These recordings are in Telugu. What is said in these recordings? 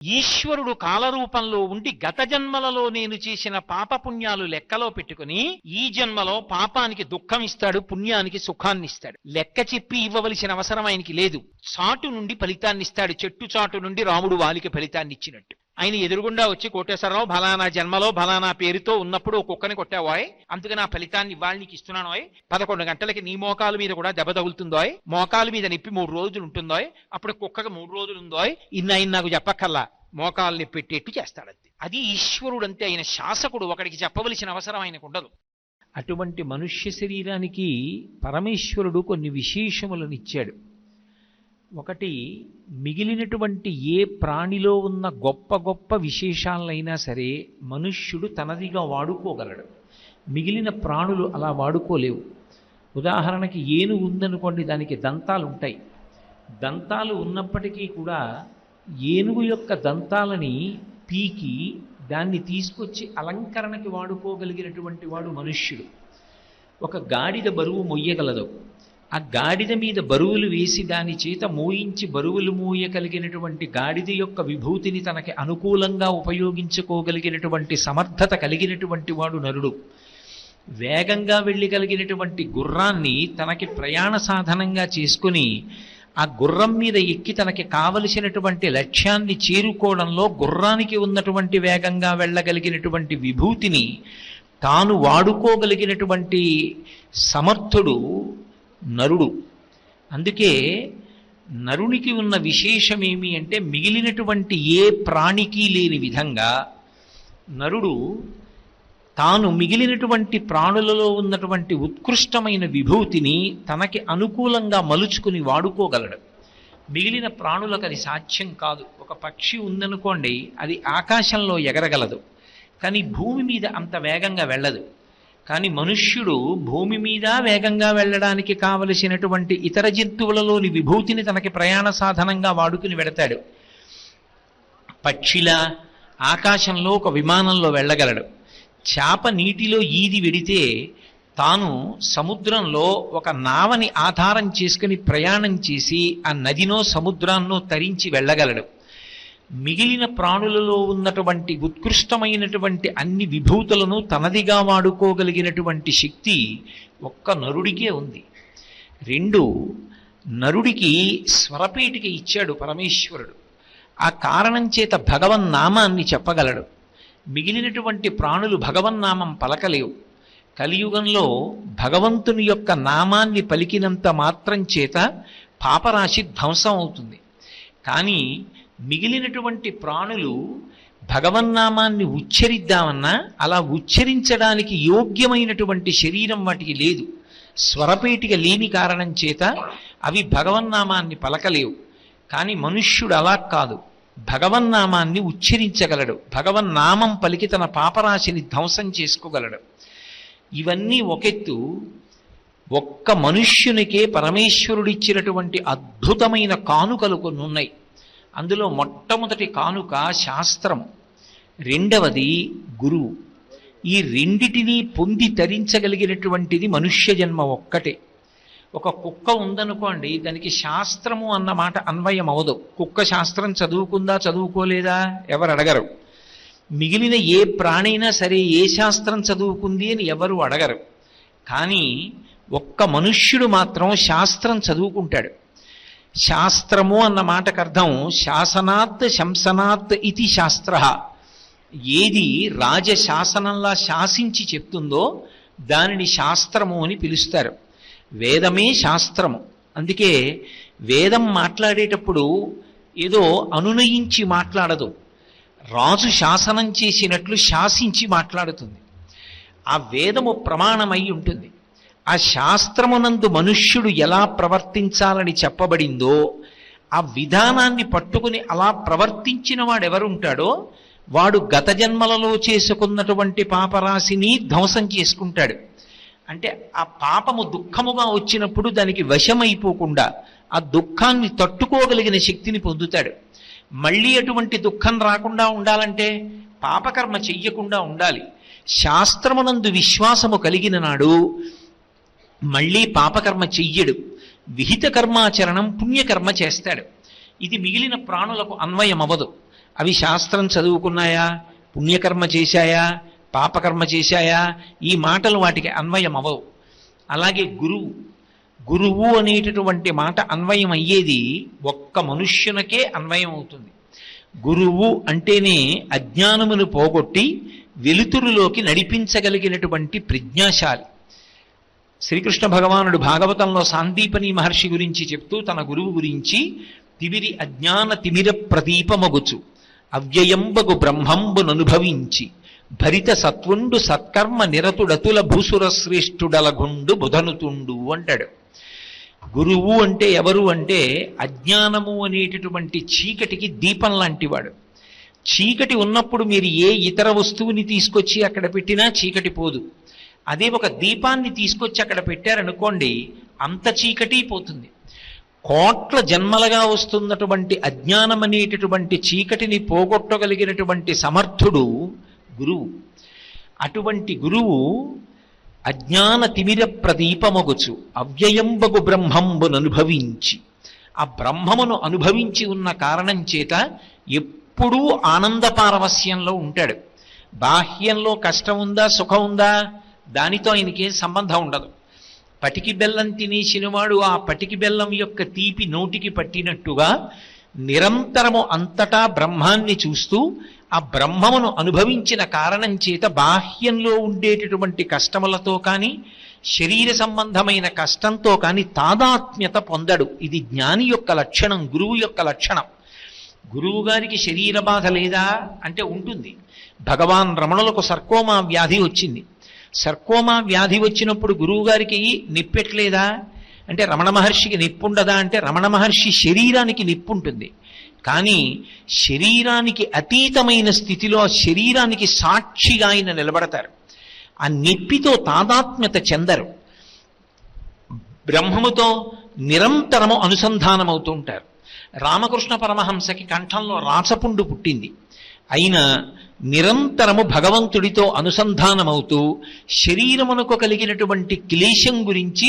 ఈశ్వరుడు కాలరూపంలో ఉండి గత జన్మలలో నేను చేసిన పాపపుణ్యాలు లెక్కలో పెట్టుకుని ఈ జన్మలో పాపానికి దుఃఖం ఇస్తాడు, పుణ్యానికి సుఖాన్ని ఇస్తాడు. లెక్క చెప్పి ఇవ్వవలసిన అవసరం ఆయనకి లేదు. చాటు నుండి ఫలితాన్ని ఇస్తాడు. చెట్టు చాటు నుండి రాముడు వాలికి ఫలితాన్ని ఇచ్చినట్టు. ఆయన ఎదురుగుండా వచ్చి కోటేశ్వరరావు ఫలానా జన్మలో ఫలానా పేరుతో ఉన్నప్పుడు కుక్కని కొట్టావాయ్, అందుకని ఆ ఫలితాన్ని ఇవాళ నీకు ఇస్తున్నానోయ్, 11 గంటలకి నీ మోకాల మీద కూడా దెబ్బ తగులుతుందోయ్, మోకాల మీద నొప్పి 3 రోజులు ఉంటుందోయ్, అప్పుడు కుక్కకి 3 రోజులు ఉందోయ్, ఆయన నాకు చెప్పక్కల్లా మోకాల్ని పెట్టేట్టు చేస్తాడంతే. అది ఈశ్వరుడు అంతే. ఆయన శాసకుడు, ఒకడికి చెప్పవలసిన అవసరం ఆయనకు ఉండదు. అటువంటి మనుష్య శరీరానికి పరమేశ్వరుడు కొన్ని విశేషములను ఇచ్చాడు. ఒకటి, మిగిలినటువంటి ఏ ప్రాణిలో ఉన్న గొప్ప గొప్ప విశేషాలైనా సరే మనుష్యుడు తనదిగా వాడుకోగలడు. మిగిలిన ప్రాణులు అలా వాడుకోలేవు. ఉదాహరణకి ఏనుగు ఉందనుకోండి, దానికి దంతాలు ఉంటాయి. దంతాలు ఉన్నప్పటికీ కూడా ఏనుగు యొక్క దంతాలని పీకి దాన్ని తీసుకొచ్చి అలంకరణకి వాడుకోగలిగినటువంటి వాడు మనుష్యుడు. ఒక గాడిద బరువు మొయ్యగలదు. ఆ గాడిద మీద బరువులు వేసి దాని చేత మోయించి బరువులు మోయగలిగినటువంటి గాడిద యొక్క విభూతిని తనకి అనుకూలంగా ఉపయోగించుకోగలిగినటువంటి సమర్థత కలిగినటువంటి వాడు నరుడు. వేగంగా వెళ్ళగలిగినటువంటి గుర్రాన్ని తనకి ప్రయాణ సాధనంగా చేసుకుని ఆ గుర్రం మీద ఎక్కి తనకి కావలసినటువంటి లక్ష్యాన్ని చేరుకోవడంలో గుర్రానికి ఉన్నటువంటి వేగంగా వెళ్ళగలిగినటువంటి విభూతిని తాను వాడుకోగలిగినటువంటి సమర్థుడు నరుడు. అందుకే నరునికి ఉన్న విశేషమేమి అంటే మిగిలినటువంటి ఏ ప్రాణికి లేని విధంగా నరుడు తాను మిగిలినటువంటి ప్రాణులలో ఉన్నటువంటి ఉత్కృష్టమైన విభూతిని తనకి అనుకూలంగా మలుచుకుని వాడుకోగలడు. మిగిలిన ప్రాణులకు అది సాధ్యం కాదు. ఒక పక్షి ఉందనుకోండి, అది ఆకాశంలో ఎగరగలదు, కానీ భూమి మీద అంత వేగంగా వెళ్ళదు. కానీ మనుష్యుడు భూమి మీద వేగంగా వెళ్ళడానికి కావలసినటువంటి ఇతర జంతువులలోని విభూతిని తనకి ప్రయాణ సాధనంగా వాడుకుని వెడతాడు. పక్షిలా ఆకాశంలో ఒక విమానంలో వెళ్ళగలడు. చేప నీటిలో ఈది వెడితే తాను సముద్రంలో ఒక నావని ఆధారం చేసుకుని ప్రయాణం చేసి ఆ నదినో సముద్రాన్నో తరించి వెళ్ళగలడు. మిగిలిన ప్రాణులలో ఉన్నటువంటి ఉత్కృష్టమైనటువంటి అన్ని విభూతులను తనదిగా వాడుకోగలిగినటువంటి శక్తి ఒక్క నరుడికే ఉంది. 2, నరుడికి స్వరపేటిక ఇచ్చాడు పరమేశ్వరుడు. ఆ కారణం చేత భగవన్నామాన్ని చెప్పగలడు. మిగిలినటువంటి ప్రాణులు భగవన్నామం పలకలేవు. కలియుగంలో భగవంతుని యొక్క నామాన్ని పలికినంత మాత్రం చేత పాపరాశి ధ్వంసం అవుతుంది. కానీ మిగిలినటువంటి ప్రాణులు భగవన్నామాన్ని ఉచ్చరిద్దామన్నా అలా ఉచ్చరించడానికి యోగ్యమైనటువంటి శరీరం వాటికి లేదు. స్వరపేటిక లేని కారణం చేత అవి భగవన్నామాన్ని పలకలేవు. కానీ మనుష్యుడు అలా కాదు, భగవన్నామాన్ని ఉచ్చరించగలడు. భగవన్నామం పలికి తన పాపరాశిని ధ్వంసం చేసుకోగలడు. ఇవన్నీ ఒకెత్తు. ఒక్క మనుష్యునికే పరమేశ్వరుడిచ్చినటువంటి అద్భుతమైన కానుకలు కొన్ని ఉన్నాయి. అందులో మొట్టమొదటి కానుక శాస్త్రం, 2వది గురువు. ఈ రెండిటినీ పొంది తరించగలిగినటువంటిది మనుష్య జన్మ ఒక్కటే. ఒక కుక్క ఉందనుకోండి, దానికి శాస్త్రము అన్న మాట అన్వయం అవదు. కుక్క శాస్త్రం చదువుకుందా చదువుకోలేదా ఎవరు అడగరు. మిగిలిన ఏ ప్రాణైనా సరే ఏ శాస్త్రం చదువుకుంది అని ఎవరు అడగరు. కానీ ఒక్క మనుష్యుడు మాత్రం శాస్త్రం చదువుకుంటాడు. శాస్త్రము అన్న మాటకు అర్థం శాసనాత్ శంసనాత్ ఇది శాస్త్ర. ఏది రాజశాసనంలా శాసించి చెప్తుందో దానిని శాస్త్రము అని పిలుస్తారు. వేదమే శాస్త్రము. అందుకే వేదం మాట్లాడేటప్పుడు ఏదో అనునయించి మాట్లాడదు. రాజు శాసనం చేసినట్లు శాసించి మాట్లాడుతుంది. ఆ వేదము ప్రమాణమై ఉంటుంది. ఆ శాస్త్రమునందు మనుష్యుడు ఎలా ప్రవర్తించాలని చెప్పబడిందో ఆ విధానాన్ని పట్టుకుని అలా ప్రవర్తించిన వాడెవరుంటాడో వాడు గత జన్మలలో చేసుకున్నటువంటి పాపరాశిని ధ్వంసం చేసుకుంటాడు. అంటే ఆ పాపము దుఃఖముగా వచ్చినప్పుడు దానికి వశమైపోకుండా ఆ దుఃఖాన్ని తట్టుకోగలిగిన శక్తిని పొందుతాడు. మళ్ళీ అటువంటి దుఃఖం రాకుండా ఉండాలంటే పాపకర్మ చెయ్యకుండా ఉండాలి. శాస్త్రమునందు విశ్వాసము కలిగిన నాడు మళ్ళీ పాపకర్మ చెయ్యడు. విహిత కర్మాచరణం పుణ్యకర్మ చేస్తాడు. ఇది మిగిలిన ప్రాణులకు అన్వయం అవ్వదు. అవి శాస్త్రం చదువుకున్నాయా, పుణ్యకర్మ చేశాయా, పాపకర్మ చేశాయా, ఈ మాటలు వాటికి అన్వయం అవ్వవు. అలాగే గురువు అనేటటువంటి మాట అన్వయం అయ్యేది ఒక్క మనుష్యునకే అన్వయం అవుతుంది. గురువు అంటేనే అజ్ఞానమును పోగొట్టి వెలుతురులోకి నడిపించగలిగినటువంటి ప్రజ్ఞాశాలి. శ్రీకృష్ణ భగవానుడు భాగవతంలో సాందీపని మహర్షి గురించి చెప్తూ తన గురువు గురించి తిమిరి అజ్ఞాన తిమిర ప్రదీపమగుచు అవ్యయంబగు బ్రహ్మంబుననుభవించి భరిత సత్వుండు సత్కర్మ నిరతుడతుల భూసుర శ్రేష్ఠుడలగుండు బుధనుతుండు అంటాడు. గురువు అంటే ఎవరు అంటే అజ్ఞానము అనేటటువంటి చీకటికి దీపం లాంటివాడు. చీకటి ఉన్నప్పుడు మీరు ఏ ఇతర వస్తువుని తీసుకొచ్చి అక్కడ పెట్టినా చీకటి పోదు. అదే ఒక దీపాన్ని తీసుకొచ్చి అక్కడ పెట్టారనుకోండి, అంత చీకటి పోతుంది. కోట్ల జన్మలుగా వస్తున్నటువంటి అజ్ఞానం అనేటటువంటి చీకటిని పోగొట్టగలిగినటువంటి సమర్థుడు గురువు. అటువంటి గురువు అజ్ఞాన తిమిర ప్రదీపమగుచు అవ్యయంబగు బ్రహ్మంబుననుభవించి, ఆ బ్రహ్మమును అనుభవించి ఉన్న కారణం చేత ఎప్పుడూ ఆనంద పారవస్యంలో ఉంటాడు. బాహ్యంలో కష్టం ఉందా, సుఖం ఉందా, దానితో ఆయనకేం సంబంధం ఉండదు. పటికి బెల్లం తినేసినవాడు ఆ పటికి బెల్లం యొక్క తీపి నోటికి పట్టినట్టుగా నిరంతరము అంతటా బ్రహ్మాన్ని చూస్తూ ఆ బ్రహ్మమును అనుభవించిన కారణం చేత బాహ్యంలో ఉండేటటువంటి కష్టములతో కానీ శరీర సంబంధమైన కష్టంతో కానీ తాదాత్మ్యత పొందడు. ఇది జ్ఞాని యొక్క లక్షణం, గురువు యొక్క లక్షణం. గురువు గారికి శరీర బాధ లేదా అంటే ఉంటుంది. భగవాన్ రమణులకు సర్కోమా వ్యాధి వచ్చింది. సర్కోమా వ్యాధి వచ్చినప్పుడు గురువు గారికి నిప్పెట్లేదా అంటే రమణ మహర్షికి నిప్పుండదా అంటే రమణ మహర్షి శరీరానికి నిప్పుంటుంది, కానీ శరీరానికి అతీతమైన స్థితిలో శరీరానికి సాక్షిగా ఆయన నిలబడతారు. ఆ నిప్పితో తాదాత్మ్యత చెందరు. బ్రహ్మముతో నిరంతరము అనుసంధానమవుతూ ఉంటారు. రామకృష్ణ పరమహంసకి కంఠంలో రాచపుండు పుట్టింది, అయినా నిరంతరము భగవంతుడితో అనుసంధానమవుతూ శరీరమునకు కలిగినటువంటి క్లేశం గురించి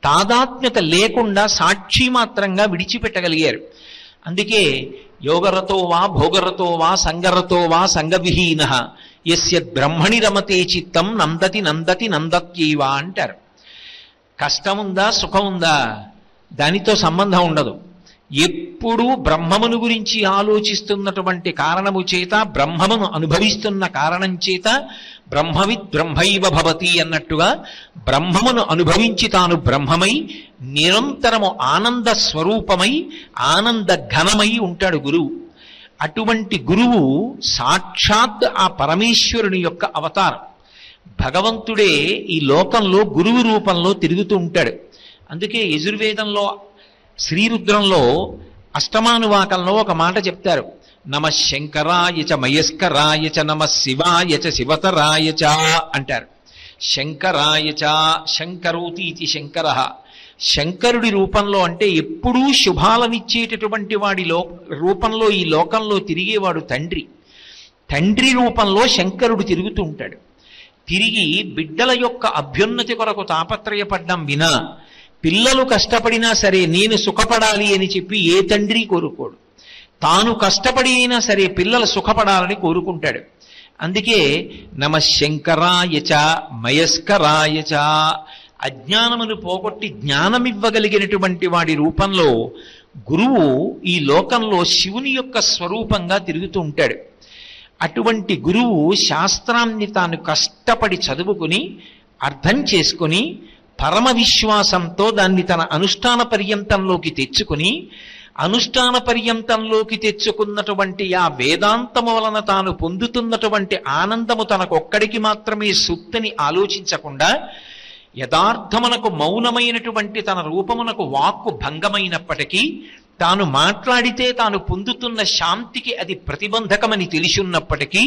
తాదాత్మ్యత లేకుండా సాక్షి మాత్రంగా విడిచిపెట్టగలిగారు. అందుకే యోగరతో వా భోగరతో వా సంగరతో వా సంగవిహీన యస్య బ్రహ్మణి రమతే చిత్తం నందతి నందతి నందత్యైవ అంటారు. కష్టముందా, సుఖముందా, దానితో సంబంధం ఉండదు. ఎప్పుడూ బ్రహ్మమును గురించి ఆలోచిస్తున్నటువంటి కారణము చేత, బ్రహ్మమును అనుభవిస్తున్న కారణం చేత బ్రహ్మవిద్ బ్రహ్మైవ భవతి అన్నట్టుగా బ్రహ్మమును అనుభవించి తాను బ్రహ్మమై నిరంతరము ఆనంద స్వరూపమై ఆనంద ఘనమై ఉంటాడు గురువు. అటువంటి గురువు సాక్షాత్ ఆ పరమేశ్వరుని యొక్క అవతారం. భగవంతుడే ఈ లోకంలో గురువు రూపంలో తిరుగుతూ ఉంటాడు. అందుకే యజుర్వేదంలో శ్రీరుద్రంలో అష్టమానువాకంలో ఒక మాట చెప్తారు, నమ శంకరాయ చ మయస్కరాయ చ నమ శివాయ చ శివతరాయ చ అంటారు. శంకరాయ చ శంకరోతి ఇది శంకర. శంకరుడి రూపంలో అంటే ఎప్పుడూ శుభాలనిచ్చేటటువంటి వాడి రూపంలో ఈ లోకంలో తిరిగేవాడు తండ్రి. తండ్రి రూపంలో శంకరుడు తిరుగుతూ ఉంటాడు. తిరిగి బిడ్డల యొక్క అభ్యున్నతి కొరకు తాపత్రయపడ్డం వినా, పిల్లలు కష్టపడినా సరే నేను సుఖపడాలి అని చెప్పి ఏ తండ్రి కోరుకోడు. తాను కష్టపడి అయినా సరే పిల్లలు సుఖపడాలని కోరుకుంటాడు. అందుకే నమ శంకరాయ చ మయస్కరాయ చ, అజ్ఞానమును పోగొట్టి జ్ఞానమివ్వగలిగినటువంటి వాడి రూపంలో గురువు ఈ లోకంలో శివుని యొక్క స్వరూపంగా తిరుగుతూ ఉంటాడు. అటువంటి గురువు శాస్త్రాన్ని తాను కష్టపడి చదువుకుని అర్థం చేసుకుని పరమ విశ్వాసంతో దాన్ని తన అనుష్ఠాన పర్యంతంలోకి తెచ్చుకుని, అనుష్ఠాన పర్యంతంలోకి తెచ్చుకున్నటువంటి ఆ వేదాంతము వలన తాను పొందుతున్నటువంటి ఆనందము తనకొక్కడికి మాత్రమే సుత్తని ఆలోచించకుండా, యథార్థమునకు మౌనమైనటువంటి తన రూపమునకు వాక్కు భంగమైనప్పటికీ తాను మాట్లాడితే తాను పొందుతున్న శాంతికి అది ప్రతిబంధకమని తెలిసిన్నప్పటికీ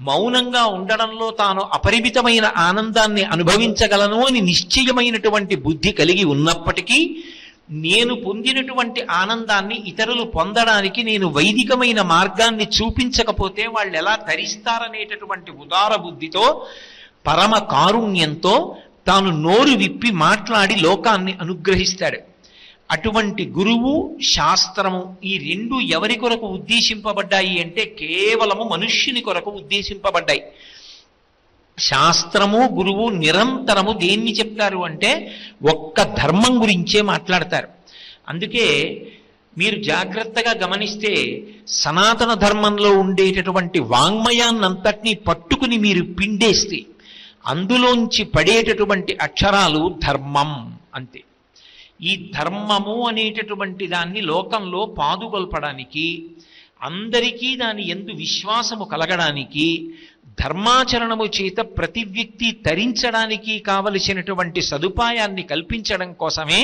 మౌనంగా ఉండడంలో తాను అపరిమితమైన ఆనందాన్ని అనుభవించగలను అని నిశ్చయమైనటువంటి బుద్ధి కలిగి ఉన్నప్పటికీ, నేను పొందినటువంటి ఆనందాన్ని ఇతరులు పొందడానికి నేను వైదికమైన మార్గాన్ని చూపించకపోతే వాళ్ళు ఎలా తరిస్తారనేటటువంటి ఉదార బుద్ధితో, పరమ కారుణ్యంతో తాను నోరు విప్పి మాట్లాడి లోకాన్ని అనుగ్రహిస్తాడు. అటువంటి గురువు శాస్త్రము ఈ రెండు ఎవరి కొరకు ఉద్దేశింపబడ్డాయి అంటే కేవలము మనుష్యుని కొరకు ఉద్దేశింపబడ్డాయి. శాస్త్రము గురువు నిరంతరము దేన్ని చెప్తారు అంటే ఒక్క ధర్మం గురించే మాట్లాడతారు. అందుకే మీరు జాగ్రత్తగా గమనిస్తే సనాతన ధర్మంలో ఉండేటటువంటి వాంగ్మయాన్నంతటినీ పట్టుకుని మీరు పిండేస్తే అందులోంచి పడేటటువంటి అక్షరాలు ధర్మం అంతే. ఈ ధర్మము అనేటటువంటి దాన్ని లోకంలో పాదుకొల్పడానికి, అందరికీ దాని యందు విశ్వాసము కలగడానికి, ధర్మాచరణము చేత ప్రతి వ్యక్తి తరించడానికి కావలసినటువంటి సదుపాయాన్ని కల్పించడం కోసమే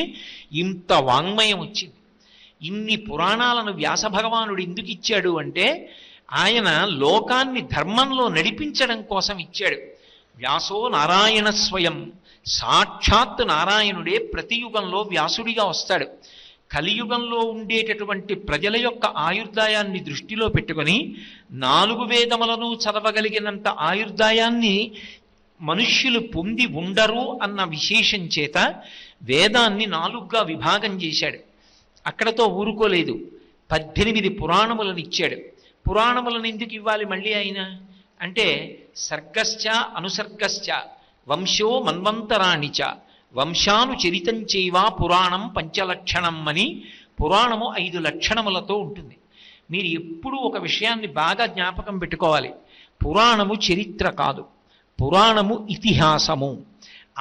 ఇంత వాంగ్మయం వచ్చింది. ఇన్ని పురాణాలను వ్యాస భగవానుడు ఎందుకు ఇచ్చాడు అంటే ఆయన లోకాన్ని ధర్మంలో నడిపించడం కోసం ఇచ్చాడు. వ్యాసో నారాయణ స్వయం, సాక్షాత్ నారాయణుడే ప్రతి యుగంలో వ్యాసుడిగా వస్తాడు. కలియుగంలో ఉండేటటువంటి ప్రజల యొక్క ఆయుర్దాయాన్ని దృష్టిలో పెట్టుకొని 4 వేదములను చదవగలిగినంత ఆయుర్దాయాన్ని మనుష్యులు పొంది ఉండరు అన్న విశేషం చేత వేదాన్ని 4గా విభాగం చేశాడు. అక్కడతో ఊరుకోలేదు, 18 పురాణములను ఇచ్చాడు. పురాణములను ఎందుకు ఇవ్వాలి మళ్ళీ ఆయన అంటే సర్గశ్చ అనుసర్గశ్చ వంశో మన్వంతరాణిచ వంశానుచరితంచైవా పురాణం పంచలక్షణం అని పురాణము 5 లక్షణములతో ఉంటుంది. మీరు ఎప్పుడూ ఒక విషయాన్ని బాగా జ్ఞాపకం పెట్టుకోవాలి. పురాణము చరిత్ర కాదు, పురాణము ఇతిహాసము.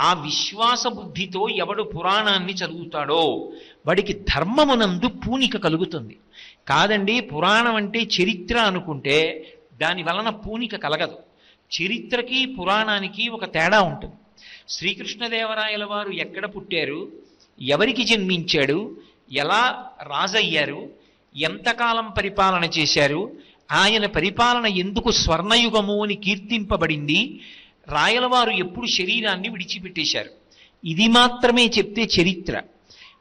ఆ విశ్వాస బుద్ధితో ఎవడు పురాణాన్ని చదువుతాడో వాడికి ధర్మమునందు పూనిక కలుగుతుంది. కాదండి పురాణం అంటే చరిత్ర అనుకుంటే దాని వలన పూనిక కలగదు. చరిత్రకి పురాణానికి ఒక తేడా ఉంటుంది. శ్రీకృష్ణదేవరాయల వారు ఎక్కడ పుట్టారు, ఎవరికి జన్మించాడు, ఎలా రాజయ్యారు, ఎంతకాలం పరిపాలన చేశారు, ఆయన పరిపాలన ఎందుకు స్వర్ణయుగము అని కీర్తింపబడింది, రాయలవారు ఎప్పుడు శరీరాన్ని విడిచిపెట్టేశారు, ఇది మాత్రమే చెప్తే చరిత్ర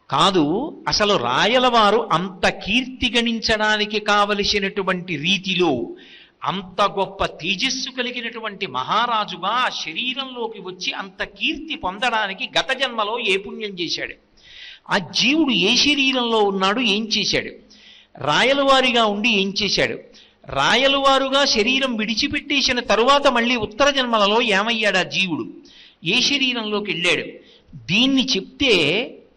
కాదు. అసలు రాయలవారు అంత కీర్తి గణించడానికి కావలసినటువంటి రీతిలో అంత గొప్ప తేజస్సు కలిగినటువంటి మహారాజుగా ఆ శరీరంలోకి వచ్చి అంత కీర్తి పొందడానికి గత జన్మలో ఏ పుణ్యం చేశాడు, ఆ జీవుడు ఏ శరీరంలో ఉన్నాడు, ఏం చేశాడు, రాయలవారిగా ఉండి ఏం చేశాడు, రాయలవారుగా శరీరం విడిచిపెట్టేసిన తరువాత మళ్ళీ ఉత్తర జన్మలలో ఏమయ్యాడు ఆ జీవుడు, ఏ శరీరంలోకి వెళ్ళాడు, దీన్ని చెప్తే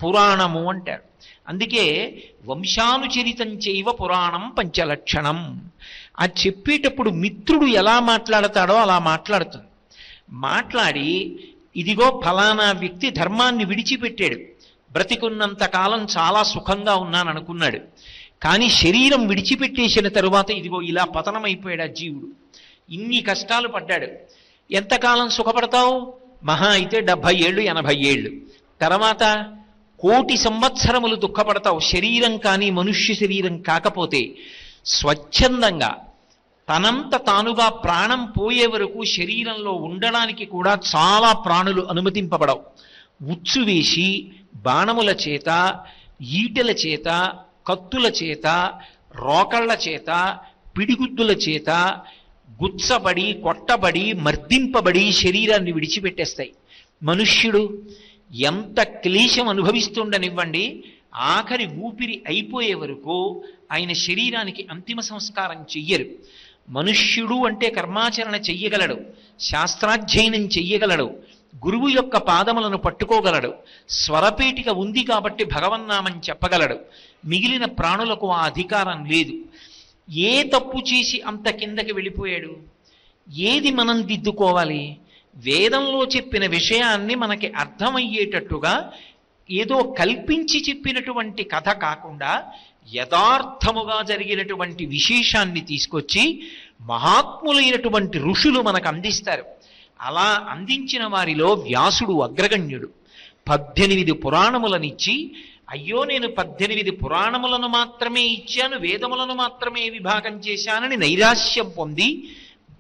పురాణము అంటారు. అందుకే వంశానుచరితం చైవ పురాణం పంచలక్షణం. ఆ చెప్పేటప్పుడు మిత్రుడు ఎలా మాట్లాడతాడో అలా మాట్లాడుతుంది. మాట్లాడి ఇదిగో ఫలానా వ్యక్తి ధర్మాన్ని విడిచిపెట్టాడు, బ్రతికున్నంత కాలం చాలా సుఖంగా ఉన్నాననుకున్నాడు, కానీ శరీరం విడిచిపెట్టేసిన తరువాత ఇదిగో ఇలా పతనమైపోయాడు ఆ జీవుడు, ఇన్ని కష్టాలు పడ్డాడు. ఎంతకాలం సుఖపడతావు, మహా అయితే 70 ఏళ్ళు 80 ఏళ్ళు, తర్వాత 1,000,000 సంవత్సరములు దుఃఖపడతావు. శరీరం కానీ మనుష్య శరీరం కాకపోతే స్వచ్ఛందంగా తనంత తానుగా ప్రాణం పోయే వరకు శరీరంలో ఉండడానికి కూడా చాలా ప్రాణులు అనుమతింపబడవు. ఉచ్చు వేసి బాణముల చేత, ఈటెల చేత, కత్తుల చేత, రోకళ్ల చేత, పిడిగుద్దుల చేత గుచ్చబడి, కొట్టబడి, మర్దింపబడి శరీరాన్ని విడిచిపెట్టేస్తాయి. మనుష్యుడు ఎంత క్లేశం అనుభవిస్తుండనివ్వండి, ఆఖరి ఊపిరి అయిపోయే వరకు ఆయన శరీరానికి అంతిమ సంస్కారం చెయ్యరు. మనుష్యుడు అంటే కర్మాచరణ చెయ్యగలడు, శాస్త్రాధ్యయనం చెయ్యగలడు, గురువు యొక్క పాదములను పట్టుకోగలడు, స్వరపేటిక ఉంది కాబట్టి భగవన్నామం చెప్పగలడు. మిగిలిన ప్రాణులకు ఆ అధికారం లేదు. ఏ తప్పు చేసి అంత కిందకి వెళ్ళిపోయాడు? ఏది మనం దిద్దుకోవాలి? వేదంలో చెప్పిన విషయాన్ని మనకి అర్థమయ్యేటట్టుగా ఏదో కల్పించి చెప్పినటువంటి కథ కాకుండా యథార్థముగా జరిగినటువంటి విశేషాన్ని తీసుకొచ్చి మహాత్ములైనటువంటి ఋషులు మనకు అందిస్తారు. అలా అందించిన వారిలో వ్యాసుడు అగ్రగణ్యుడు. 18 పురాణములనిచ్చి, అయ్యో నేను 18 పురాణములను మాత్రమే ఇచ్చాను, వేదములను మాత్రమే విభాగం చేశానని నైరాశ్యం పొంది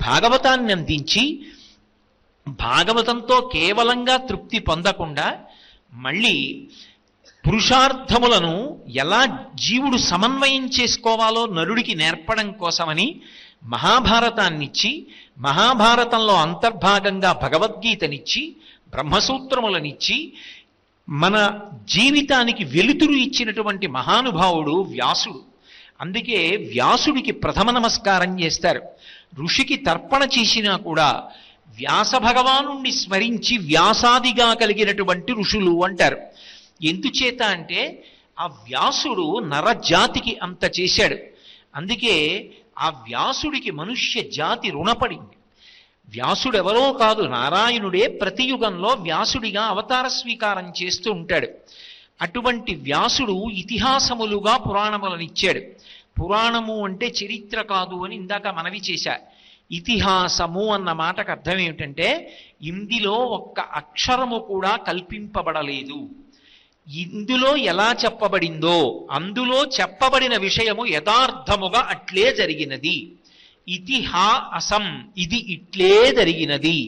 భాగవతాన్ని అందించి, భాగవతంతో కేవలంగా తృప్తి పొందకుండా మళ్ళీ పురుషార్థములను ఎలా జీవుడు సమన్వయం చేసుకోవాలో నరుడికి నేర్పడం కోసమని మహాభారతాన్నిచ్చి, మహాభారతంలో అంతర్భాగంగా భగవద్గీతనిచ్చి, బ్రహ్మసూత్రములనిచ్చి, మన జీవితానికి వెలుతురు ఇచ్చినటువంటి మహానుభావుడు వ్యాసుడు. అందుకే వ్యాసుడికి ప్రథమ నమస్కారం చేస్తారు. ఋషికి తర్పణ చేసినా కూడా వ్యాస భగవానుణ్ణి స్మరించి వ్యాసాదిగా కలిగినటువంటి ఋషులు అంటారు. ఎందుచేత అంటే ఆ వ్యాసుడు నరజాతికి అంత చేశాడు. అందుకే ఆ వ్యాసుడికి మనుష్య జాతి రుణపడింది. వ్యాసుడెవరో కాదు, నారాయణుడే ప్రతి యుగంలో వ్యాసుడిగా అవతార స్వీకారం చేస్తూ ఉంటాడు. అటువంటి వ్యాసుడు ఇతిహాసములుగా పురాణములనిచ్చాడు. పురాణము అంటే చరిత్ర కాదు అని ఇందాక మనవి చేశా. ఇతిహాసము అన్న మాటకు అర్థం ఏమిటంటే ఇందులో ఒక్క అక్షరము కూడా కల్పింపబడలేదు. ఇందులో ఎలా చెప్పబడిందో అందులో చెప్పబడిన విషయము యథార్థముగా అట్లే జరిగినది. ఇతిహాసం, ఇది ఇట్లే జరిగినది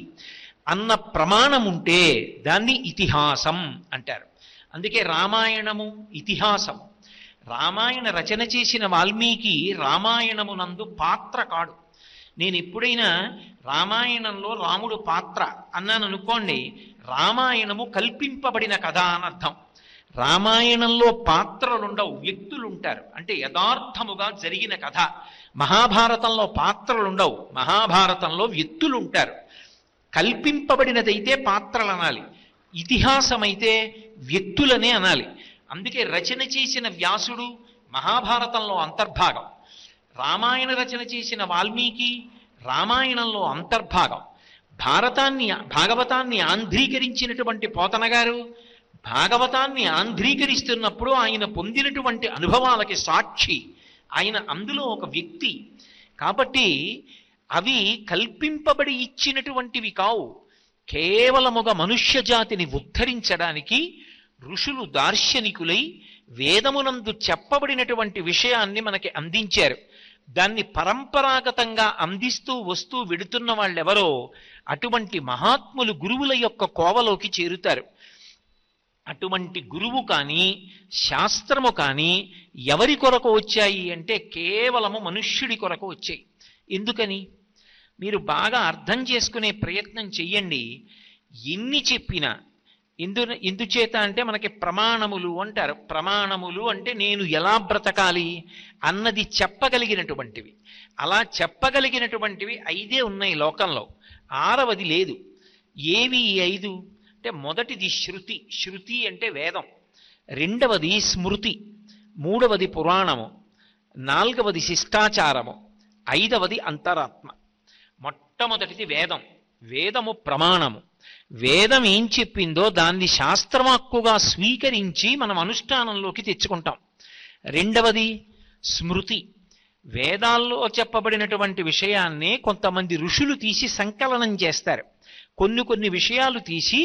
అన్న ప్రమాణం ఉంటే దాన్ని ఇతిహాసం అంటారు. అందుకే రామాయణము ఇతిహాసము. రామాయణ రచన చేసిన వాల్మీకి రామాయణమునందు పాత్ర కాడు. నేను ఎప్పుడైనా రామాయణంలో రాముడు పాత్ర అన్నాను అనుకోండి, రామాయణము కల్పింపబడిన కథ అని అర్థం. రామాయణంలో పాత్రలుండవు, వ్యక్తులుంటారు. అంటే యథార్థముగా జరిగిన కథ. మహాభారతంలో పాత్రలుండవు, మహాభారతంలో వ్యక్తులుంటారు. కల్పింపబడినదైతే పాత్రలు అనాలి, ఇతిహాసమైతే వ్యక్తులనే అనాలి. అందుకే రచన చేసిన వ్యాసుడు మహాభారతంలో అంతర్భాగం, రామాయణ రచన చేసిన వాల్మీకి రామాయణంలో అంతర్భాగం. భాగవతాన్ని ఆంధ్రీకరించినటువంటి పోతన గారు భాగవతాన్ని ఆంధ్రీకరిస్తున్నప్పుడు ఆయన పొందినటువంటి అనుభవాలకి సాక్షి, ఆయన అందులో ఒక వ్యక్తి. కాబట్టి అవి కల్పింపబడి ఇచ్చినటువంటివి కావు. కేవలముగా మనుష్య జాతిని ఉద్ధరించడానికి ఋషులు దార్శనికులై వేదమునందు చెప్పబడినటువంటి విషయాన్ని మనకి అందించారు. దాన్ని పరంపరాగతంగా అందిస్తూ వస్తూ వెడుతున్న వాళ్ళెవరో అటువంటి మహాత్ములు గురువుల యొక్క కోవలోకి చేరుతారు. అటువంటి గురువు కానీ శాస్త్రము కానీ ఎవరి కొరకు వచ్చాయి అంటే కేవలము మనుష్యుడి కొరకు వచ్చాయి. ఎందుకని మీరు బాగా అర్థం చేసుకునే ప్రయత్నం చెయ్యండి. ఎన్ని చెప్పినా ఎందుచేత అంటే మనకి ప్రమాణములు అంటారు. ప్రమాణములు అంటే నేను ఎలా బ్రతకాలి అన్నది చెప్పగలిగినటువంటివి. అలా చెప్పగలిగినటువంటివి 5 ఉన్నాయి లోకంలో, 6వది లేదు. ఏవి 5 అంటే మొదటిది శృతి. శృతి అంటే వేదం. 2వది స్మృతి. 3వది పురాణము. 4వది శిష్టాచారము. 5వది అంతరాత్మ. మొట్టమొదటిది వేదం. వేదము ప్రమాణము. వేదం ఏం చెప్పిందో దాన్ని శాస్త్రవాక్కుగా స్వీకరించి మనం అనుష్ఠానంలోకి తెచ్చుకుంటాం. 2వది స్మృతి. వేదాల్లో చెప్పబడినటువంటి విషయాన్నే కొంతమంది ఋషులు తీసి సంకలనం చేస్తారు. కొన్ని విషయాలు తీసి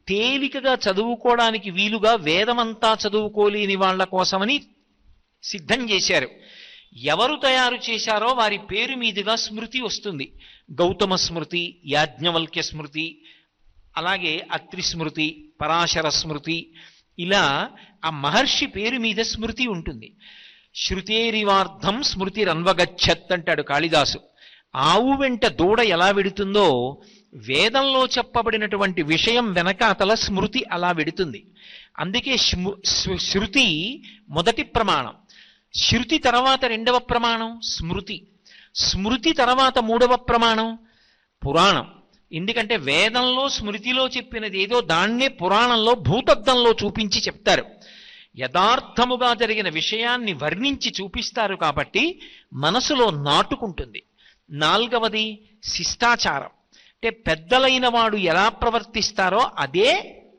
తేలికగా చదువుకోవడానికి వీలుగా వేదమంతా చదువుకోలేని వాళ్ళ కోసమని సిద్ధం చేశారు. ఎవరు తయారు చేశారో వారి పేరు మీదుగా స్మృతి వస్తుంది. గౌతమ స్మృతి, యాజ్ఞవల్క్య స్మృతి, అలాగే అత్రి స్మృతి, పరాశర స్మృతి, ఇలా ఆ మహర్షి పేరు మీద స్మృతి ఉంటుంది. శృతేరివార్థం స్మృతిరన్వగచ్చత్ అంటాడు కాళిదాసు. ఆవు వెంట దూడ ఎలా వెడుతుందో వేదంలో చెప్పబడినటువంటి విషయం వెనకాతల స్మృతి అలా వెడుతుంది. అందుకే శృతి మొదటి ప్రమాణం. శృతి తర్వాత 2వ ప్రమాణం స్మృతి. స్మృతి తర్వాత 3వ ప్రమాణం పురాణం. ఎందుకంటే వేదంలో స్మృతిలో చెప్పినది ఏదో దాన్నే పురాణంలో భూతద్దంలో చూపించి చెప్తారు. యథార్థముగా జరిగిన విషయాన్ని వర్ణించి చూపిస్తారు కాబట్టి మనసులో నాటుకుంటుంది. 4వది శిష్టాచారం. అంటే పెద్దలైన వాడు ఎలా ప్రవర్తిస్తారో అదే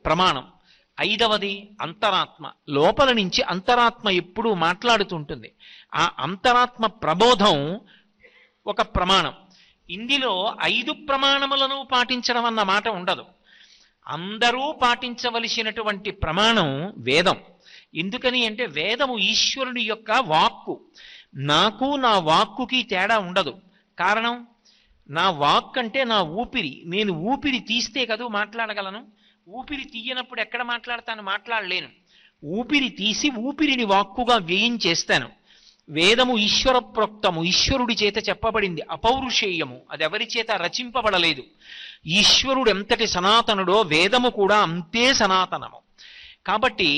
ప్రమాణం. 5వది అంతరాత్మ. లోపల నుంచి అంతరాత్మ ఎప్పుడూ మాట్లాడుతుంటుంది. ఆ అంతరాత్మ ప్రబోధం ఒక ప్రమాణం. ఇందులో 5 ప్రమాణములను పాటించడం అన్న మాట ఉండదు. అందరూ పాటించవలసినటువంటి ప్రమాణం వేదం. ఎందుకని అంటే వేదము ఈశ్వరుని యొక్క వాక్కు. నాకు నా వాక్కుకి తేడా ఉండదు. కారణం, నా వాక్ అంటే నా ఊపిరి. నేను ఊపిరి తీస్తే కదా మాట్లాడగలను. ఊపిరి తీయనప్పుడు ఎక్కడ మాట్లాడతాను? మాట్లాడలేను. ఊపిరి తీసి ఊపిరిని వాక్కుగా వేయించేస్తాను. వేదము ఈశ్వర ప్రోక్తము, ఈశ్వరుడి చేత చెప్పబడింది, అపౌరుషేయము. అది ఎవరి చేత రచింపబడలేదు. ఈశ్వరుడు ఎంతటి సనాతనుడో వేదము కూడా అంతే సనాతనము. కాబట్టి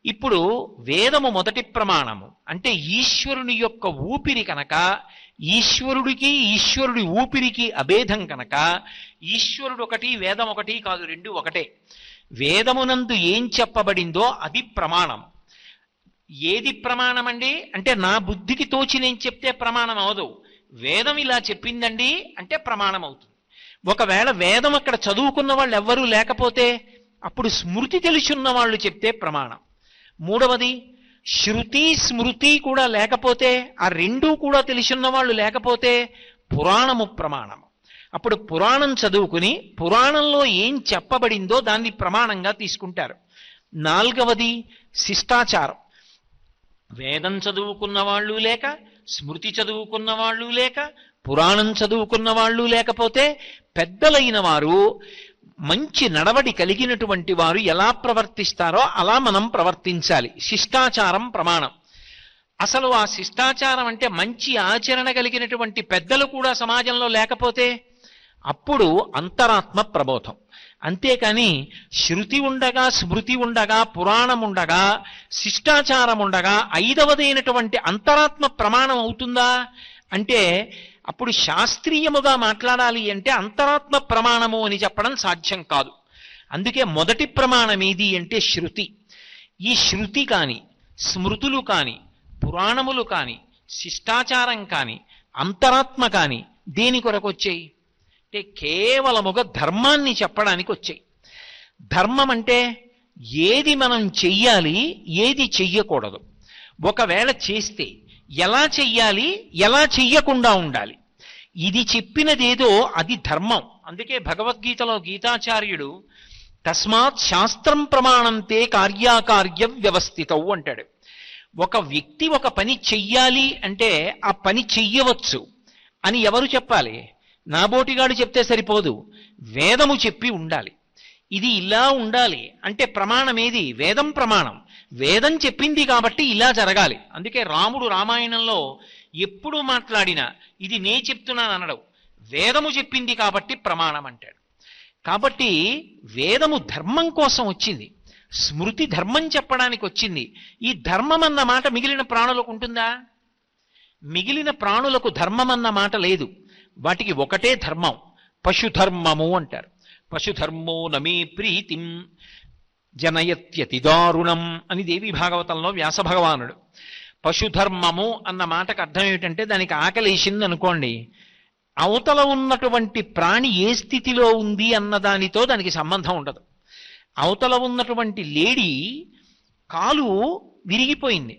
ఇప్పుడు వేదము మొదటి ప్రమాణము అంటే ఈశ్వరుని యొక్క ఊపిరి కనుక, ఈశ్వరుడికి ఈశ్వరుడి ఊపిరికి అభేదం కనుక ఈశ్వరుడు ఒకటి వేదం ఒకటి కాదు, రెండు ఒకటే. వేదమునందు ఏం చెప్పబడిందో అది ప్రమాణం. ఏది ప్రమాణం అండి అంటే నా బుద్ధికి తోచి నేను చెప్తే ప్రమాణం అవదు. వేదం ఇలా చెప్పిందండి అంటే ప్రమాణం అవుతుంది. ఒకవేళ వేదం అక్కడ చదువుకున్న వాళ్ళు ఎవ్వరూ లేకపోతే అప్పుడు స్మృతి తెలుసున్న వాళ్ళు చెప్తే ప్రమాణం. మూడవది శృతి స్మృతి కూడా లేకపోతే, ఆ రెండూ కూడా తెలిసున్న వాళ్ళు లేకపోతే పురాణము ప్రమాణము. అప్పుడు పురాణం చదువుకుని పురాణంలో ఏం చెప్పబడిందో దాన్ని ప్రమాణంగా తీసుకుంటారు. నాలుగవది శిష్టాచారం. వేదం చదువుకున్న వాళ్ళు లేక, స్మృతి చదువుకున్న వాళ్ళు లేక, పురాణం చదువుకున్న వాళ్ళు లేకపోతే పెద్దలైన వారు, మంచి నడవడి కలిగినటువంటి వారు ఎలా ప్రవర్తిస్తారో అలా మనం ప్రవర్తించాలి. శిష్టాచారం ప్రమాణం. అసలు ఆ శిష్టాచారం అంటే మంచి ఆచరణ కలిగినటువంటి పెద్దలు కూడా సమాజంలో లేకపోతే అప్పుడు అంతరాత్మ ప్రబోధం. అంతేకాని శృతి ఉండగా, స్మృతి ఉండగా, పురాణం ఉండగా, శిష్టాచారం ఉండగా ఐదవదైనటువంటి అంతరాత్మ ప్రమాణం అవుతుందా అంటే అప్పుడు శాస్త్రీయముగా మాట్లాడాలి అంటే అంతరాత్మ ప్రమాణము అని చెప్పడం సాధ్యం కాదు. అందుకే మొదటి ప్రమాణం ఏది అంటే శృతి. ఈ శృతి కాని, స్మృతులు కాని, పురాణములు కాని, శిష్టాచారం కాని, అంతరాత్మ కాని దేని కొరకు వచ్చాయి అంటే కేవలముగా ధర్మాన్ని చెప్పడానికి వచ్చాయి. ధర్మం అంటే ఏది మనం చెయ్యాలి, ఏది చెయ్యకూడదు, ఒకవేళ చేస్తే ఎలా చెయ్యాలి, ఎలా చెయ్యకుండా ఉండాలి, ఇది చెప్పినదేదో అది ధర్మం. అందుకే భగవద్గీతలో గీతాచార్యుడు తస్మాత్ శాస్త్రం ప్రమాణంతే కార్యాకార్య వ్యవస్థితవు అంటాడు. ఒక వ్యక్తి ఒక పని చెయ్యాలి అంటే ఆ పని చెయ్యవచ్చు అని ఎవరు చెప్పాలి? నాబోటిగాడు చెప్తే సరిపోదు, వేదము చెప్పి ఉండాలి. ఇది ఇలా ఉండాలి అంటే ప్రమాణం ఏది? వేదం ప్రమాణం. వేదం చెప్పింది కాబట్టి ఇలా జరగాలి. అందుకే రాముడు రామాయణంలో ఎప్పుడు మాట్లాడినా ఇది నే చెప్తున్నాను అనడం, వేదము చెప్పింది కాబట్టి ప్రమాణం అంటాడు. కాబట్టి వేదము ధర్మం కోసం వచ్చింది, స్మృతి ధర్మం చెప్పడానికి వచ్చింది. ఈ ధర్మం అన్న మాట మిగిలిన ప్రాణులకు ఉంటుందా? మిగిలిన ప్రాణులకు ధర్మం అన్న మాట లేదు. వాటికి ఒకటే ధర్మం, పశుధర్మము అంటారు. పశుధర్మో నమే ప్రీతిం జనయత్యతి దారుణం అని దేవి భాగవతంలో వ్యాస భగవానుడు. పశుధర్మము అన్న మాటకు అర్థం ఏమిటంటే దానికి ఆకలేసింది అనుకోండి, అవతల ఉన్నటువంటి ప్రాణి ఏ స్థితిలో ఉంది అన్న దానితో దానికి సంబంధం ఉండదు. అవతల ఉన్నటువంటి లేడీ కాలు విరిగిపోయింది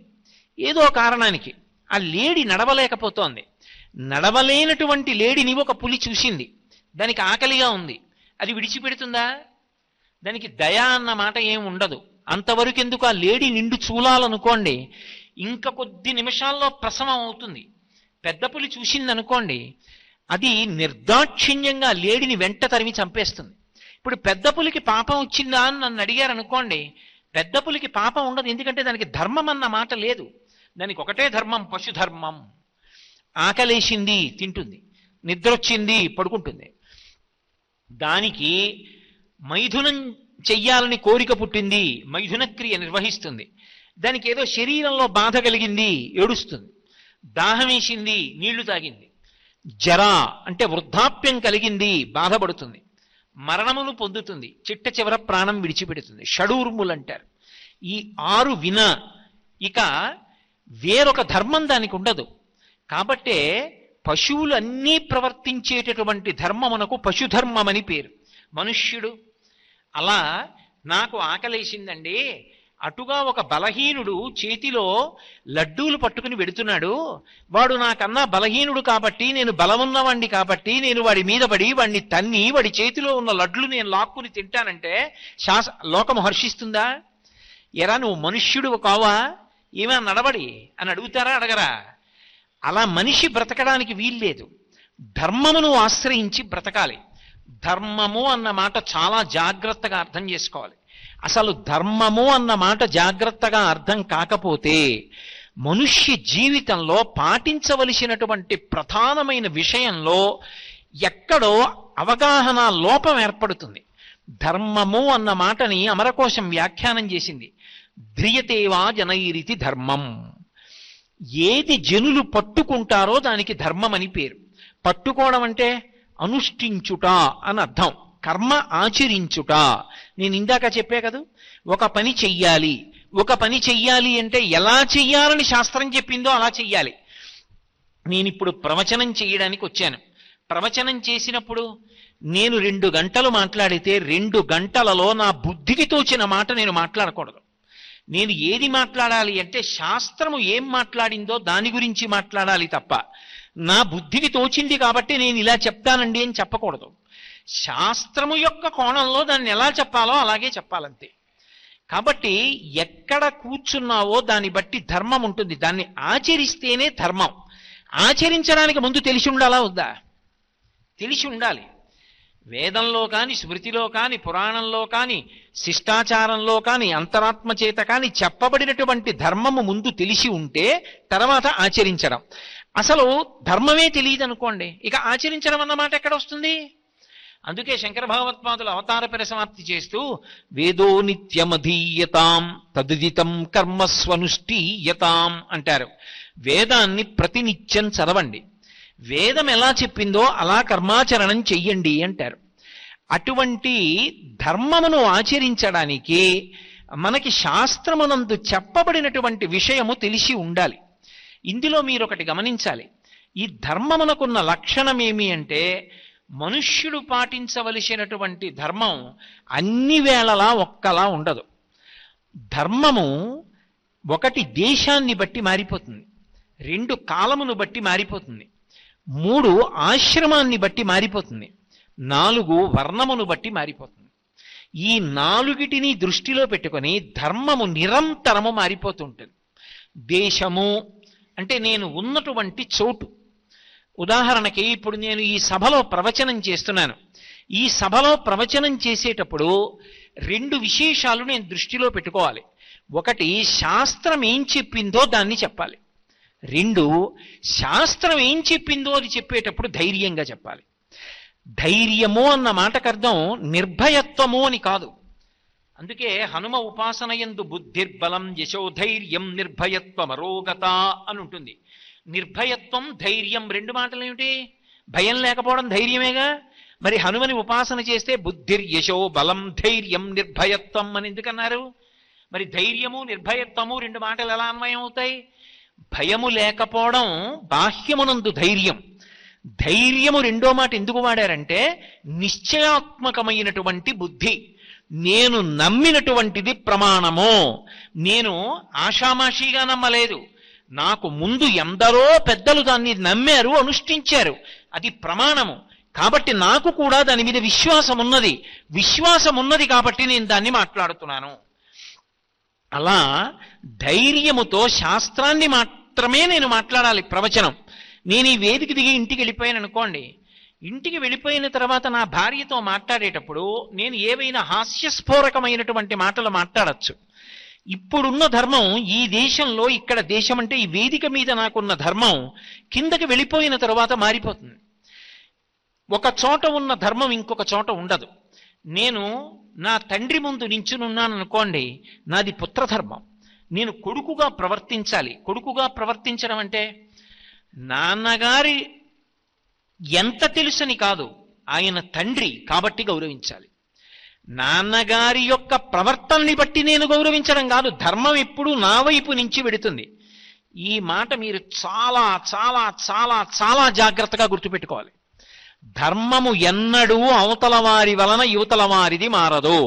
ఏదో కారణానికి, ఆ లేడీ నడవలేకపోతోంది. నడవలేనటువంటి లేడీని ఒక పులి చూసింది, దానికి ఆకలిగా ఉంది, అది విడిచిపెడుతుందా? దానికి దయ అన్న మాట ఏం ఉండదు. అంతవరకు ఎందుకు, ఆ లేడీ నిండు చూలాలనుకోండి ఇంకా కొద్ది నిమిషాల్లో ప్రసవం అవుతుంది. పెద్ద పులి చూసిందనుకోండి అది నిర్దాక్షిణ్యంగా లేడీని వెంట తరిమి చంపేస్తుంది. ఇప్పుడు పెద్ద పులికి పాపం వచ్చిందా అని నన్ను అడిగారు అనుకోండి, పెద్ద పులికి పాపం ఉండదు. ఎందుకంటే దానికి ధర్మం అన్న మాట లేదు. దానికి ఒకటే ధర్మం, పశుధర్మం. ఆకలేసింది తింటుంది, నిద్రొచ్చింది పడుకుంటుంది. దానికి మైథునం చెయ్యాలని కోరిక పుట్టింది, మైథున క్రియ నిర్వహిస్తుంది. దానికి ఏదో శరీరంలో బాధ కలిగింది, ఏడుస్తుంది. దాహం వేసింది, నీళ్లు తాగింది. జర అంటే వృద్ధాప్యం కలిగింది, బాధపడుతుంది. మరణమును పొందుతుంది, చిట్ట చివర ప్రాణం విడిచిపెడుతుంది. షడూర్ములు అంటారు. ఈ 6 విన ఇక వేరొక ధర్మం దానికి ఉండదు. కాబట్టే పశువులు అన్నీ ప్రవర్తించేటటువంటి ధర్మమునకు పశుధర్మమని పేరు. మనుష్యుడు అలా నాకు ఆకలేసిందండి, అటుగా ఒక బలహీనుడు చేతిలో లడ్డూలు పట్టుకుని వెడుతున్నాడు, వాడు నాకన్నా బలహీనుడు కాబట్టి, నేను బలమున్నవాణ్ణి కాబట్టి నేను వాడి మీద పడి వాడిని తన్ని వాడి చేతిలో ఉన్న లడ్లు నేను లాక్కుని తింటానంటే లోకము హర్షిస్తుందా? ఎరా నువ్వు మనుష్యుడు కావా, ఏమైనా నడబడి అని అడుగుతారా? అడగరా? అలా మనిషి బ్రతకడానికి వీల్లేదు. ధర్మమును ఆశ్రయించి బ్రతకాలి. ధర్మము అన్న మాట చాలా జాగ్రత్తగా అర్థం చేసుకోవాలి. అసలు ధర్మము అన్న మాట జాగ్రత్తగా అర్థం కాకపోతే మనుష్య జీవితంలో పాటించవలసినటువంటి ప్రధానమైన విషయంలో ఎక్కడో అవగాహన లోపం ఏర్పడుతుంది. ధర్మము అన్న మాటని అమరకోశం వ్యాఖ్యానం చేసింది. ధ్రియతేవా జనైరితి ధర్మం. ఏది జనులు పట్టుకుంటారో దానికి ధర్మం అని పేరు. పట్టుకోవడం అంటే అనుష్ఠించుట అని అర్థం, కర్మ ఆచరించుట. నేను ఇందాక చెప్పే కదా, ఒక పని చెయ్యాలి. ఒక పని చెయ్యాలి అంటే ఎలా చెయ్యాలని శాస్త్రం చెప్పిందో అలా చెయ్యాలి. నేను ఇప్పుడు ప్రవచనం చేయడానికి వచ్చాను. ప్రవచనం చేసినప్పుడు నేను 2 గంటలు మాట్లాడితే 2 గంటలలో నా బుద్ధికి తోచిన మాట నేను మాట్లాడకూడదు. నేను ఏది మాట్లాడాలి అంటే శాస్త్రము ఏం మాట్లాడిందో దాని గురించి మాట్లాడాలి తప్ప, నా బుద్ధికి తోచింది కాబట్టి నేను ఇలా చెప్తానండి అని చెప్పకూడదు. శాస్త్రము యొక్క కోణంలో దాన్ని ఎలా చెప్పాలో అలాగే చెప్పాలంతే. కాబట్టి ఎక్కడ కూర్చున్నావో దాన్ని బట్టి ధర్మం ఉంటుంది. దాన్ని ఆచరిస్తేనే ధర్మం. ఆచరించడానికి ముందు తెలిసి ఉండాలా వద్దా? తెలిసి ఉండాలి. వేదంలో కాని, స్మృతిలో కాని, పురాణంలో కాని, శిష్టాచారంలో కాని, అంతరాత్మ చేత కాని చెప్పబడినటువంటి ధర్మము ముందు తెలిసి ఉంటే తర్వాత ఆచరించడం. అసలు ధర్మమే తెలియదు అనుకోండి, ఇక ఆచరించడం అన్నమాట ఎక్కడ వస్తుంది? అందుకే శంకర భగవత్పాదులు అవతార పరిసమాప్తి చేస్తూ వేదో నిత్యమధీయతాం తదుదితం కర్మస్వనుష్ఠీయతాం అంటారు. వేదాన్ని ప్రతినిత్యం చదవండి, వేదం ఎలా చెప్పిందో అలా కర్మాచరణం చెయ్యండి అంటారు. అటువంటి ధర్మమును ఆచరించడానికి మనకి శాస్త్రమునందు చెప్పబడినటువంటి విషయము తెలిసి ఉండాలి. ఇందులో మీరు ఒకటి గమనించాలి. ఈ ధర్మమునకున్న లక్షణం ఏమి అంటే, మనుష్యుడు పాటించవలసినటువంటి ధర్మం అన్ని వేళలా ఒక్కలా ఉండదు. ధర్మము 1 దేశాన్ని బట్టి మారిపోతుంది, 2 కాలమును బట్టి మారిపోతుంది, 3 ఆశ్రమాన్ని బట్టి మారిపోతుంది, 4 వర్ణమును బట్టి మారిపోతుంది. ఈ 4టిని దృష్టిలో పెట్టుకొని ధర్మము నిరంతరము మారిపోతుంటుంది. దేశము అంటే నేను ఉన్నటువంటి చోటు. ఉదాహరణకి ఇప్పుడు నేను ఈ సభలో ప్రవచనం చేస్తున్నాను. ఈ సభలో ప్రవచనం చేసేటప్పుడు 2 విశేషాలు నేను దృష్టిలో పెట్టుకోవాలి. 1, శాస్త్రం ఏం చెప్పిందో దాన్ని చెప్పాలి. 2, శాస్త్రం ఏం చెప్పిందో అది చెప్పేటప్పుడు ధైర్యంగా చెప్పాలి. ధైర్యము అన్న మాటకు అర్థం నిర్భయత్వము అని కాదు. అందుకే హనుమ ఉపాసనయందు బుద్ధిర్బలం యశోధైర్యం నిర్భయత్వమరోగత అని ఉంటుంది. నిర్భయత్వం, ధైర్యం 2 మాటలు ఏమిటి? భయం లేకపోవడం ధైర్యమేగా. మరి హనుమని ఉపాసన చేస్తే బుద్ధిర్ యశో బలం ధైర్యం నిర్భయత్వం అని ఎందుకన్నారు? మరి ధైర్యము నిర్భయత్వము 2 మాటలు ఎలా అన్వయం అవుతాయి? భయము లేకపోవడం బాహ్యమునందు ధైర్యం. ధైర్యము 2వ మాట ఎందుకు వాడారంటే నిశ్చయాత్మకమైనటువంటి బుద్ధి. నేను నమ్మినటువంటిది ప్రమాణము. నేను ఆషామాషిగా నమ్మలేదు. నాకు ముందు ఎందరో పెద్దలు దాన్ని నమ్మారు, అనుష్ఠించారు. అది ప్రమాణము. కాబట్టి నాకు కూడా దాని మీద విశ్వాసం ఉన్నది. విశ్వాసం ఉన్నది కాబట్టి నేను దాన్ని మాట్లాడుతున్నాను. అలా ధైర్యముతో శాస్త్రాన్ని మాత్రమే నేను మాట్లాడాలి. ప్రవచనం నేను ఈ వేదిక దిగి ఇంటికి వెళ్ళిపోయాను అనుకోండి, ఇంటికి వెళ్ళిపోయిన తర్వాత నా భార్యతో మాట్లాడేటప్పుడు నేను ఏవైనా హాస్యస్ఫోరకమైనటువంటి మాటలు మాట్లాడచ్చు. ఇప్పుడున్న ధర్మం ఈ దేశంలో, ఇక్కడ దేశం అంటే ఈ వేదిక మీద నాకున్న ధర్మం కిందకి వెళ్ళిపోయిన తర్వాత మారిపోతుంది. ఒక చోట ఉన్న ధర్మం ఇంకొక చోట ఉండదు. నేను నా తండ్రి ముందు నించునున్నాను అనుకోండి, నాది పుత్రధర్మం. నేను కొడుకుగా ప్రవర్తించాలి. కొడుకుగా ప్రవర్తించడం అంటే నాన్నగారి ఎంత తెలుసని కాదు, ఆయన తండ్రి కాబట్టి గౌరవించాలి. నాన్నగారి యొక్క ప్రవర్తనని బట్టి నేను గౌరవించడం కాదు. ధర్మం ఎప్పుడూ నా వైపు నుంచి వెడుతుంది. ఈ మాట మీరు చాలా చాలా చాలా చాలా జాగ్రత్తగా గుర్తుపెట్టుకోవాలి. ధర్మము ఎన్నడూ అవతల వారి వలన యువతల వారిది మారదు.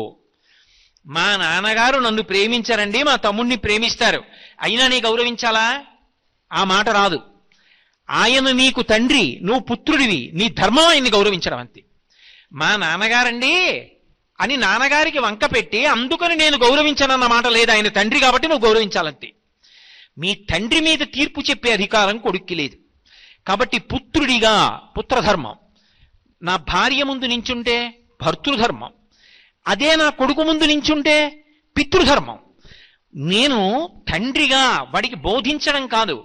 మా నాన్నగారు నన్ను ప్రేమించారండి, మా తమ్ముణ్ణి ప్రేమిస్తారు, అయినా నీ గౌరవించాలా? ఆ మాట రాదు. ఆయన నీకు తండ్రి, నువ్వు పుత్రుడివి, నీ ధర్మం ఆయన్ని గౌరవించడం అంతే. మా నాన్నగారండి అని నాన్నగారికి వంక పెట్టి అందుకని నేను గౌరవించనన్న మాట లేదు. ఆయన తండ్రి కాబట్టి నువ్వు గౌరవించాలంతే. మీ తండ్రి మీద తీర్పు చెప్పే అధికారం కొడుక్కి లేదు. కాబట్టి పుత్రుడిగా పుత్రధర్మం, నా భార్య ముందు నించుంటే భర్తృధర్మం, అదే నా కొడుకు ముందు నించుంటే పితృధర్మం. నేను తండ్రిగా వాడికి బోధించడం కాదు,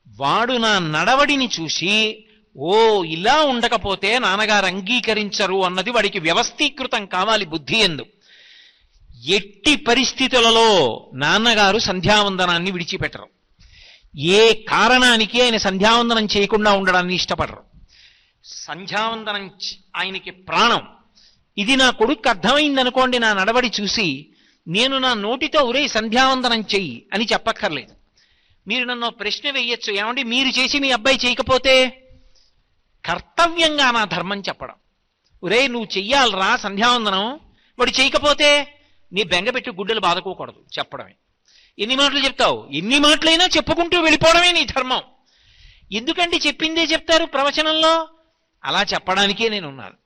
వాడు నా నడవడిని చూసి ఓ ఇలా ఉండకపోతే నాన్నగారు అంగీకరించరు అన్నది వాడికి వ్యవస్థీకృతం కావాలి బుద్ధి ఎందు. ఎట్టి పరిస్థితులలో నాన్నగారు సంధ్యావందనాన్ని విడిచిపెట్టరు. ఏ కారణానికి ఆయన సంధ్యావందనం చేయకుండా ఉండడాన్ని ఇష్టపడరు. సంధ్యావందనం ఆయనకి ప్రాణం. ఇది నా కొడుకు అర్థమైందనుకోండి, నా నడవడి చూసి, నేను నా నోటితో ఒరే సంధ్యావందనం చెయ్యి అని చెప్పక్కర్లేదు. మీరు నన్ను ప్రశ్న వేయచ్చు, ఏమండి మీరు చేసి మీ అబ్బాయి చేయకపోతే? కర్తవ్యంగా నా ధర్మం చెప్పడం. ఒరే నువ్వు చెయ్యాలరా సంధ్యావందనం, వాడు చేయకపోతే నీ బెంగపెట్టి గుడ్డలు బాదుకోకూడదు, చెప్పడమే. ఎన్ని మాటలు చెప్తావు? ఎన్ని మాటలైనా చెప్పుకుంటూ వెళ్ళిపోవడమే నీ ధర్మం. ఎందుకంటే చెప్పిందే చెప్తారు ప్రవచనంలో. అలా చెప్పడానికే నేనున్నాను,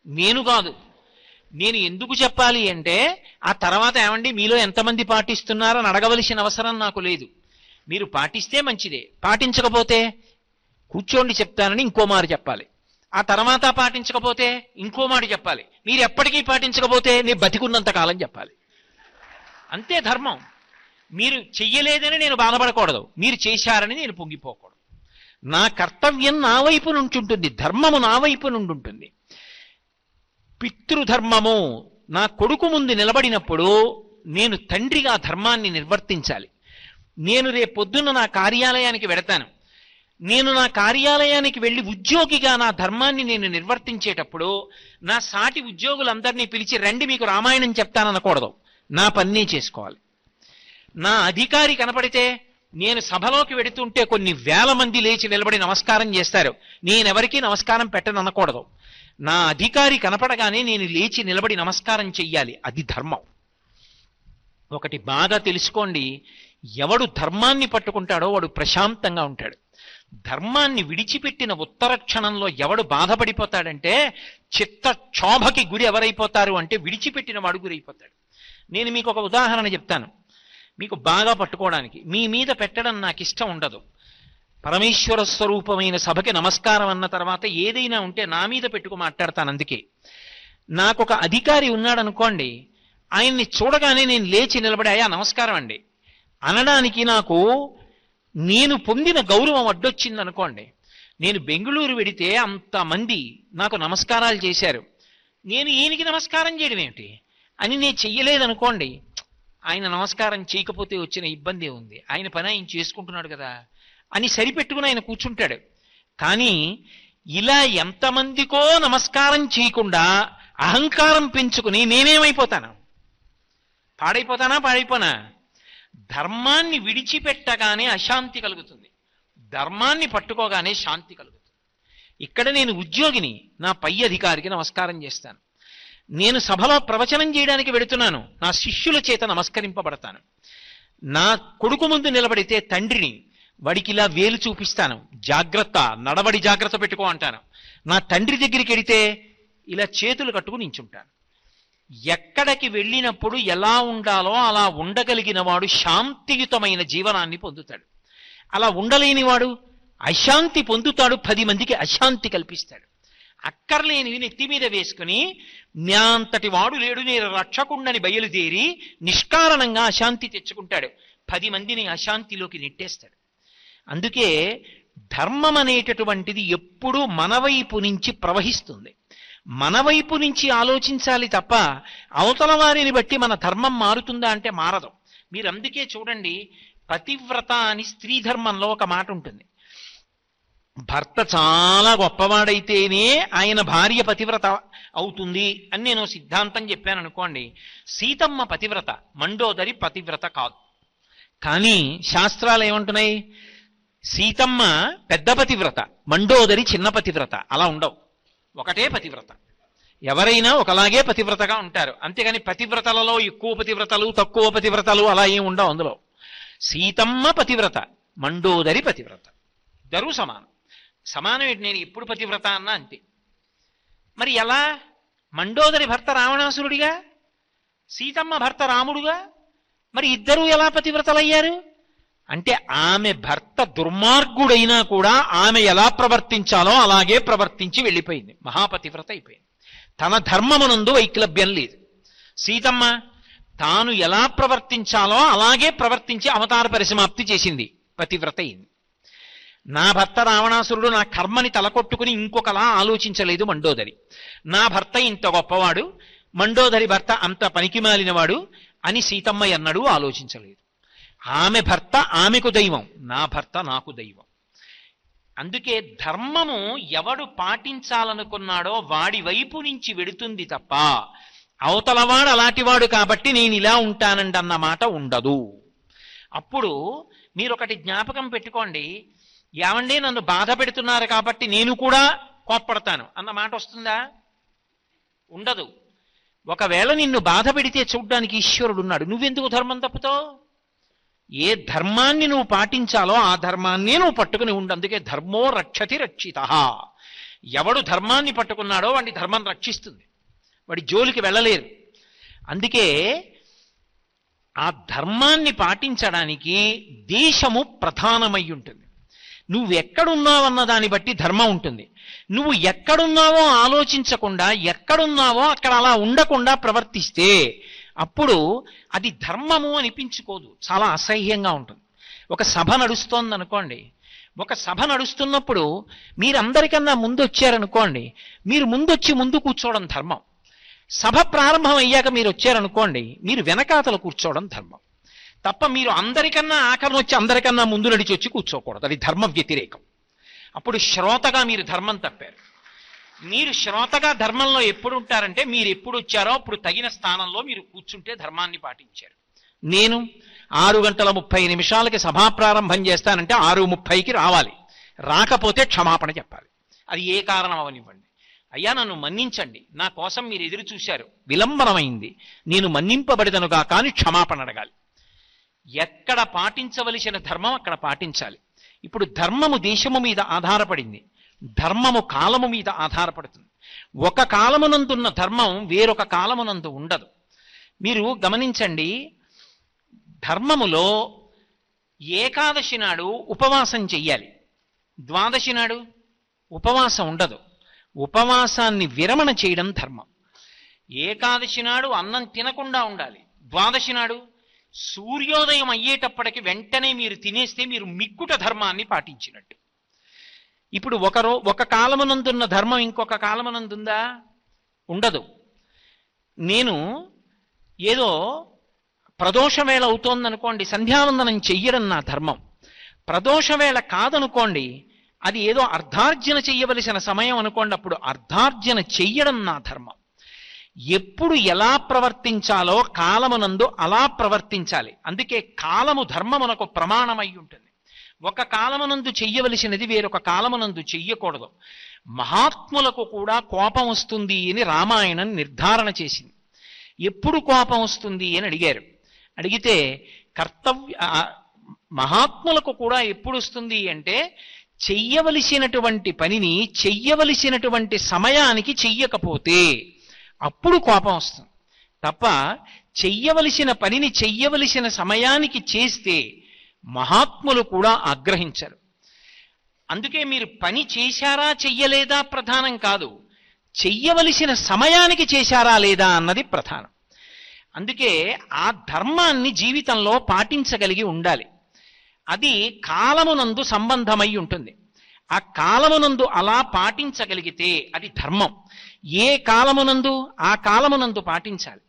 నేను కాదు. నేను ఎందుకు చెప్పాలి అంటే, ఆ తర్వాత ఏమండి మీలో ఎంతమంది పాటిస్తున్నారని అడగవలసిన అవసరం నాకు లేదు. మీరు పాటిస్తే మంచిదే, పాటించకపోతే కూర్చోండి చెప్తానని ఇంకో మాట చెప్పాలి. ఆ తర్వాత పాటించకపోతే ఇంకో మాట చెప్పాలి. మీరు ఎప్పటికీ పాటించకపోతే నేను బతికున్నంత కాలం చెప్పాలి. అంతే ధర్మం. మీరు చెయ్యలేదని నేను బాధపడకూడదు, మీరు చేశారని నేను పొంగిపోకూడదు. నా కర్తవ్యం నా వైపు నుంచి ఉంటుంది, ధర్మము నా వైపు నుండి ఉంటుంది. పితృధర్మము నా కొడుకు ముందు నిలబడినప్పుడు నేను తండ్రిగా ధర్మాన్ని నిర్వర్తించాలి. నేను రేపొద్దున నా కార్యాలయానికి వెడతాను. నేను నా కార్యాలయానికి వెళ్ళి ఉద్యోగిగా నా ధర్మాన్ని నేను నిర్వర్తించేటప్పుడు నా సాటి ఉద్యోగులందరినీ పిలిచి రండి మీకు రామాయణం చెప్తాననకూడదు, నా పని చేసుకోవాలి. నా అధికారి కనపడితే, నేను సభలోకి వెడుతుంటే కొన్ని వేల మంది లేచి నిలబడి నమస్కారం చేస్తారు, నేనెవరికీ నమస్కారం పెట్టననకూడదు. నా అధికారి కనపడగానే నేను లేచి నిలబడి నమస్కారం చెయ్యాలి. అది ధర్మం. ఒకటి బాగా తెలుసుకోండి, ఎవడు ధర్మాన్ని పట్టుకుంటాడో వాడు ప్రశాంతంగా ఉంటాడు. ధర్మాన్ని విడిచిపెట్టిన ఉత్తర క్షణంలో ఎవడు బాధపడిపోతాడంటే, చిత్తక్షోభకి గురి ఎవరైపోతారు అంటే విడిచిపెట్టిన వాడు గురైపోతాడు. నేను మీకు ఒక ఉదాహరణ చెప్తాను, మీకు బాగా పట్టుకోవడానికి. మీ మీద పెట్టడం నాకు ఇష్టం ఉండదు. పరమేశ్వర స్వరూపమైన సభకి నమస్కారం అన్న తర్వాత ఏదైనా ఉంటే నా మీద పెట్టుకు మాట్లాడతాను. అందుకే నాకొక అధికారి ఉన్నాడు అనుకోండి, ఆయన్ని చూడగానే నేను లేచి నిలబడి అయ్యా నమస్కారం అండి అనడానికి నాకు నేను పొందిన గౌరవం అడ్డొచ్చింది అనుకోండి. నేను బెంగుళూరు వెడితే అంతమంది నాకు నమస్కారాలు చేశారు, నేను ఈయనకి నమస్కారం చేయడం ఏమిటి అని నేను చెయ్యలేదనుకోండి, ఆయన నమస్కారం చేయకపోతే వచ్చిన ఇబ్బంది ఉంది, ఆయన పని ఆయన చేసుకుంటున్నాడు కదా అని సరిపెట్టుకుని ఆయన కూర్చుంటాడు. కానీ ఇలా ఎంతమందికో నమస్కారం చేయకుండా అహంకారం పెంచుకుని నేనేమైపోతాను? పాడైపోనా? ధర్మాన్ని విడిచిపెట్టగానే అశాంతి కలుగుతుంది, ధర్మాన్ని పట్టుకోగానే శాంతి కలుగుతుంది. ఇక్కడ నేను ఉద్యోగిని, నా పై అధికారికి నమస్కారం చేస్తాను. నేను సభలో ప్రవచనం చేయడానికి వెడుతున్నాను, నా శిష్యుల చేత నమస్కరింపబడతాను. నా కొడుకు ముందు నిలబడితే తండ్రిని, వాడికి ఇలా వేలు చూపిస్తాను, జాగ్రత్త నడవడి జాగ్రత్త పెట్టుకో అంటాను. నా తండ్రి దగ్గరికి వెడితే ఇలా చేతులు కట్టుకుని నించుంటాను. ఎక్కడికి వెళ్ళినప్పుడు ఎలా ఉండాలో అలా ఉండగలిగిన వాడు శాంతియుతమైన జీవనాన్ని పొందుతాడు. అలా ఉండలేనివాడు అశాంతి పొందుతాడు, 10 మందికి అశాంతి కల్పిస్తాడు. అక్కర్లేనివి నెత్తి మీద వేసుకుని నా అంతటి వాడు లేడు నేను రక్షకుండని బయలుదేరి నిష్కారణంగా అశాంతి తెచ్చుకుంటాడు, 10 మందిని అశాంతిలోకి నెట్టేస్తాడు. అందుకే ధర్మం అనేటటువంటిది ఎప్పుడూ మన వైపు నుంచి ప్రవహిస్తుంది. మన వైపు నుంచి ఆలోచించాలి తప్ప అవతల వారిని బట్టి మన ధర్మం మారుతుందా అంటే మారదు. మీరు అందుకే చూడండి, పతివ్రత అని స్త్రీ ధర్మంలో ఒక మాట ఉంటుంది. భర్త చాలా గొప్పవాడైతేనే ఆయన భార్య పతివ్రత అవుతుంది అని నేను సిద్ధాంతం చెప్పాను అనుకోండి. సీతమ్మ పతివ్రత, మండోదరి పతివ్రత కాదు. కానీ శాస్త్రాలు ఏమంటున్నాయి? సీతమ్మ పెద్ద పతివ్రత, మండోదరి చిన్న పతివ్రత. అలా ఉండవు, ఒకటే పతివ్రత. ఎవరైనా ఒకలాగే పతివ్రతగా ఉంటారు, అంతేగాని పతివ్రతలలో ఎక్కువ పతివ్రతలు తక్కువ పతివ్రతలు అలా ఏం ఉండవు. అందులో సీతమ్మ పతివ్రత, మండోదరి పతివ్రత, ఇద్దరూ సమానం. సమానం ఏంటి? నేను ఎప్పుడు పతివ్రత అన్నా అంతే. మరి ఎలా? మండోదరి భర్త రావణాసురుడిగా, సీతమ్మ భర్త రాముడుగా, మరి ఇద్దరూ ఎలా పతివ్రతలయ్యారు అంటే ఆమె భర్త దుర్మార్గుడైనా కూడా ఆమె ఎలా ప్రవర్తించాలో అలాగే ప్రవర్తించి వెళ్ళిపోయింది, మహాపతివ్రత అయిపోయింది. తన ధర్మమునందు వైక్లభ్యం లేదు. సీతమ్మ తాను ఎలా ప్రవర్తించాలో అలాగే ప్రవర్తించి అవతార పరిసమాప్తి చేసింది, పతివ్రత అయింది. నా భర్త రావణాసురుడు నా కర్మని తలకొట్టుకుని ఇంకొకలా ఆలోచించలేదు మండోదరి. నా భర్త ఇంత గొప్పవాడు, మండోదరి భర్త అంత పనికిమాలినవాడు అని సీతమ్మ ఎన్నడూ ఆలోచించలేదు. ఆమె భర్త ఆమెకు దైవం, నా భర్త నాకు దైవం. అందుకే ధర్మము ఎవడు పాటించాలనుకున్నాడో వాడి వైపు నుంచి వెడుతుంది తప్ప అవతలవాడు అలాంటివాడు కాబట్టి నేను ఇలా ఉంటానండి అన్న మాట ఉండదు. అప్పుడు మీరు ఒకటి జ్ఞాపకం పెట్టుకోండి, ఏమండి నన్ను బాధ పెడుతున్నారు కాబట్టి నేను కూడా కోప్పడతాను అన్న మాట వస్తుందా? ఉండదు. ఒకవేళ నిన్ను బాధ పెడితే చూడ్డానికి ఈశ్వరుడు ఉన్నాడు, నువ్వెందుకు ధర్మం తప్పుతావు? ఏ ధర్మాన్ని నువ్వు పాటించాలో ఆ ధర్మాన్నే నువ్వు పట్టుకుని ఉండు. అందుకే ధర్మో రక్షతి రక్షిత. ఎవడు ధర్మాన్ని పట్టుకున్నాడో వాడి ధర్మం రక్షిస్తుంది, వాడి జోలికి వెళ్ళలేరు. అందుకే ఆ ధర్మాన్ని పాటించడానికి దేశము ప్రధానమై ఉంటుంది. నువ్వు ఎక్కడున్నావన్న దాన్ని బట్టి ధర్మం ఉంటుంది. నువ్వు ఎక్కడున్నావో ఆలోచించకుండా ఎక్కడున్నావో అక్కడ అలా ఉండకుండా ప్రవర్తిస్తే అప్పుడు అది ధర్మము అనిపించుకోదు, చాలా అసహ్యంగా ఉంటుంది. ఒక సభ నడుస్తోంది అనుకోండి, ఒక సభ నడుస్తున్నప్పుడు మీరందరికన్నా ముందు వచ్చారనుకోండి, మీరు ముందొచ్చి ముందు కూర్చోవడం ధర్మం. సభ ప్రారంభం అయ్యాక మీరు వచ్చారనుకోండి, మీరు వెనకాతలు కూర్చోవడం ధర్మం తప్ప మీరు అందరికన్నా ఆఖరణ వచ్చి అందరికన్నా ముందు నడిచి వచ్చి కూర్చోకూడదు, అది ధర్మ వ్యతిరేకం. అప్పుడు శ్రోతగా మీరు ధర్మం తప్పారు. మీరు శ్రోతగా ధర్మంలో ఎప్పుడు ఉంటారంటే మీరు ఎప్పుడు వచ్చారో అప్పుడు తగిన స్థానంలో మీరు కూర్చుంటే ధర్మాన్ని పాటించారు. నేను 6:30 సభా ప్రారంభం చేస్తానంటే 6:30కి రావాలి, రాకపోతే క్షమాపణ చెప్పాలి. అది ఏ కారణం అవనివ్వండి. అయ్యా నన్ను మన్నించండి, నా కోసం మీరు ఎదురు చూశారు, విలంబనమైంది, నేను మన్నింపబడిదనుగా కానీ క్షమాపణ అడగాలి. ఎక్కడ పాటించవలసిన ధర్మం అక్కడ పాటించాలి. ఇప్పుడు ధర్మము దేశము మీద ఆధారపడింది, ధర్మము కాలము మీద ఆధారపడుతుంది. ఒక కాలమునందున్న ధర్మం వేరొక కాలమునందు ఉండదు. మీరు గమనించండి, ధర్మములో ఏకాదశి నాడు ఉపవాసం చెయ్యాలి, ద్వాదశి నాడు ఉపవాసం ఉండదు. ఉపవాసాన్ని విరమణ చేయడం ధర్మం. ఏకాదశి నాడు అన్నం తినకుండా ఉండాలి, ద్వాదశి నాడు సూర్యోదయం అయ్యేటప్పటికి వెంటనే మీరు తినేస్తే మీరు మిక్కుట ధర్మాన్ని పాటించినట్టు. ఇప్పుడు ఒక కాలమునందున్న ధర్మం ఇంకొక కాలమునందుందా? ఉండదు. నేను ఏదో ప్రదోషవేళ అవుతోందనుకోండి, సంధ్యావందనం చెయ్యడం నా ధర్మం. ప్రదోషవేళ కాదనుకోండి, అది ఏదో అర్ధార్జన చెయ్యవలసిన సమయం అనుకోండి, అప్పుడు అర్ధార్జన చెయ్యడం నా ధర్మం. ఎప్పుడు ఎలా ప్రవర్తించాలో కాలమునందు అలా ప్రవర్తించాలి. అందుకే కాలము ధర్మమునకు ప్రమాణమై ఉంటుంది. ఒక కాలమునందు చెయ్యవలసినది వేరొక కాలమునందు చెయ్యకూడదు. మహాత్ములకు కూడా కోపం వస్తుంది అని రామాయణం నిర్ధారణ చేసింది. ఎప్పుడు కోపం వస్తుంది అని అడిగారు. అడిగితే మహాత్ములకు కూడా ఎప్పుడు వస్తుంది అంటే చెయ్యవలసినటువంటి పనిని చెయ్యవలసినటువంటి సమయానికి చెయ్యకపోతే అప్పుడు కోపం వస్తుంది తప్ప చెయ్యవలసిన పనిని చెయ్యవలసిన సమయానికి చేస్తే మహాత్ములు కూడా ఆగ్రహించరు. అందుకే మీరు పని చేశారా చెయ్యలేదా ప్రధానం కాదు, చెయ్యవలసిన సమయానికి చేశారా లేదా అన్నది ప్రధానం. అందుకే ఆ ధర్మాన్ని జీవితంలో పాటించగలిగి ఉండాలి. అది కాలమునందు సంబంధమై ఉంటుంది. ఆ కాలమునందు అలా పాటించగలిగితే అది ధర్మం. ఏ కాలమునందు ఆ కాలమునందు పాటించాలి.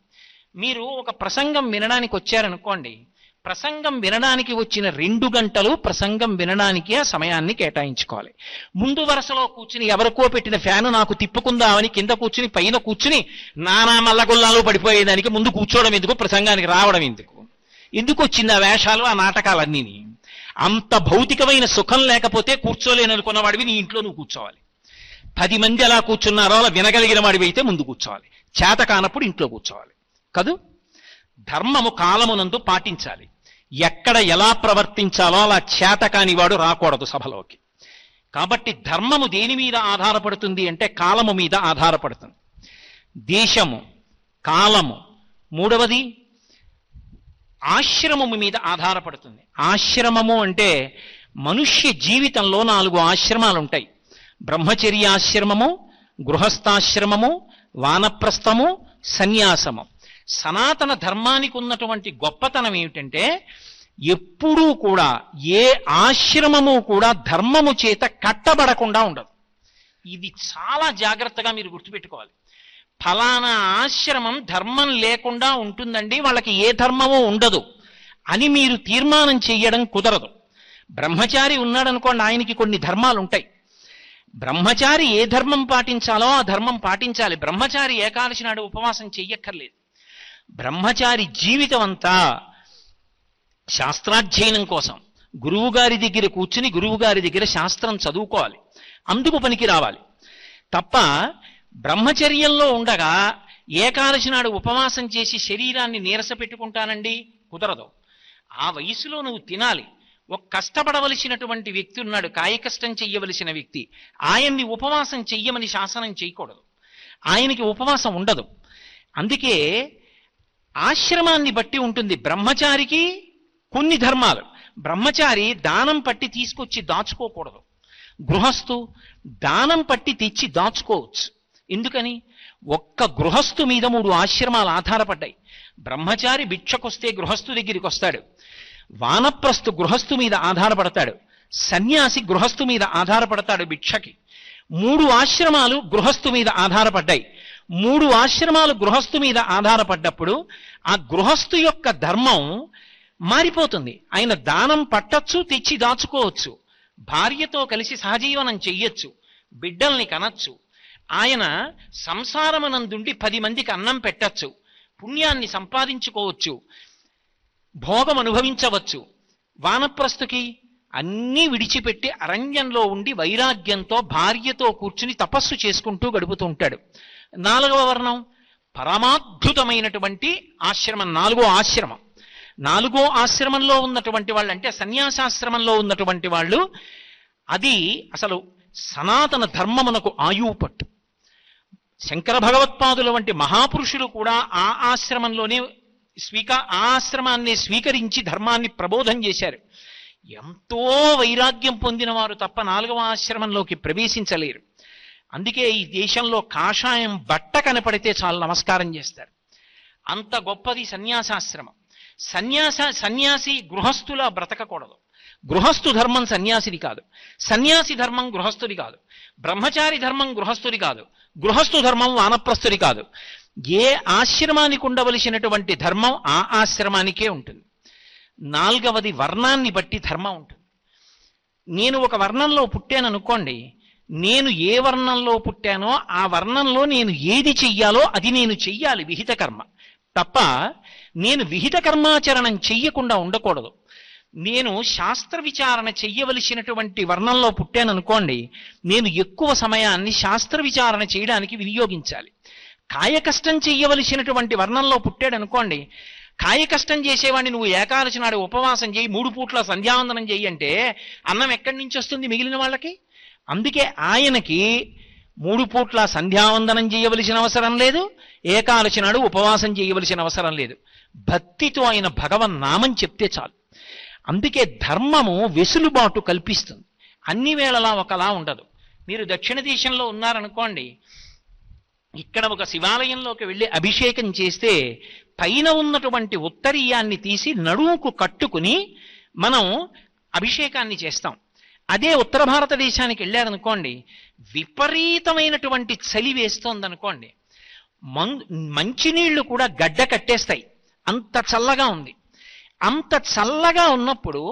మీరు ఒక ప్రసంగం వినడానికి వచ్చారనుకోండి, ప్రసంగం వినడానికి వచ్చిన 2 గంటలు ప్రసంగం వినడానికి ఆ సమయాన్ని కేటాయించుకోవాలి. ముందు వరుసలో కూర్చుని ఎవరికో పెట్టిన ఫ్యాను నాకు తిప్పుకుందామని కింద కూర్చుని పైన కూర్చుని నానా మల్లగుల్లాలు పడిపోయేదానికి ముందు కూర్చోవడం ఎందుకు, ప్రసంగానికి రావడం ఎందుకు? ఎందుకు వచ్చింది ఆ వేషాలు, ఆ నాటకాలన్నీ? అంత భౌతికమైన సుఖం లేకపోతే కూర్చోలేననుకున్న వాడివి నీ ఇంట్లో నువ్వు కూర్చోవాలి. 10 మంది అలా కూర్చున్నారో అలా వినగలిగిన వాడివి అయితే ముందు కూర్చోవాలి, చేత కానప్పుడు ఇంట్లో కూర్చోవాలి కదూ. ధర్మము కాలమునందు పాటించాలి. ఎక్కడ ఎలా ప్రవర్తించాలో అలా చేత కానివాడు రాకూడదు సభలోకి. కాబట్టి ధర్మము దేని మీద ఆధారపడుతుంది అంటే కాలము మీద ఆధారపడుతుంది. దేశము, కాలము, మూడవది ఆశ్రమము మీద ఆధారపడుతుంది. ఆశ్రమము అంటే మనుష్య జీవితంలో 4 ఆశ్రమాలు ఉంటాయి. బ్రహ్మచర్యాశ్రమము, గృహస్థాశ్రమము, వానప్రస్థము, సన్యాసము. సనాతన ధర్మానికి ఉన్నటువంటి గొప్పతనం ఏమిటంటే ఎప్పుడూ కూడా ఏ ఆశ్రమము కూడా ధర్మము చేత కట్టబడకుండా ఉండదు. ఇది చాలా జాగ్రత్తగా మీరు గుర్తుపెట్టుకోవాలి. ఫలానా ఆశ్రమం ధర్మం లేకుండా ఉంటుందండి, వాళ్ళకి ఏ ధర్మము ఉండదు అని మీరు తీర్మానం చెయ్యడం కుదరదు. బ్రహ్మచారి ఉన్నాడనుకోండి, ఆయనకి కొన్ని ధర్మాలు ఉంటాయి. బ్రహ్మచారి ఏ ధర్మం పాటించాలో ఆ ధర్మం పాటించాలి. బ్రహ్మచారి ఏకాదశి నాడు ఉపవాసం చెయ్యక్కర్లేదు. బ్రహ్మచారి జీవితం అంతా శాస్త్రాధ్యయనం కోసం గురువు గారి దగ్గర కూర్చుని గురువు గారి దగ్గర శాస్త్రం చదువుకోవాలి, అందుకు పనికి రావాలి తప్ప బ్రహ్మచర్యంలో ఉండగా ఏకాదశి నాడు ఉపవాసం చేసి శరీరాన్ని నీరస పెట్టుకుంటానండి, కుదరదు. ఆ వయసులో నువ్వు తినాలి. ఒక కష్టపడవలసినటువంటి వ్యక్తి ఉన్నాడు, కాయకష్టం చెయ్యవలసిన వ్యక్తి, ఆయన్ని ఉపవాసం చెయ్యమని శాసనం చేయకూడదు, ఆయనకి ఉపవాసం ఉండదు. అందుకే ఆశ్రమాన్ని బట్టి ఉంటుంది. బ్రహ్మచారికి కొన్ని ధర్మాలు. బ్రహ్మచారి దానం పట్టి తీసుకొచ్చి దాచుకోకూడదు. గృహస్థు దానం పట్టి తెచ్చి దాచుకోవచ్చు. ఎందుకని? ఒక్క గృహస్థు మీద 3 ఆశ్రమాలు ఆధారపడ్డాయి. బ్రహ్మచారి భిక్షకొస్తే గృహస్థు దగ్గరికి వస్తాడు, వానప్రస్థు గృహస్థు మీద ఆధారపడతాడు, సన్యాసి గృహస్థు మీద ఆధారపడతాడు భిక్షకి. 3 ఆశ్రమాలు గృహస్థు మీద ఆధారపడ్డాయి. 3 ఆశ్రమాలు గృహస్థు మీద ఆధారపడ్డప్పుడు ఆ గృహస్థు యొక్క ధర్మం మారిపోతుంది. ఆయన దానం పట్టచ్చు, తెచ్చి దాచుకోవచ్చు, భార్యతో కలిసి సహజీవనం చెయ్యొచ్చు, బిడ్డల్ని కనచ్చు, ఆయన సంసారమనందుండి 10 మందికి అన్నం పెట్టచ్చు, పుణ్యాన్ని సంపాదించుకోవచ్చు, భోగం అనుభవించవచ్చు. వానప్రస్థుకి అన్నీ విడిచిపెట్టి అరణ్యంలో ఉండి వైరాగ్యంతో భార్యతో కూర్చుని తపస్సు చేసుకుంటూ గడుపుతూ ఉంటాడు. 4వ వర్ణం పరమాద్భుతమైనటువంటి ఆశ్రమం, 4వ ఆశ్రమం. 4వ ఆశ్రమంలో ఉన్నటువంటి వాళ్ళు అంటే సన్యాసాశ్రమంలో ఉన్నటువంటి వాళ్ళు, అది అసలు సనాతన ధర్మమునకు ఆయువు పట్టు. శంకర భగవత్పాదుల వంటి మహాపురుషులు కూడా ఆ ఆశ్రమంలోనే ఆశ్రమాన్ని స్వీకరించి ధర్మాన్ని ప్రబోధం చేశారు. ఎంతో వైరాగ్యం పొందిన వారు తప్ప 4వ ఆశ్రమంలోకి ప్రవేశించలేరు. అందుకే ఈ దేశంలో కాషాయం బట్ట కనపడితే చాలా నమస్కారం చేస్తారు. అంత గొప్పది సన్యాసాశ్రమం. సన్యాసి గృహస్థులా బ్రతకకూడదు. గృహస్థు ధర్మం సన్యాసిది కాదు, సన్యాసి ధర్మం గృహస్థుడి కాదు, బ్రహ్మచారి ధర్మం గృహస్థుడి కాదు, గృహస్థు ధర్మం వానప్రస్థుడి కాదు. ఏ ఆశ్రమానికి ఉండవలసినటువంటి ధర్మం ఆ ఆశ్రమానికే ఉంటుంది. 4వది వర్ణాన్ని బట్టి ధర్మం ఉంటుంది. నేను ఒక వర్ణంలో పుట్టాను అనుకోండి, నేను ఏ వర్ణంలో పుట్టానో ఆ వర్ణంలో నేను ఏది చెయ్యాలో అది నేను చెయ్యాలి, విహిత కర్మ. తప్ప నేను విహిత కర్మాచరణం చెయ్యకుండా ఉండకూడదు. నేను శాస్త్ర విచారణ చెయ్యవలసినటువంటి వర్ణంలో పుట్టాననుకోండి, నేను ఎక్కువ సమయాన్ని శాస్త్ర విచారణ చేయడానికి వినియోగించాలి. కాయకష్టం చెయ్యవలసినటువంటి వర్ణంలో పుట్టాడనుకోండి, కాయకష్టం చేసేవాడిని నువ్వు ఏకాదశి నాడు ఉపవాసం చేయి, 3 పూట్ల సంధ్యావందనం చెయ్యి అంటే అన్నం ఎక్కడి నుంచి వస్తుంది మిగిలిన వాళ్ళకి? అందుకే ఆయనకి 3 పూట్ల సంధ్యావందనం చేయవలసిన అవసరం లేదు, ఏకాదశి నాడు ఉపవాసం చేయవలసిన అవసరం లేదు. భక్తితో ఆయన భగవన్నామం చెప్తే చాలు. అందుకే ధర్మము వెసులుబాటు కల్పిస్తుంది, అన్ని వేళలా ఒకలా ఉండదు. మీరు దక్షిణ దేశంలో ఉన్నారనుకోండి, ఇక్కడ ఒక శివాలయంలోకి వెళ్ళి అభిషేకం చేస్తే పైన ఉన్నటువంటి ఉత్తరీయాన్ని తీసి నడుముకు కట్టుకుని మనం అభిషేకాన్ని చేస్తాం. అదే ఉత్తర భారతదేశానికి వెళ్ళారనుకోండి, విపరీతమైనటువంటి చలి వేస్తోందనుకోండి, మంచినీళ్లు కూడా గడ్డ కట్టేస్తాయి, అంత చల్లగా ఉంది. అంత చల్లగా ఉన్నప్పుడు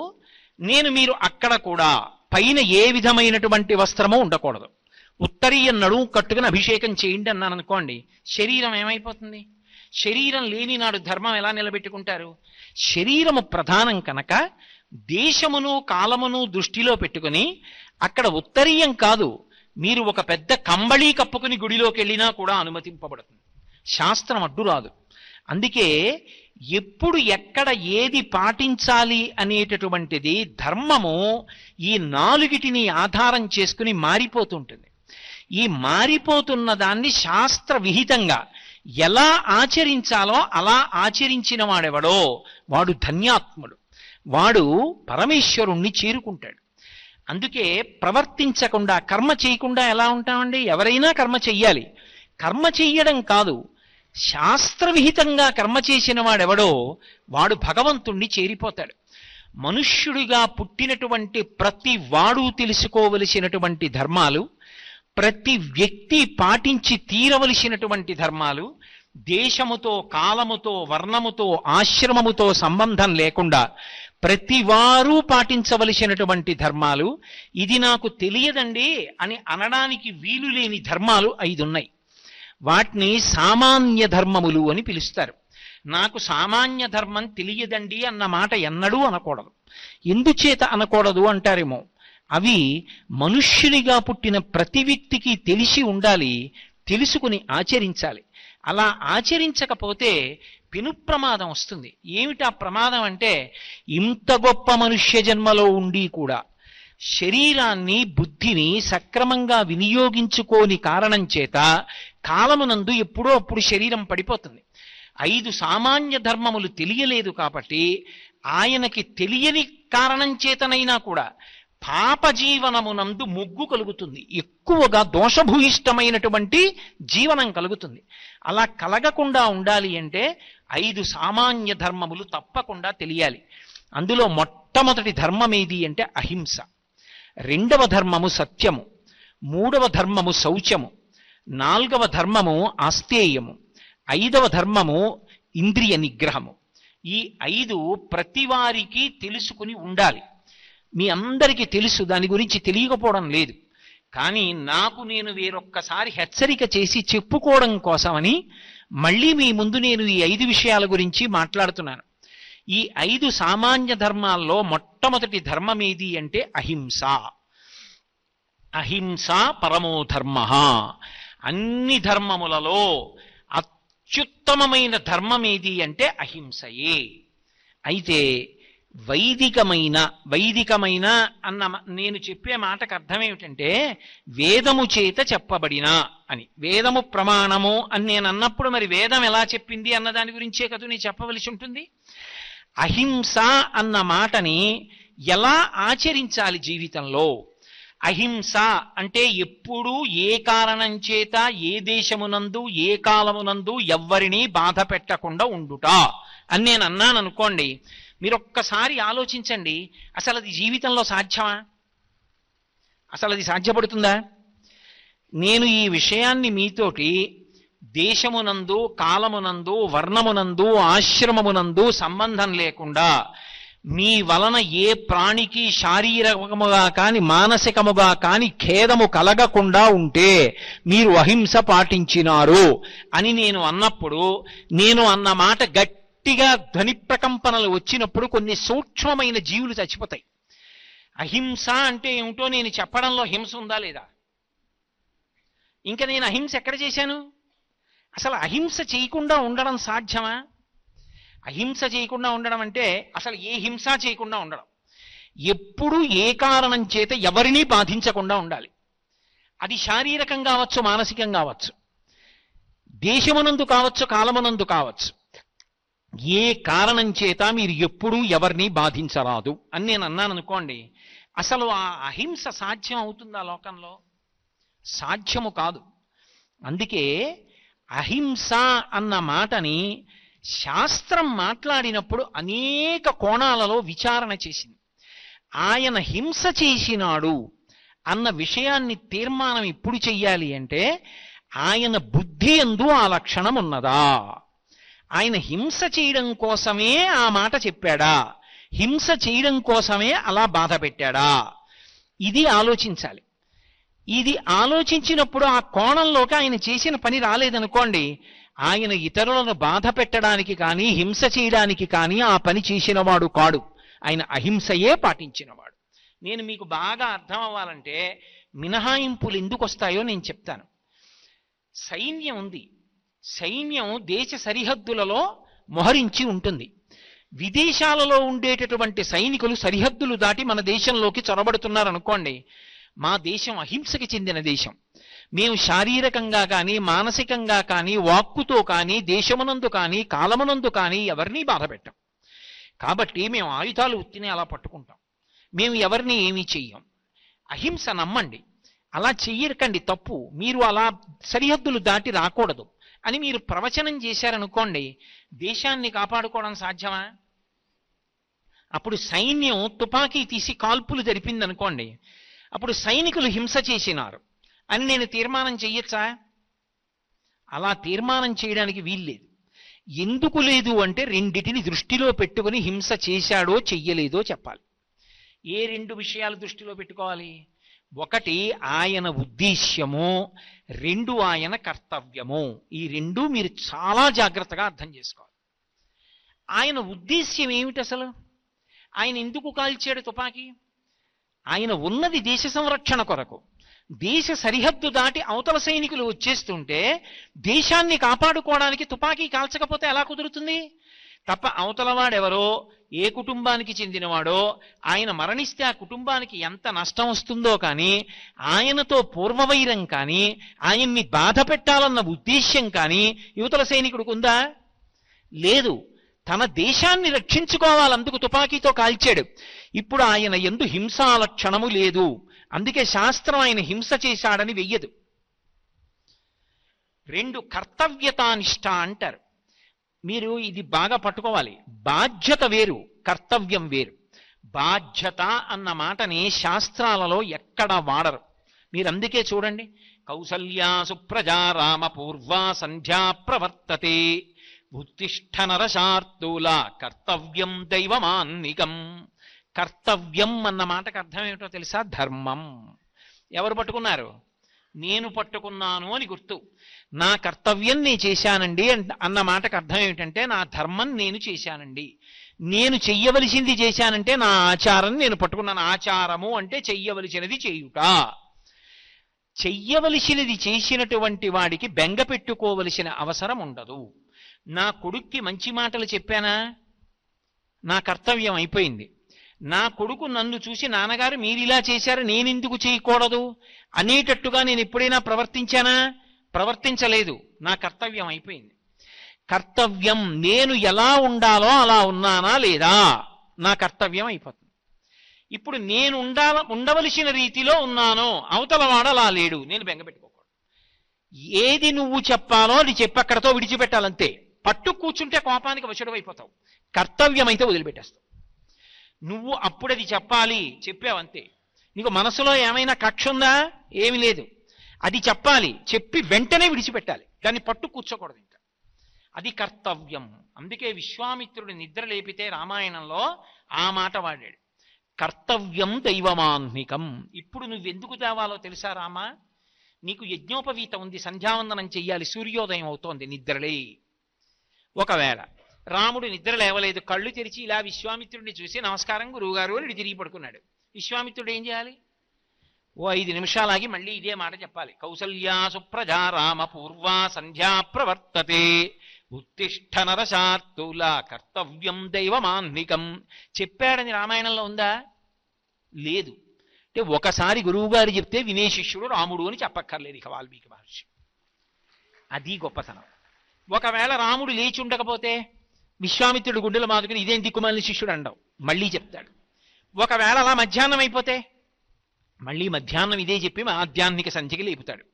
మీరు అక్కడ కూడా పైన ఏ విధమైనటువంటి వస్త్రమో ఉండకూడదు, ఉత్తరీయ నడుము కట్టుకుని అభిషేకం చేయండి అన్నాను అనుకోండి, శరీరం ఏమైపోతుంది? శరీరం లేని నాడు ధర్మం ఎలా నిలబెట్టుకుంటారు? శరీరము ప్రధానం కనుక దేశమును కాలమును దృష్టిలో పెట్టుకుని అక్కడ ఉత్తరీయం కాదు, మీరు ఒక పెద్ద కంబళీ కప్పుకుని గుడిలోకి వెళ్ళినా కూడా అనుమతింపబడుతుంది, శాస్త్రం అడ్డు రాదు. అందుకే ఎప్పుడు ఎక్కడ ఏది పాటించాలి అనేటటువంటిది ధర్మము ఈ 4టిని ఆధారం చేసుకుని మారిపోతుంటుంది. ఈ మారిపోతున్న దాన్ని శాస్త్ర విహితంగా ఎలా ఆచరించాలో అలా ఆచరించిన వాడెవడో వాడు ధన్యాత్ముడు, వాడు పరమేశ్వరుణ్ణి చేరుకుంటాడు. అందుకే ప్రవర్తించకుండా కర్మ చేయకుండా ఎలా ఉంటామండి? ఎవరైనా కర్మ చెయ్యాలి, కర్మ చెయ్యడం కాదు, శాస్త్రవిహితంగా కర్మ చేసిన వాడెవడో వాడు భగవంతుణ్ణి చేరిపోతాడు. మనుష్యుడిగా పుట్టినటువంటి ప్రతి వాడు తెలుసుకోవలసినటువంటి ధర్మాలు, ప్రతి వ్యక్తి పాటించి తీరవలసినటువంటి ధర్మాలు, దేశముతో, కాలముతో, వర్ణముతో, ఆశ్రమముతో సంబంధం లేకుండా ప్రతివారు పాటించవలసినటువంటి ధర్మాలు, ఇది నాకు తెలియదండి అని అనడానికి వీలు లేని ధర్మాలు 5 ఉన్నాయి. వాటిని సామాన్య ధర్మములు అని పిలుస్తారు. నాకు సామాన్య ధర్మం తెలియదండి అన్న మాట ఎన్నడూ అనకూడదు. ఎందుచేత అనకూడదు అంటారేమో, అవి మనుష్యునిగా పుట్టిన ప్రతి వ్యక్తికి తెలిసి ఉండాలి, తెలుసుకుని ఆచరించాలి. అలా ఆచరించకపోతే పెను ప్రమాదం వస్తుంది. ఏమిటా ప్రమాదం అంటే, ఇంత గొప్ప మనుష్య జన్మలో ఉండి కూడా శరీరాన్ని, బుద్ధిని సక్రమంగా వినియోగించుకోని కారణం చేత కాలమునందు ఎప్పుడో అప్పుడు శరీరం పడిపోతుంది. 5 సామాన్య ధర్మములు తెలియలేదు కాబట్టి ఆయనకి తెలియని కారణం చేతనైనా కూడా పాప జీవనమునందు మొగ్గు కలుగుతుంది, ఎక్కువగా దోషభూయిష్టమైనటువంటి జీవనం కలుగుతుంది. అలా కలగకుండా ఉండాలి అంటే 5 సామాన్య ధర్మములు తప్పకుండా తెలియాలి. అందులో మొట్టమొదటి ధర్మం ఏది అంటే అహింస, 2వ ధర్మము సత్యము, 3వ ధర్మము శౌచము, 4వ ధర్మము ఆస్తేయము, 5వ ధర్మము ఇంద్రియ నిగ్రహము. ఈ 5 ప్రతివారికి తెలుసుకుని ఉండాలి. మీ అందరికీ తెలుసు, దాని గురించి తెలియకపోవడం లేదు. కానీ నాకు నేను వేరొక్కసారి హెచ్చరిక చేసి చెప్పుకోవడం కోసమని మళ్ళీ మీ ముందు నేను ఈ 5 విషయాల గురించి మాట్లాడుతున్నాను. ఈ 5 సామాన్య ధర్మాల్లో మొట్టమొదటి ధర్మం ఏది అంటే అహింస. అహింస పరమో ధర్మ. అన్ని ధర్మములలో అత్యుత్తమమైన ధర్మం ఏది అంటే అహింసయే. అయితే వైదికమైన అన్న నేను చెప్పే మాటకు అర్థం ఏమిటంటే, వేదము చేత చెప్పబడిన అని. వేదము ప్రమాణము అని నేను అన్నప్పుడు మరి వేదం ఎలా చెప్పింది అన్న దాని గురించే కదా నేను చెప్పవలసి ఉంటుంది. అహింస అన్న మాటని ఎలా ఆచరించాలి జీవితంలో? అహింస అంటే ఎప్పుడూ ఏ కారణం చేత, ఏ దేశమునందు, ఏ కాలమునందు ఎవ్వరినీ బాధ పెట్టకుండా ఉండుట అని నేను అన్నాను అనుకోండి. మీరు ఒక్కసారి ఆలోచించండి, అసలు అది జీవితంలో సాధ్యమా? అసలు అది సాధ్యపడుతుందా? నేను ఈ విషయాన్ని మీతోటి దేశమునందు, కాలమునందు, వర్ణమునందు, ఆశ్రమమునందు సంబంధం లేకుండా మీ వలన ఏ ప్రాణికి శారీరకముగా కాని మానసికముగా కాని ఖేదము కలగకుండా ఉంటే మీరు అహింస పాటించినారు అని నేను అన్నప్పుడు, నేను అన్న మాట గట్టిగా ధ్వని ప్రకంపనలు వచ్చినప్పుడు కొన్ని సూక్ష్మమైన జీవులు చచ్చిపోతాయి. అహింస అంటే ఏమిటో నేను చెప్పడంలో హింస ఉందా లేదా? ఇంకా నేను అహింస ఎక్కడ చేశాను? అసలు అహింస చేయకుండా ఉండడం సాధ్యమా? అహింస చేయకుండా ఉండడం అంటే అసలు ఏ హింస చేయకుండా ఉండడం. ఎప్పుడు ఏ కారణం చేత ఎవరినీ బాధించకుండా ఉండాలి. అది శారీరకం కావచ్చు, మానసికం కావచ్చు, దేశమునందు కావచ్చు, కాలమునందు కావచ్చు. ఏ కారణం చేత మీరు ఎప్పుడూ ఎవరిని బాధించరాదు అని నేను అన్నాను అనుకోండి. అసలు ఆ అహింస సాధ్యం అవుతుందా లోకంలో? సాధ్యము కాదు. అందుకే అహింస అన్న మాటని శాస్త్రం మాట్లాడినప్పుడు అనేక కోణాలలో విచారణ చేసింది. ఆయన హింస చేసినాడు అన్న విషయాన్ని తీర్మానం ఎప్పుడు చెయ్యాలి అంటే, ఆయన బుద్ధి యందు ఆ లక్షణం ఉన్నదా? ఆయన హింస చేయడం కోసమే ఆ మాట చెప్పాడా? హింస చేయడం కోసమే అలా బాధ పెట్టాడా? ఇది ఆలోచించాలి. ఇది ఆలోచించినప్పుడు ఆ కోణంలోకి ఆయన చేసిన పని రాలేదనుకోండి, ఆయన ఇతరులను బాధ పెట్టడానికి కానీ హింస చేయడానికి కానీ ఆ పని చేసినవాడు కాడు. ఆయన అహింసయే పాటించినవాడు. నేను మీకు బాగా అర్థం అవ్వాలంటే మినహాయింపులు ఎందుకు వస్తాయో నేను చెప్తాను. సైన్యం ఉంది. సైన్యం దేశ సరిహద్దులలో మొహరించి ఉంటుంది. విదేశాలలో ఉండేటటువంటి సైనికులు సరిహద్దులు దాటి మన దేశంలోకి చొరబడుతున్నారనుకోండి, మా దేశం అహింసకి చెందిన దేశం. మేము శారీరకంగా కానీ, మానసికంగా కానీ, వాక్కుతో కానీ, దేశమునందు కానీ, కాలమునందు కానీ ఎవరినీ బాధ పెట్టం. కాబట్టి మేము ఆయుధాలు ఉత్తినే అలా పట్టుకుంటాం. మేము ఎవరిని ఏమీ చెయ్యం. అహింస నమ్మండి. అలా చెయ్యకండి, తప్పు. మీరు అలా సరిహద్దులు దాటి రాకూడదు అని మీరు ప్రవచనం చేశారనుకోండి, దేశాన్ని కాపాడుకోవడం సాధ్యమా? అప్పుడు సైన్యం తుపాకీ తీసి కాల్పులు జరిపిందనుకోండి, అప్పుడు సైనికులు హింస చేసినారు అని నేను తీర్మానం చెయ్యొచ్చా? అలా తీర్మానం చేయడానికి వీల్లేదు. ఎందుకు లేదు అంటే రెండిటిని దృష్టిలో పెట్టుకుని హింస చేశాడో చెయ్యలేదో చెప్పాలి. ఏ రెండు విషయాలు దృష్టిలో పెట్టుకోవాలి? ఒకటి ఆయన ఉద్దేశ్యము, రెండు ఆయన కర్తవ్యము. ఈ రెండు మీరు చాలా జాగ్రత్తగా అర్థం చేసుకోవాలి. ఆయన ఉద్దేశ్యం ఏమిటి అసలు? ఆయన ఎందుకు కాల్చాడు తుపాకీ? ఆయన ఉన్నది దేశ సంరక్షణ కొరకు. దేశ సరిహద్దు దాటి అవతల సైనికులు వచ్చేస్తుంటే దేశాన్ని కాపాడుకోవడానికి తుపాకీ కాల్చకపోతే ఎలా కుదురుతుంది? తప్ప అవతలవాడెవరో, ఏ కుటుంబానికి చెందినవాడో, ఆయన మరణిస్తే ఆ కుటుంబానికి ఎంత నష్టం వస్తుందో కానీ, ఆయనతో పూర్వవైరం కానీ, ఆయన్ని బాధ పెట్టాలన్న ఉద్దేశ్యం కానీ యువతల సైనికుడికి ఉందా? లేదు. తన దేశాన్ని రక్షించుకోవాలందుకు తుపాకీతో కాల్చాడు. ఇప్పుడు ఆయన యందు హింసా లక్షణము లేదు. అందుకే శాస్త్రం ఆయన హింస చేశాడని వెయ్యదు. రెండు, కర్తవ్యతానిష్ట అంటారు. మీరు ఇది బాగా పట్టుకోవాలి. బాధ్యత వేరు, కర్తవ్యం వేరు. బాధ్యత అన్న మాటని శాస్త్రాలలో ఎక్కడా వాడరు. మీరు అందుకే చూడండి, కౌసల్యా సుప్రజా రామ పూర్వా సంధ్యా ప్రవర్తతే ఉత్తిష్ఠ నరశార్దూల కర్తవ్యం దైవమాన్నికం. కర్తవ్యం అన్న మాటకు అర్థం ఏమిటో తెలుసా? ధర్మం. ఎవరు పట్టుకున్నారు? నేను పట్టుకున్నాను అని గుర్తు. నా కర్తవ్యం నేను చేశానండి అన్న మాటకు అర్థం ఏమిటంటే నా ధర్మం నేను చేశానండి. నేను చెయ్యవలసింది చేశానంటే నా ఆచారం నేను పట్టుకున్నాను. ఆచారము అంటే చెయ్యవలసినది చేయుట. చెయ్యవలసినది చేసినటువంటి వాడికి బెంగ పెట్టుకోవలసిన అవసరం ఉండదు. నా కొడుక్కి మంచి మాటలు చెప్పానా? నా కర్తవ్యం అయిపోయింది. నా కొడుకు నన్ను చూసి నాన్నగారు మీరిలా చేశారు నేనెందుకు చేయకూడదు అనేటట్టుగా నేను ఎప్పుడైనా ప్రవర్తించానా? ప్రవర్తించలేదు. నా కర్తవ్యం అయిపోయింది. కర్తవ్యం నేను ఎలా ఉండాలో అలా ఉన్నానా లేదా? నా కర్తవ్యం అయిపోతుంది. ఇప్పుడు నేను ఉండవలసిన రీతిలో ఉన్నాను, అవతలవాడు అలా లేడు, నేను బెంగపెట్టుకోకూడదు. ఏది నువ్వు చెప్పాలో అది చెప్పి అక్కడతో విడిచిపెట్టాలంతే. పట్టు కూర్చుంటే కోపానికి వశుడు అయిపోతావు. కర్తవ్యం అయితే వదిలిపెట్టేస్తావు. నువ్వు అప్పుడు అది చెప్పాలి, చెప్పావంతే. నీకు మనసులో ఏమైనా కక్ష ఉందా? ఏమి లేదు. అది చెప్పాలి, చెప్పి వెంటనే విడిచిపెట్టాలి. దాన్ని పట్టు కూర్చోకూడదు ఇంకా. అది కర్తవ్యం. అందుకే విశ్వామిత్రుడు నిద్ర లేపితే రామాయణంలో ఆ మాట వాడాడు, కర్తవ్యం దైవమాన్నికం. ఇప్పుడు నువ్వెందుకు తేవాలో తెలుసా రామా? నీకు యజ్ఞోపవీత ఉంది, సంధ్యావందనం చెయ్యాలి, సూర్యోదయం అవుతోంది, నిద్రలే. ఒకవేళ రాముడు నిద్ర లేవలేదు, కళ్ళు తెరిచి ఇలా విశ్వామిత్రుడిని చూసి నమస్కారం గురువుగారు అని తిరిగి పడుకున్నాడు. విశ్వామిత్రుడు ఏం చేయాలి? ఓ 5 నిమిషాలాగి మళ్ళీ ఇదే మాట చెప్పాలి, కౌసల్యా సుప్రజా రామ పూర్వా సంధ్యా ప్రవర్తతే ఉత్తిష్ఠ నరశార్దూల కర్తవ్యం దైవమాన్నికం. చెప్పాడని రామాయణంలో ఉందా? లేదు. అంటే ఒకసారి గురువుగారు చెప్తే వినే శిష్యుడు రాముడు అని చెప్పక్కర్లేదు ఇక వాల్మీకి మహర్షి. అది గొప్పతనం. ఒకవేళ రాముడు లేచి ఉండకపోతే విశ్వామిత్రుడు గుండెల మాదుకుని ఇదేం దిక్కుమాలిన శిష్యుడు అండవు, మళ్ళీ చెప్తాడు. ఒకవేళ అలా మధ్యాహ్నం అయిపోతే మళ్ళీ మధ్యాహ్నం ఇదే చెప్పి ఆధ్యాత్మిక సంధ్యకి లేపుతాడు.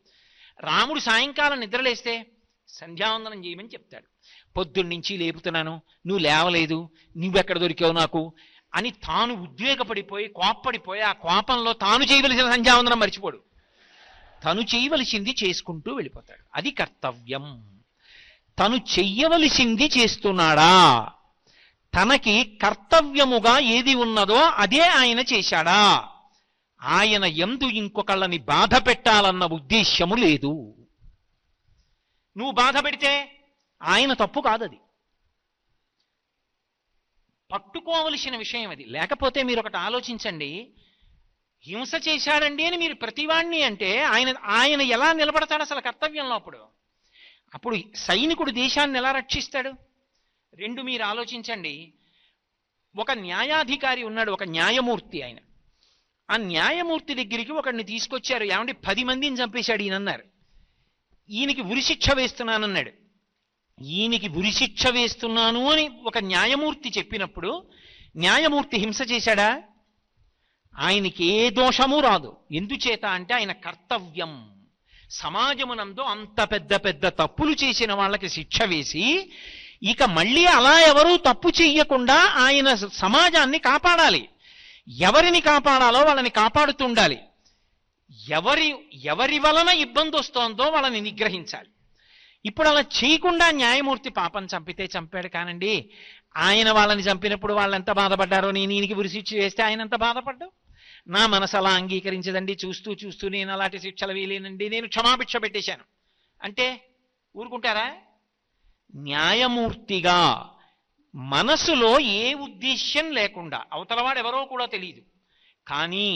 రాముడు సాయంకాలం నిద్రలేస్తే సంధ్యావందనం చేయమని చెప్తాడు. పొద్దున్నుంచి లేపుతున్నాను, నువ్వు లేవలేదు, నువ్వెక్కడ దొరికావు నాకు అని తాను ఉద్వేగపడిపోయి కోప్పడిపోయి ఆ కోపంలో తాను చేయవలసిన సంధ్యావందనం మర్చిపోడు. తను చేయవలసింది చేసుకుంటూ వెళ్ళిపోతాడు. అది కర్తవ్యం. తను చెయ్యవలసింది చేస్తున్నాడా? తనకి కర్తవ్యముగా ఏది ఉన్నదో అదే ఆయన చేశాడా? ఆయన యందు ఇంకొకళ్ళని బాధ పెట్టాలన్న ఉద్దేశ్యము లేదు. నువ్వు బాధ పెడితే ఆయన తప్పు కాదది, పట్టుకోవలసిన విషయం అది. లేకపోతే మీరు ఒకటి ఆలోచించండి, హింస చేశాడండి అని మీరు ప్రతివాణ్ణి అంటే ఆయన ఎలా నిలబడతాడు అసలు కర్తవ్యంలో? అప్పుడు సైనికుడు దేశాన్ని ఎలా రక్షిస్తాడు? రెండు మీరు ఆలోచించండి. ఒక న్యాయాధికారి ఉన్నాడు, ఒక న్యాయమూర్తి. ఆయన ఆ న్యాయమూర్తి దగ్గరికి ఒకడిని తీసుకొచ్చారు. ఏమంటే 10 మందిని చంపేశాడు ఈయనన్నారు. ఈయనకి ఉరిశిక్ష వేస్తున్నానన్నాడు. ఈయనకి ఉరిశిక్ష వేస్తున్నాను అని ఒక న్యాయమూర్తి చెప్పినప్పుడు న్యాయమూర్తి హింస చేశాడా? ఆయనకి ఏ దోషము రాదు. ఎందుచేత అంటే ఆయన కర్తవ్యం. సమాజమునందు అంత పెద్ద పెద్ద తప్పులు చేసిన వాళ్ళకి శిక్ష వేసి ఇక మళ్ళీ అలా ఎవరూ తప్పు చెయ్యకుండా ఆయన సమాజాన్ని కాపాడాలి. ఎవరిని కాపాడాలో వాళ్ళని కాపాడుతుండాలి. ఎవరి వలన ఇబ్బంది వస్తోందో వాళ్ళని నిగ్రహించాలి. ఇప్పుడు అలా చేయకుండా న్యాయమూర్తి పాపం చంపితే చంపాడు కానండి, ఆయన వాళ్ళని చంపినప్పుడు వాళ్ళు ఎంత బాధపడ్డారో, నేను ఈయనకి ఉరిశిక్ష వేస్తే ఆయన ఎంత బాధపడ్డావు. నా మనసు అలా అంగీకరించదండి, చూస్తూ చూస్తూ నేను అలాంటి శిక్షలు వేయలేనండి, నేను క్షమాభిక్ష పెట్టేశాను అంటే ఊరుకుంటారా? న్యాయమూర్తిగా మనసులో ఏ ఉద్దేశ్యం లేకుండా, అవతలవాడు ఎవరో కూడా తెలియదు, కానీ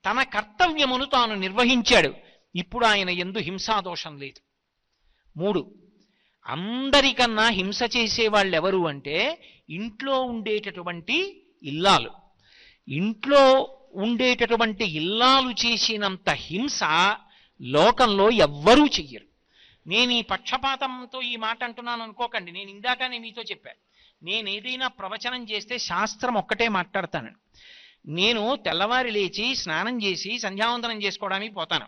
తన కర్తవ్యమును తాను నిర్వహించాడు. ఇప్పుడు ఆయన యందు హింసాదోషం లేదు. 3, అందరికన్నా హింస చేసేవాళ్ళు ఎవరు అంటే ఇంట్లో ఉండేటటువంటి ఇల్లాలు. ఇంట్లో ఉండేటటువంటి ఇల్లాలు చేసినంత హింస లోకంలో ఎవ్వరూ చెయ్యరు. నేను ఈ పక్షపాతంతో ఈ మాట అంటున్నాను అనుకోకండి. నేను ఇందాకనే మీతో చెప్పాను, నేను ఏదైనా ప్రవచనం చేస్తే శాస్త్రం ఒక్కటే మాట్లాడతాను. నేను తెల్లవారి లేచి స్నానం చేసి సంధ్యావందనం చేసుకోవడానికి పోతాను.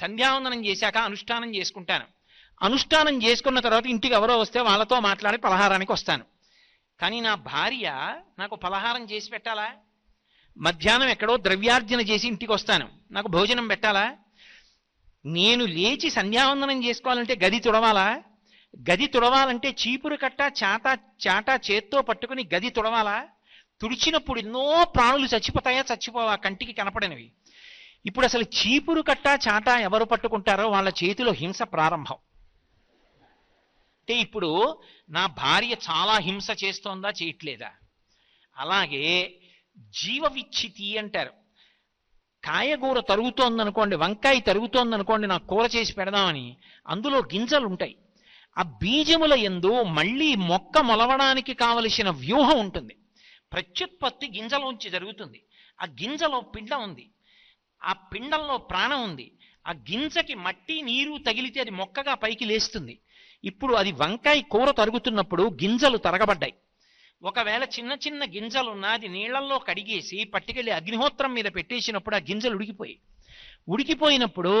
సంధ్యావందనం చేశాక అనుష్ఠానం చేసుకుంటాను. అనుష్ఠానం చేసుకున్న తర్వాత ఇంటికి ఎవరో వస్తే వాళ్ళతో మాట్లాడి పలహారానికి వస్తాను. కానీ నా భార్య నాకు పలహారం చేసి పెట్టాలా? మధ్యాహ్నం ఎక్కడో ద్రవ్యార్జన చేసి ఇంటికి వస్తాను, నాకు భోజనం పెట్టాలా? నేను లేచి సంధ్యావందనం చేసుకోవాలంటే గది తుడవాలా? గది తుడవాలంటే చీపురు కట్ట చాటా చేత్తో పట్టుకుని గది తుడవాలా? తుడిచినప్పుడు ఎన్నో ప్రాణులు చచ్చిపోతాయా? చచ్చిపోవా? కంటికి కనపడనివి. ఇప్పుడు అసలు చీపురు కట్ట చాటా ఎవరు పట్టుకుంటారో వాళ్ళ చేతిలో హింస ప్రారంభం. అంటే ఇప్పుడు నా భార్య చాలా హింస చేస్తోందా, చేయట్లేదా? అలాగే జీవ విచ్ఛితి అంటారు. కాయగూర తరుగుతోందనుకోండి, వంకాయ తరుగుతోందనుకోండి, నాకు కూర చేసి పెడదామని, అందులో గింజలు ఉంటాయి. ఆ బీజముల యందు మళ్ళీ మొక్క మొలవడానికి కావలసిన వ్యూహం ఉంటుంది. ప్రత్యుత్పత్తి గింజలోంచి జరుగుతుంది. ఆ గింజలో పిండం ఉంది, ఆ పిండంలో ప్రాణం ఉంది. ఆ గింజకి మట్టి నీరు తగిలితే అది మొక్కగా పైకి లేస్తుంది. ఇప్పుడు అది వంకాయ కూర తరుగుతున్నప్పుడు గింజలు తరగబడ్డాయి. ఒకవేళ చిన్న చిన్న గింజలున్నా అది నీళ్లలో కడిగేసి పట్టుకెళ్ళి అగ్నిహోత్రం మీద పెట్టేసినప్పుడు ఆ గింజలు ఉడికిపోయినప్పుడు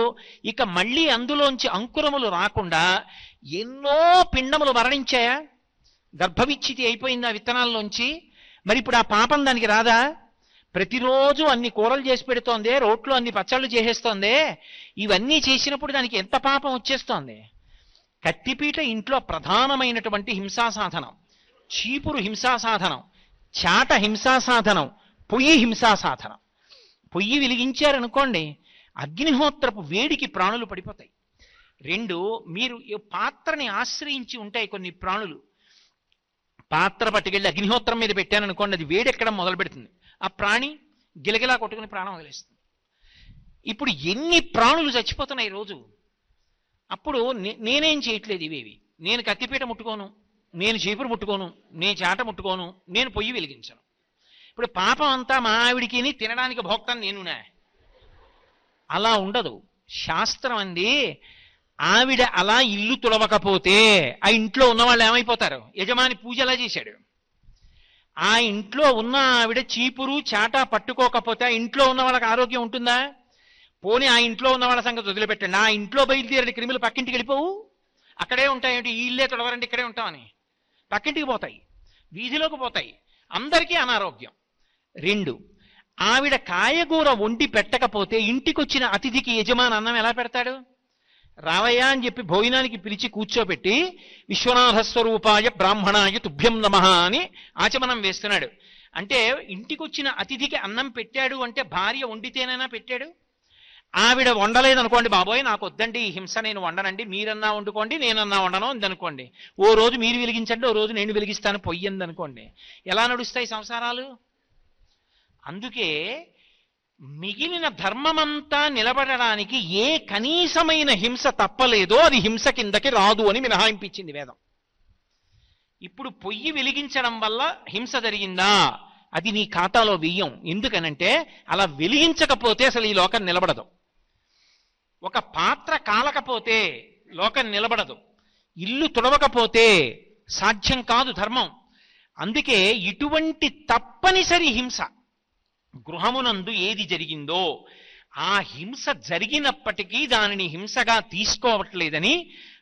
ఇక మళ్ళీ అందులోంచి అంకురములు రాకుండా ఎన్నో పిండములు మరణించాయా? గర్భవిచ్ఛితి అయిపోయింది ఆ విత్తనాల్లోంచి. మరి ఇప్పుడు ఆ పాపం దానికి రాదా? ప్రతిరోజు అన్ని కూరలు చేసి పెడుతోందే, రోట్లో అన్ని పచ్చళ్ళు చేసేస్తోందే, ఇవన్నీ చేసినప్పుడు దానికి ఎంత పాపం వచ్చేస్తోంది? కత్తిపీట ఇంట్లో ప్రధానమైనటువంటి హింసా సాధనం, చీపురు హింసా సాధనం, చాట హింసా సాధనం, పొయ్యి హింసా సాధనం. పొయ్యి వెలిగించారనుకోండి, అగ్నిహోత్రపు వేడికి ప్రాణులు పడిపోతాయి. 2, మీరు పాత్రని ఆశ్రయించి ఉంటాయి కొన్ని ప్రాణులు. పాత్ర పట్టుకెళ్ళి అగ్నిహోత్రం మీద పెట్టాననుకోండి, అది వేడెక్కడం మొదలు పెడుతుంది. ఆ ప్రాణి గిలగిలా కొట్టుకుని ప్రాణం వదిలేస్తుంది. ఇప్పుడు ఎన్ని ప్రాణులు చచ్చిపోతున్నాయి రోజు. అప్పుడు నేనేం చేయట్లేదు ఇవేవి. నేను కత్తిపీట ముట్టుకోను, నేను చీపురు ముట్టుకోను, నేను చాట ముట్టుకోను, నేను పొయ్యి వెలిగించను. ఇప్పుడు పాపం అంతా మా ఆవిడికి, తినడానికి భోక్తాను నేనునా? అలా ఉండదు. శాస్త్రం అంది, ఆవిడ అలా ఇల్లు తుడవకపోతే ఆ ఇంట్లో ఉన్న వాళ్ళు ఏమైపోతారు? యజమాని పూజ ఎలా చేశాడు? ఆ ఇంట్లో ఉన్న ఆవిడ చీపురు చాటా పట్టుకోకపోతే ఆ ఇంట్లో ఉన్న వాళ్ళకి ఆరోగ్యం ఉంటుందా? పోనీ ఆ ఇంట్లో ఉన్న వాళ్ళ సంగతి వదిలిపెట్టండి, ఆ ఇంట్లో బయలుదేరే క్రిములు పక్కింటికి వెళ్ళిపోవు, అక్కడే ఉంటాయేంటి? ఈ ఇల్లే తుడవరండి, ఇక్కడే ఉంటామని పక్కింటికి పోతాయి, వీధిలోకి పోతాయి, అందరికీ అనారోగ్యం. 2, ఆవిడ కాయగూర వండి పెట్టకపోతే ఇంటికొచ్చిన అతిథికి యజమాని అన్నం ఎలా పెడతాడు? రావయ్యా అని చెప్పి భోజనానికి పిలిచి కూర్చోబెట్టి విశ్వనాథ స్వరూపాయ బ్రాహ్మణాయ తుభ్యం నమః అని ఆచమనం వేస్తున్నాడు. అంటే ఇంటికొచ్చిన అతిథికి అన్నం పెట్టాడు అంటే భార్య వండితేనైనా పెట్టాడు. ఆవిడ వండలేదనుకోండి, బాబోయ్ నాకు వద్దండి ఈ హింస, నేను వండనండి, మీరన్నా వండుకోండి నేనన్నా వండను అందనుకోండి, ఓ రోజు మీరు వెలిగించండి, ఓ రోజు నేను వెలిగిస్తాను పొయ్యింది అనుకోండి, ఎలా నడుస్తాయి సంసారాలు? అందుకే మిగిలిన ధర్మమంతా నిలబడడానికి ఏ కనీసమైన హింస తప్పలేదో అది హింస కిందకి రాదు అని మినహాయింపించింది వేదం. ఇప్పుడు పొయ్యి వెలిగించడం వల్ల హింస జరిగిందా? అది నీ ఖాతాలో వెయ్యం. ఎందుకనంటే అలా వెలిగించకపోతే అసలు ఈ లోకం నిలబడదు. ఒక పాత్ర కాలకపోతే లోకం నిలబడదు. ఇల్లు తుడవకపోతే సాధ్యం కాదు ధర్మం. అందుకే ఇటువంటి తప్పనిసరి హింస, గృహమునందు ఏది జరిగిందో ఆ హింస జరిగినప్పటికీ దానిని హింసగా తీసుకోవట్లేదని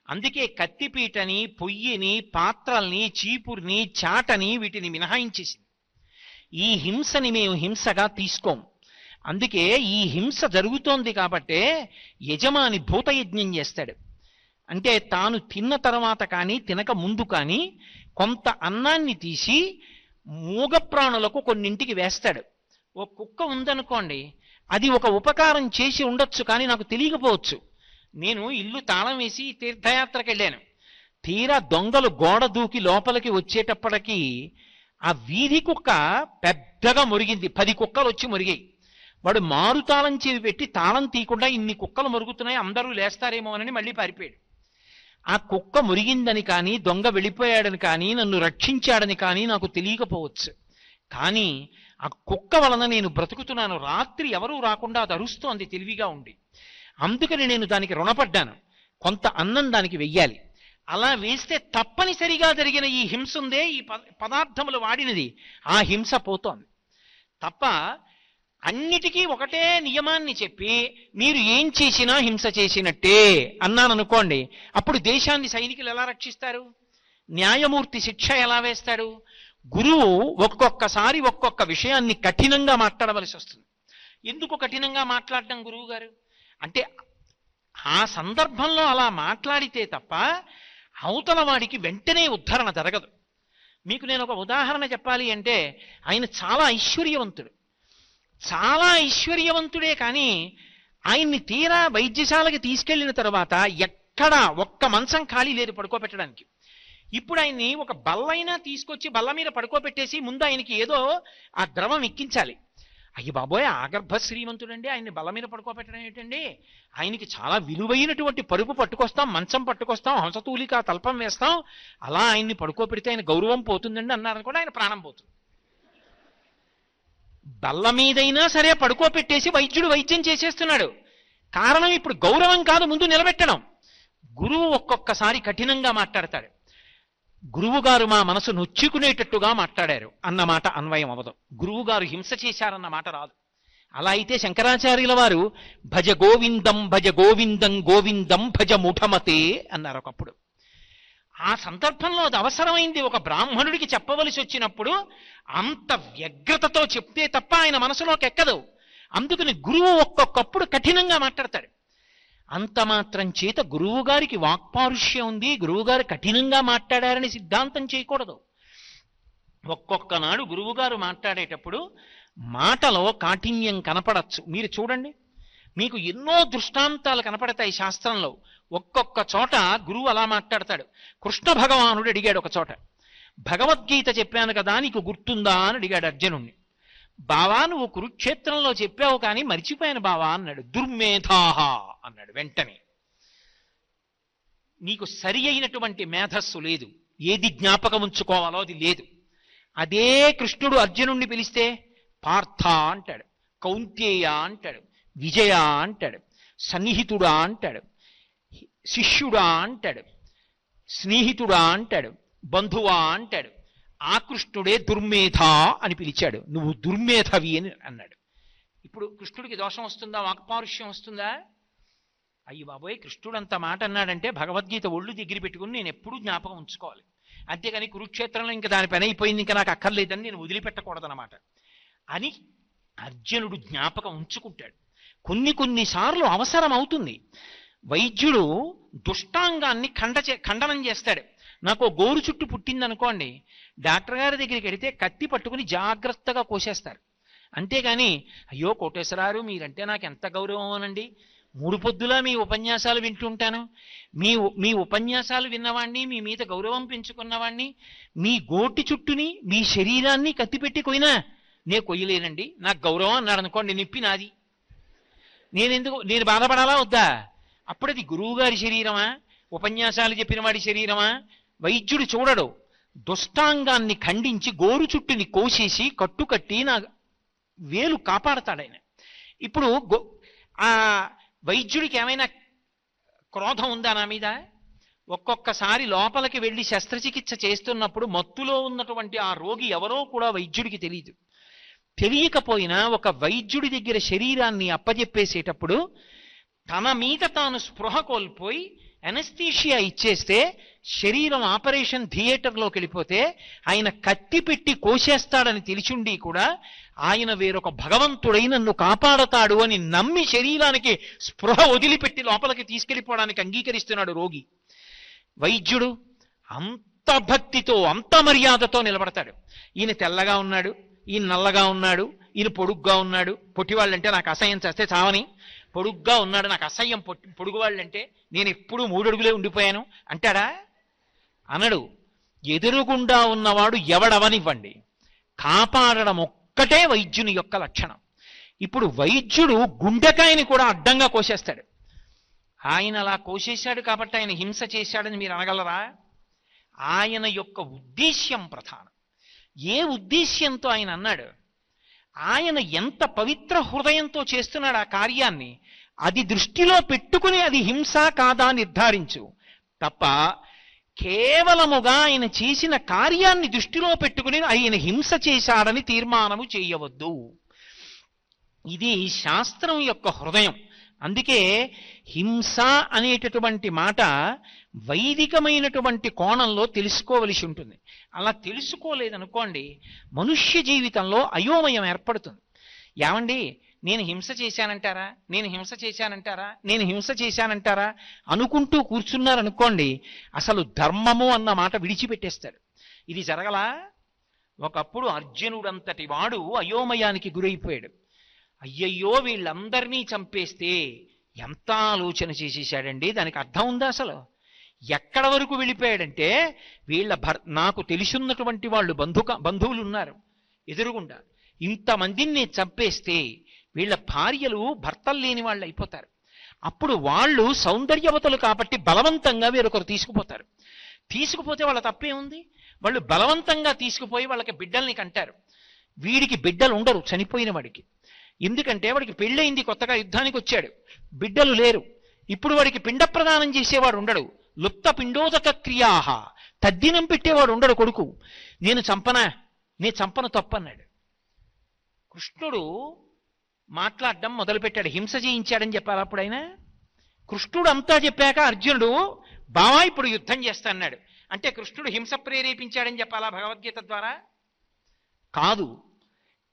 అందుకే కత్తిపీటని, పొయ్యిని, పాత్రల్ని, చీపుర్ని, చాటని వీటిని మినహాయించేసింది. ఈ హింసని మేము హింసగా తీసుకోం. అందుకే ఈ హింస జరుగుతోంది కాబట్టే యజమాని భూతయజ్ఞం చేస్తాడు. అంటే తాను తిన్న తర్వాత కానీ తినక ముందు కానీ కొంత అన్నాన్ని తీసి మూగ ప్రాణులకు కొన్నింటికి వేస్తాడు. ఓ కుక్క ఉందనుకోండి, అది ఒక ఉపకారం చేసి ఉండొచ్చు, కానీ నాకు తెలియకపోవచ్చు. నేను ఇల్లు తాళం వేసి తీర్థయాత్రకు వెళ్ళాను. తీరా దొంగలు గోడ దూకి లోపలికి వచ్చేటప్పటికీ ఆ వీధి కుక్క పెద్దగా మురిగింది. 10 కుక్కలు వచ్చి మురిగాయి. వాడు మారు తాళం చెవి పెట్టి తాళం తీయకుండా ఇన్ని కుక్కలు మురుగుతున్నాయి, అందరూ లేస్తారేమో అని మళ్ళీ పారిపోయాడు. ఆ కుక్క మురిగిందని కానీ, దొంగ వెళ్ళిపోయాడని కానీ, నన్ను రక్షించాడని కానీ నాకు తెలియకపోవచ్చు. కానీ ఆ కుక్క వలన నేను బ్రతుకుతున్నాను. రాత్రి ఎవరూ రాకుండా అది అరుస్తోంది తెలివిగా ఉండి. అందుకని నేను దానికి రుణపడ్డాను. కొంత అన్నం దానికి వెయ్యాలి. అలా వేస్తే తప్పనిసరిగా జరిగిన ఈ హింస ఉందే, ఈ పదార్థములు వాడినది, ఆ హింస పోతోంది తప్ప అన్నిటికీ ఒకటే నియమాన్ని చెప్పి మీరు ఏం చేసినా హింస చేసినట్టే అన్నాను అనుకోండి, అప్పుడు దేశాన్ని సైనికులు ఎలా రక్షిస్తారు? న్యాయమూర్తి శిక్ష ఎలా వేస్తాడు? గురువు ఒక్కొక్కసారి ఒక్కొక్క విషయాన్ని కఠినంగా మాట్లాడవలసి వస్తుంది. ఎందుకు కఠినంగా మాట్లాడడం గురువు గారు అంటే, ఆ సందర్భంలో అలా మాట్లాడితే తప్ప అవతల వాడికి వెంటనే ఉద్ధరణ జరగదు. మీకు నేను ఒక ఉదాహరణ చెప్పాలి అంటే, ఆయన చాలా ఐశ్వర్యవంతుడు. చాలా ఐశ్వర్యవంతుడే, కానీ ఆయన్ని తీరా వైద్యశాలకి తీసుకెళ్లిన తర్వాత ఎక్కడా ఒక్క మంచం ఖాళీ లేదు పడుకోబెట్టడానికి. ఇప్పుడు ఆయన్ని ఒక బల్లైనా తీసుకొచ్చి బల్ల మీద పడుకోబెట్టేసి ముందు ఆయనకి ఏదో ఆ ద్రవం ఎక్కించాలి. అయ్యి బాబోయ్, ఆగర్భ శ్రీమంతుడండి, ఆయన్ని బల్ల మీద పడుకోబెట్టడం ఏంటండి? ఆయనకి చాలా విలువైనటువంటి పరుపు పట్టుకొస్తాం, మంచం పట్టుకొస్తాం, హంసతూలిక తల్పం వేస్తాం, అలా ఆయన్ని పడుకోబెడితే ఆయన గౌరవం పోతుందండి అన్నారనుకోండి, ఆయన ప్రాణం పోతుంది. బల్ల మీదైనా సరే పడుకోబెట్టేసి వైద్యుడు వైద్యం చేసేస్తున్నాడు. కారణం ఇప్పుడు గౌరవం కాదు, ముందు నిలబెట్టడం. గురువు ఒక్కొక్కసారి కఠినంగా మాట్లాడతాడు. గురువుగారు మా మనసు నొచ్చుకునేటట్టుగా మాట్లాడారు అన్నమాట అన్వయం అవ్వదు. గురువుగారు హింస చేశారన్న మాట రాదు. అలా అయితే శంకరాచార్యుల వారు భజ గోవిందం భజ గోవిందం గోవిందం భజ ముఠమతే అన్నారు ఒకప్పుడు. ఆ సందర్భంలో అది అవసరమైంది. ఒక బ్రాహ్మణుడికి చెప్పవలసి వచ్చినప్పుడు అంత వ్యగ్రతతో చెప్తే తప్ప ఆయన మనసులోకి ఎక్కదు. అందుకని గురువు ఒక్కొక్కప్పుడు కఠినంగా మాట్లాడతాడు. అంత మాత్రం చేత గురువు గారికి వాక్పారుష్యం ఉంది, గురువుగారు కఠినంగా మాట్లాడారని సిద్ధాంతం చేయకూడదు. ఒక్కొక్క నాడు గురువుగారు మాట్లాడేటప్పుడు మాటలో కాఠిన్యం కనపడచ్చు. మీరు చూడండి, మీకు ఎన్నో దృష్టాంతాలు కనపడతాయి శాస్త్రంలో. ఒక్కొక్క చోట గురువు అలా మాట్లాడతాడు. కృష్ణ భగవానుడు అడిగాడు ఒక చోట, భగవద్గీత చెప్పాను కదా నీకు గుర్తుందా అని అడిగాడు అర్జునుణ్ణి. బావా నువ్వు కురుక్షేత్రంలో చెప్పావు కానీ మర్చిపోయాను బావా అన్నాడు. దుర్మేధాహ అన్నాడు వెంటనే. నీకు సరి అయినటువంటి మేధస్సు లేదు, ఏది జ్ఞాపకం ఉంచుకోవాలో అది లేదు. అదే కృష్ణుడు అర్జునుణ్ణి పిలిస్తే పార్థ అంటాడు, కౌంతేయ అంటాడు, విజయ అంటాడు, సన్నిహితుడా అంటాడు, శిష్యుడా అంటాడు, స్నేహితుడా అంటాడు, బంధువా అంటాడు. ఆ కృష్ణుడే దుర్మేధ అని పిలిచాడు. నువ్వు దుర్మేధవి అని అన్నాడు. ఇప్పుడు కృష్ణుడికి దోషం వస్తుందా? వాక్పారుష్యం వస్తుందా? అయ్యి బాబోయ్, కృష్ణుడు అంత మాట అన్నాడంటే భగవద్గీత ఒళ్ళు దగ్గర పెట్టుకుని నేను ఎప్పుడూ జ్ఞాపకం ఉంచుకోవాలి. అంతేగాని కురుక్షేత్రంలో ఇంకా దాని పని అయిపోయింది, ఇంకా నాకు అక్కర్లేదని నేను వదిలిపెట్టకూడదన్నమాట అని అర్జునుడు జ్ఞాపకం ఉంచుకుంటాడు. కొన్నిసార్లు అవసరం అవుతుంది. వైద్యుడు దుష్టాంగాన్ని ఖండనం చేస్తాడు. నాకు గోరు చుట్టు పుట్టిందనుకోండి, డాక్టర్ గారి దగ్గరికి వెడితే కత్తి పట్టుకుని జాగ్రత్తగా కోసేస్తారు. అంతేగాని అయ్యో కోటేశ్వరారు మీరంటే నాకు ఎంత గౌరవం అనండి, 3 పొద్దులా మీ ఉపన్యాసాలు వింటుంటాను, మీ ఉపన్యాసాలు విన్నవాణ్ణి, మీ మీద గౌరవం పెంచుకున్నవాణ్ణి, మీ గోటి చుట్టుని మీ శరీరాన్ని కత్తిపెట్టి కొయినా నేను కొయ్యలేనండి, నాకు గౌరవం అన్నాడు అనుకోండి, నిప్పి నాది. నేను బాధపడాలా వద్దా? అప్పుడది గురువుగారి శరీరమా, ఉపన్యాసాలు చెప్పిన వాడి శరీరమా? వైద్యుడు చూడడు, దుష్టాంగాన్ని ఖండించి గోరు చుట్టుని కోసేసి కట్టుకట్టి నా వేలు కాపాడతాడాయన. ఇప్పుడు ఆ వైద్యుడికి ఏమైనా క్రోధం ఉందా నా మీద? ఒక్కొక్కసారి లోపలికి వెళ్ళి శస్త్రచికిత్స చేస్తున్నప్పుడు మత్తులో ఉన్నటువంటి ఆ రోగి ఎవరో కూడా వైద్యుడికి తెలియదు. తెలియకపోయినా ఒక వైద్యుడి దగ్గర శరీరాన్ని అప్పజెప్పేసేటప్పుడు తన మీద తాను స్పృహ కోల్పోయి అనస్థీషియా ఇచ్చేస్తే శరీరం ఆపరేషన్ థియేటర్లోకి వెళ్ళిపోతే ఆయన కత్తి పెట్టి కోసేస్తాడని తెలిసిండి కూడా ఆయన వేరొక భగవంతుడై నన్ను కాపాడతాడు అని నమ్మి శరీరానికి స్పృహ వదిలిపెట్టి లోపలికి తీసుకెళ్ళిపోవడానికి అంగీకరిస్తున్నాడు రోగి. వైద్యుడు అంత భక్తితో అంత మర్యాదతో నిలబడతాడు. ఈయన తెల్లగా ఉన్నాడు, ఈయన నల్లగా ఉన్నాడు, ఈయన పొడుగ్గా ఉన్నాడు. పొట్టివాళ్ళంటే నాకు అసహ్యం చేస్తే చావని, పొడుగ్గా ఉన్నాడు నాకు అసహ్యం, పొడుగువాళ్ళంటే నేను ఎప్పుడూ 3 అడుగులే ఉండిపోయాను అంటాడా? అనడు. ఎదురుగుండా ఉన్నవాడు ఎవడవనివ్వండి, కాపాడడం ఒక్కటే వైద్యుని యొక్క లక్షణం. ఇప్పుడు వైద్యుడు గుండెకాయని కూడా అడ్డంగా కోసేస్తాడు. ఆయన అలా కోసేశాడు కాబట్టి ఆయన హింస చేశాడని మీరు అనగలరా? ఆయన యొక్క ఉద్దేశ్యం ప్రధానం. ఏ ఉద్దేశ్యంతో ఆయన అన్నాడు? ఆయన ఎంత పవిత్ర హృదయంతో చేస్తున్నాడు ఆ కార్యాన్ని, అది దృష్టిలో పెట్టుకుని అది హింస కాదా నిర్ధారించు తప్ప కేవలముగా ఆయన చేసిన కార్యాన్ని దృష్టిలో పెట్టుకుని ఆయన హింస చేశాడని తీర్మానము చేయవద్దు. ఇది శాస్త్రం యొక్క హృదయం. అందుకే హింస అనేటటువంటి మాట వైదికమైనటువంటి కోణంలో తెలుసుకోవలసి ఉంటుంది. అలా తెలుసుకోలేదనుకోండి మనుష్య జీవితంలో అయోమయం ఏర్పడుతుంది. ఏమండి నేను హింస చేశానంటారా, నేను హింస చేశానంటారా, నేను హింస చేశానంటారా అనుకుంటూ కూర్చున్నారనుకోండి అసలు ధర్మము అన్న మాట విడిచిపెట్టేస్తాడు. ఇది జరగలా? ఒకప్పుడు అర్జునుడంతటి వాడు అయోమయానికి గురైపోయాడు. అయ్యయ్యో వీళ్ళందరినీ చంపేస్తే ఎంత ఆలోచన చేసేసాడండి, దానికి అర్థం ఉందా అసలు? ఎక్కడ వరకు వెళ్ళిపోయాడంటే నాకు తెలిసినటువంటి వాళ్ళు బంధువులు ఉన్నారు ఎదురుగుండా, ఇంతమందిని నేను చంపేస్తే వీళ్ళ భార్యలు భర్తలు లేని వాళ్ళు అయిపోతారు. అప్పుడు వాళ్ళు సౌందర్యవతులు కాబట్టి బలవంతంగా వేరొకరు తీసుకుపోతారు. తీసుకుపోతే వాళ్ళ తప్పే ఉంది? వాళ్ళు బలవంతంగా తీసుకుపోయి వాళ్ళకి బిడ్డల్ని కంటారు. వీడికి బిడ్డలు ఉండరు చనిపోయిన వాడికి. ఎందుకంటే వాడికి పెళ్ళయింది, కొత్తగా యుద్ధానికి వచ్చాడు, బిడ్డలు లేరు. ఇప్పుడు వాడికి పిండ ప్రదానం చేసేవాడు ఉండడు. లుప్త పిండోదక క్రియాహ, తద్దినం పెట్టేవాడు ఉండడు కొడుకు. నేను చంపను తప్పన్నాడు. కృష్ణుడు మాట్లాడడం మొదలుపెట్టాడు. హింస చేయించాడని చెప్పాలి అప్పుడు ఆయన. కృష్ణుడు అంతా చెప్పాక అర్జునుడు బావా ఇప్పుడు యుద్ధం చేస్తా అన్నాడు. అంటే కృష్ణుడు హింస ప్రేరేపించాడని చెప్పాలా భగవద్గీత ద్వారా? కాదు,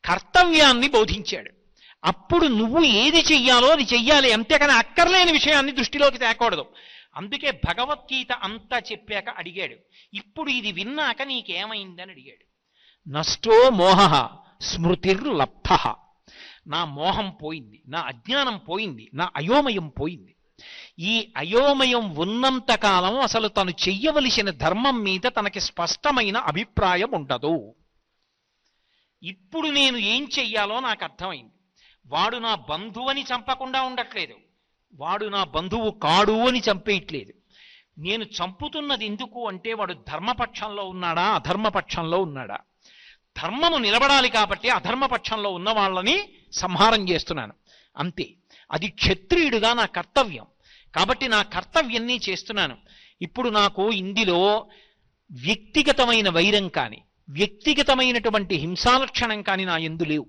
కర్తవ్యాన్ని బోధించాడు. అప్పుడు నువ్వు ఏది చెయ్యాలో అది చెయ్యాలి, అంతేకాని అక్కర్లేని విషయాన్ని దృష్టిలోకి తేకూడదు. అందుకే భగవద్గీత అంతా చెప్పాక అడిగాడు, ఇప్పుడు ఇది విన్నాక నీకేమైందని అడిగాడు. నష్టో మోహ స్మృతిర్లబ్ధ. నా మోహం పోయింది, నా అజ్ఞానం పోయింది, నా అయోమయం పోయింది. ఈ అయోమయం ఉన్నంత కాలం అసలు తను చెయ్యవలసిన ధర్మం మీద తనకి స్పష్టమైన అభిప్రాయం ఉండదు. ఇప్పుడు నేను ఏం చెయ్యాలో నాకు అర్థమైంది. వాడు నా బంధువని చంపకుండా ఉండట్లేదు, వాడు నా బంధువు కాడు అని చంపేయట్లేదు. నేను చంపుతున్నది ఎందుకు అంటే వాడు ధర్మపక్షంలో ఉన్నాడా అధర్మపక్షంలో ఉన్నాడా? ధర్మము నిలబడాలి కాబట్టి అధర్మపక్షంలో ఉన్న వాళ్ళని సంహారం చేస్తున్నాను అంతే. అది క్షత్రియుడిగా నా కర్తవ్యం కాబట్టి నా కర్తవ్యాన్ని చేస్తున్నాను. ఇప్పుడు నాకు ఇందులో వ్యక్తిగతమైన వైరం కానీ వ్యక్తిగతమైనటువంటి హింసాలక్షణం కానీ నా యందు లేవు.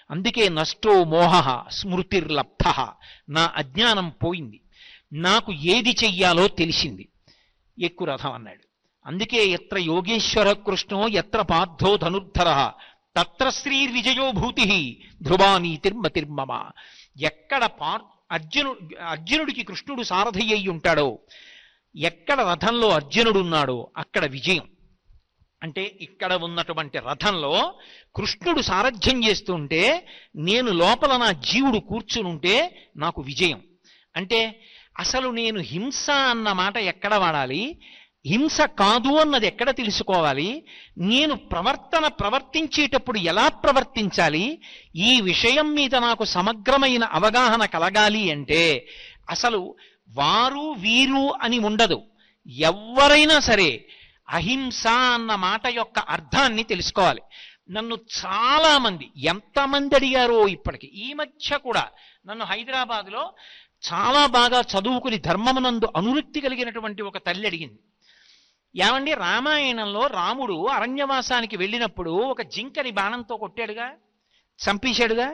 అందుకే నష్టో మోహ స్మృతిర్లబ్ధ. నా అజ్ఞానం పోయింది, నాకు ఏది చెయ్యాలో తెలిసింది. ఎక్కువ రథం అన్నాడు. అందుకే ఎత్ర యోగేశ్వర కృష్ణో ఎత్ర పార్థో ధనుర్ధర తత్ర శ్రీర్విజయోభూతి ధ్రువానీతిర్మతిర్మమ. ఎక్కడ అర్జునుడికి కృష్ణుడు సారథి అయి ఉంటాడో, ఎక్కడ రథంలో అర్జునుడు ఉన్నాడో అక్కడ విజయం. అంటే ఇక్కడ ఉన్నటువంటి రథంలో కృష్ణుడు సారథ్యం చేస్తుంటే నేను లోపల నా జీవుడు కూర్చునుంటే నాకు విజయం. అంటే అసలు నేను హింస అన్న మాట ఎక్కడ వాడాలి, హింస కాదు అన్నది ఎక్కడ తెలుసుకోవాలి, నేను ప్రవర్తించేటప్పుడు ఎలా ప్రవర్తించాలి, ఈ విషయం మీద నాకు సమగ్రమైన అవగాహన కలగాలి అంటే అసలు వారు వీరు అని ఉండదు. ఎవరైనా సరే అహింస అన్న మాట యొక్క అర్థాన్ని తెలుసుకోవాలి. నన్ను చాలా మంది ఎంతమంది అడిగారో ఇప్పటికి, ఈ మధ్య కూడా నన్ను హైదరాబాద్లో చాలా బాగా చదువుకుని ధర్మమునందు అనురక్తి కలిగినటువంటి ఒక తల్లి అడిగింది, ఏమండి రామాయణంలో రాముడు అరణ్యవాసానికి వెళ్ళినప్పుడు ఒక జింకని బాణంతో కొట్టాడుగా, చంపేశాడుగా,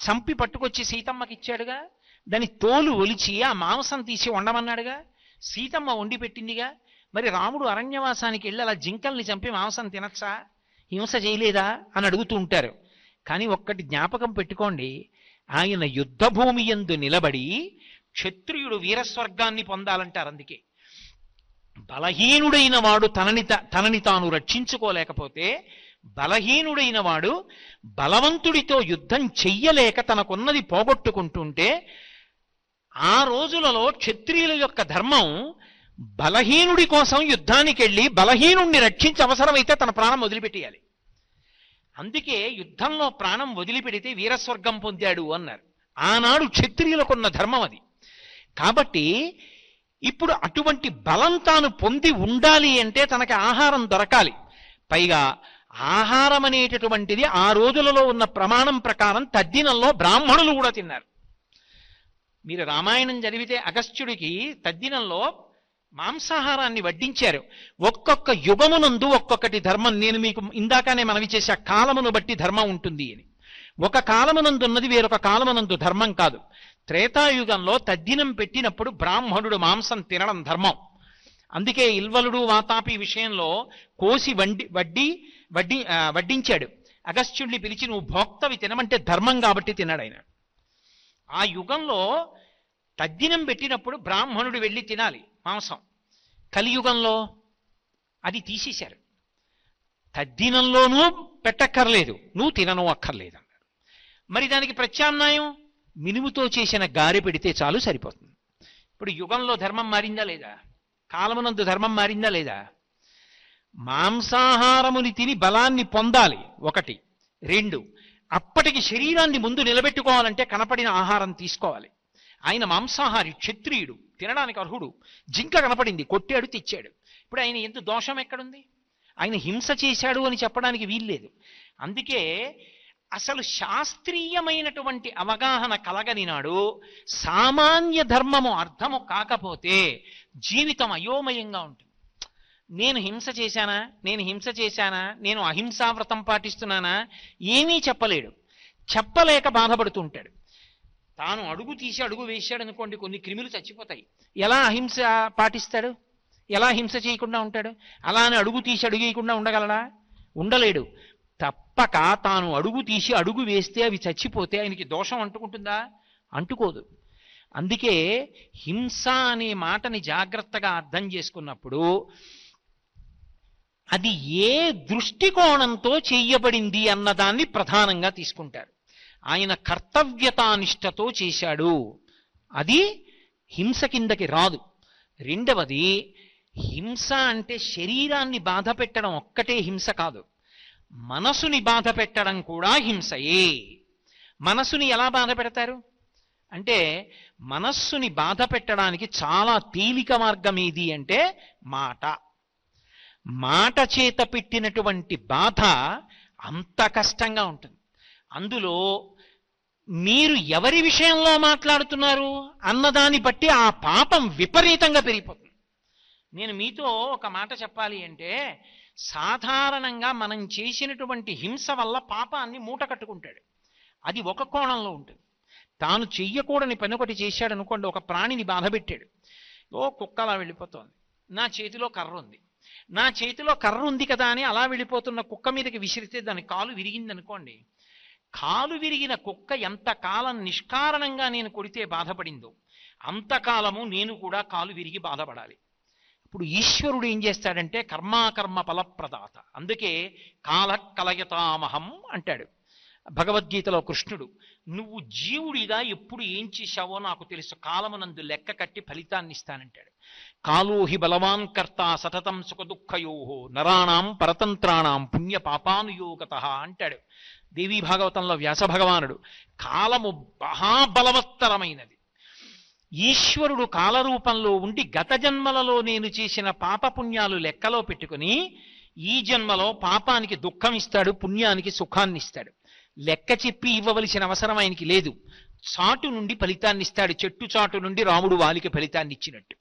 చంపి పట్టుకొచ్చి సీతమ్మకి ఇచ్చాడుగా, దాని తోలు ఒలిచి ఆ మాంసం తీసి వండమన్నాడుగా, సీతమ్మ వండి పెట్టిందిగా, మరి రాముడు అరణ్యవాసానికి వెళ్ళి అలా జింకల్ని చంపి మాంసం తినచ్చా, హింస చేయలేదా అని అడుగుతూ ఉంటారు. కానీ ఒక్కటి జ్ఞాపకం పెట్టుకోండి, ఆయన యుద్ధభూమి యందు నిలబడి క్షత్రియుడు వీరస్వర్గాన్ని పొందాలంటారు. అందుకే బలహీనుడైన వాడు తనని తాను రక్షించుకోలేకపోతే, బలహీనుడైన వాడు బలవంతుడితో యుద్ధం చెయ్యలేక తనకున్నది పోగొట్టుకుంటుంటే, ఆ రోజులలో క్షత్రియుల యొక్క ధర్మం బలహీనుడి కోసం యుద్ధానికి వెళ్ళి బలహీనుణ్ణి రక్షించి అవసరమైతే తన ప్రాణం వదిలిపెట్టేయాలి. అందుకే యుద్ధంలో ప్రాణం వదిలిపెడితే వీరస్వర్గం పొందాడు అన్నారు. ఆనాడు క్షత్రియులకున్న ధర్మం అది. కాబట్టి ఇప్పుడు అటువంటి బలం తాను పొంది ఉండాలి అంటే తనకి ఆహారం దొరకాలి. పైగా ఆహారం అనేటటువంటిది ఆ రోజులలో ఉన్న ప్రమాణం ప్రకారం తద్దినంలో బ్రాహ్మణులు కూడా తిన్నారు. మీరు రామాయణం చదివితే అగస్త్యుడికి తద్దినంలో మాంసాహారాన్ని వడ్డించారు. ఒక్కొక్క యుగమునందు ఒక్కొక్కటి ధర్మం. నేను మీకు ఇందాకనే మనవి చేసే కాలమును బట్టి ధర్మం ఉంటుంది అని. ఒక కాలమునందున్నది వేరొక కాలమునందు ధర్మం కాదు. త్రేతాయుగంలో తద్దినం పెట్టినప్పుడు బ్రాహ్మణుడు మాంసం తినడం ధర్మం. అందుకే ఇల్వలుడు వాతాపి విషయంలో కోసి వడ్డించాడు. అగస్త్యుడిని పిలిచి నువ్వు భోక్తవి తినమంటే ధర్మం కాబట్టి తిన్నాడు ఆయన. ఆ యుగంలో తద్దినం పెట్టినప్పుడు బ్రాహ్మణుడు వెళ్ళి తినాలి మాంసం. కలియుగంలో అది తీసేశారు. తద్దినంలోనూ పెట్టక్కర్లేదు, నువ్వు తినను అక్కర్లేదు అన్నారు. మరి దానికి ప్రత్యామ్నాయం మినుముతో చేసిన గారె పెడితే చాలు, సరిపోతుంది. ఇప్పుడు యుగంలో ధర్మం మారిందా లేదా? కాలమునందు ధర్మం మారిందా లేదా? మాంసాహారముని తిని బలాన్ని పొందాలి ఒకటి. రెండు, అప్పటికి శరీరాన్ని ముందు నిలబెట్టుకోవాలంటే కనపడిన ఆహారం తీసుకోవాలి. ఆయన మాంసాహారి, క్షత్రియుడు, తినడానికి అర్హుడు. జింక కనపడింది, కొట్టాడు, తెచ్చాడు. ఇప్పుడు ఆయన ఎంత దోషం ఎక్కడుంది? ఆయన హింస చేశాడు అని చెప్పడానికి వీల్లేదు. అందుకే అసలు శాస్త్రీయమైనటువంటి అవగాహన కలగని నాడు సామాన్య ధర్మము అర్థము కాకపోతే జీవితం అయోమయంగా ఉంటుంది. నేను హింస చేశానా, నేను అహింసావ్రతం పాటిస్తున్నానా, ఏమీ చెప్పలేడు. చెప్పలేక బాధపడుతూ ఉంటాడు. తాను అడుగు తీసి అడుగు వేశాడు అనుకోండి, కొన్ని క్రిములు చచ్చిపోతాయి. ఎలా అహింస పాటిస్తాడు? ఎలా హింస చేయకుండా ఉంటాడు? అలా అని అడుగు తీసి అడుగు వేయకుండా ఉండగలడా? ఉండలేడు. తప్పక తాను అడుగు తీసి అడుగు వేస్తే అవి చచ్చిపోతే ఆయనకి దోషం అంటుకుంటుందా? అంటుకోదు. అందుకే హింస అనే మాటని జాగ్రత్తగా అర్థం చేసుకున్నప్పుడు అది ఏ దృష్టికోణంతో చెయ్యబడింది అన్నదాన్ని ప్రధానంగా తీసుకుంటారు. ఆయన కర్తవ్యతానిష్టతో చేశాడు, అది హింస కిందకి రాదు. రెండవది, హింస అంటే శరీరాన్ని బాధ పెట్టడం ఒక్కటే హింస కాదు, మనసుని బాధ పెట్టడం కూడా హింసయే. మనసుని ఎలా బాధ పెడతారు అంటే, మనస్సుని బాధ పెట్టడానికి చాలా తేలిక మార్గం ఏది అంటే మాట చేత పెట్టినటువంటి బాధ అంత కష్టంగా ఉంటుంది. అందులో మీరు ఎవరి విషయంలో మాట్లాడుతున్నారు అన్నదాన్ని బట్టి ఆ పాపం విపరీతంగా పెరిగిపోతుంది. నేను మీతో ఒక మాట చెప్పాలి అంటే, సాధారణంగా మనం చేసినటువంటి హింస వల్ల పాపాన్ని మూట కట్టుకుంటాడు. అది ఒక కోణంలో ఉంటుంది. తాను చెయ్యకూడని పని ఒకటి చేశాడు అనుకోండి, ఒక ప్రాణిని బాధ పెట్టాడు. కుక్క అలా వెళ్ళిపోతోంది, నా చేతిలో కర్ర ఉంది కదా అని అలా వెళ్ళిపోతున్న కుక్క మీదకి విసిరితే దాని కాలు విరిగింది అనుకోండి. కాలు విరిగిన కుక్క ఎంతకాలం నిష్కారణంగా నేను కొడితే బాధపడిందో అంతకాలము నేను కూడా కాలు విరిగి బాధపడాలి. ఇప్పుడు ఈశ్వరుడు ఏం చేస్తాడంటే కర్మాకర్మ ఫలప్రదాత. అందుకే కాల కలయతామహం అంటాడు భగవద్గీతలో కృష్ణుడు. నువ్వు జీవుడిగా ఎప్పుడు ఏం చేశావో నాకు తెలుసు, కాలమునందు లెక్క కట్టి ఫలితాన్ని ఇస్తానంటాడు. కాలోహి బలవాన్ కర్త సతతం సుఖ దుఃఖయోహో నరాణం పరతంత్రాణం పుణ్య పాపానుయోగత అంటాడు దేవీ భాగవతంలో వ్యాస భగవానుడు. కాలము మహాబలవత్తరమైనది. ఈశ్వరుడు కాలరూపంలో ఉండి గత జన్మలలో నేను చేసిన పాపపుణ్యాలు లెక్కలో పెట్టుకుని ఈ జన్మలో పాపానికి దుఃఖం ఇస్తాడు, పుణ్యానికి సుఖాన్ని ఇస్తాడు. లెక్క చెప్పి ఇవ్వవలసిన అవసరం ఆయనకి లేదు. చాటు నుండి ఫలితాన్ని ఇస్తాడు. చెట్టు చాటు నుండి రాముడు వాలికి ఫలితాన్ని ఇచ్చినట్టు.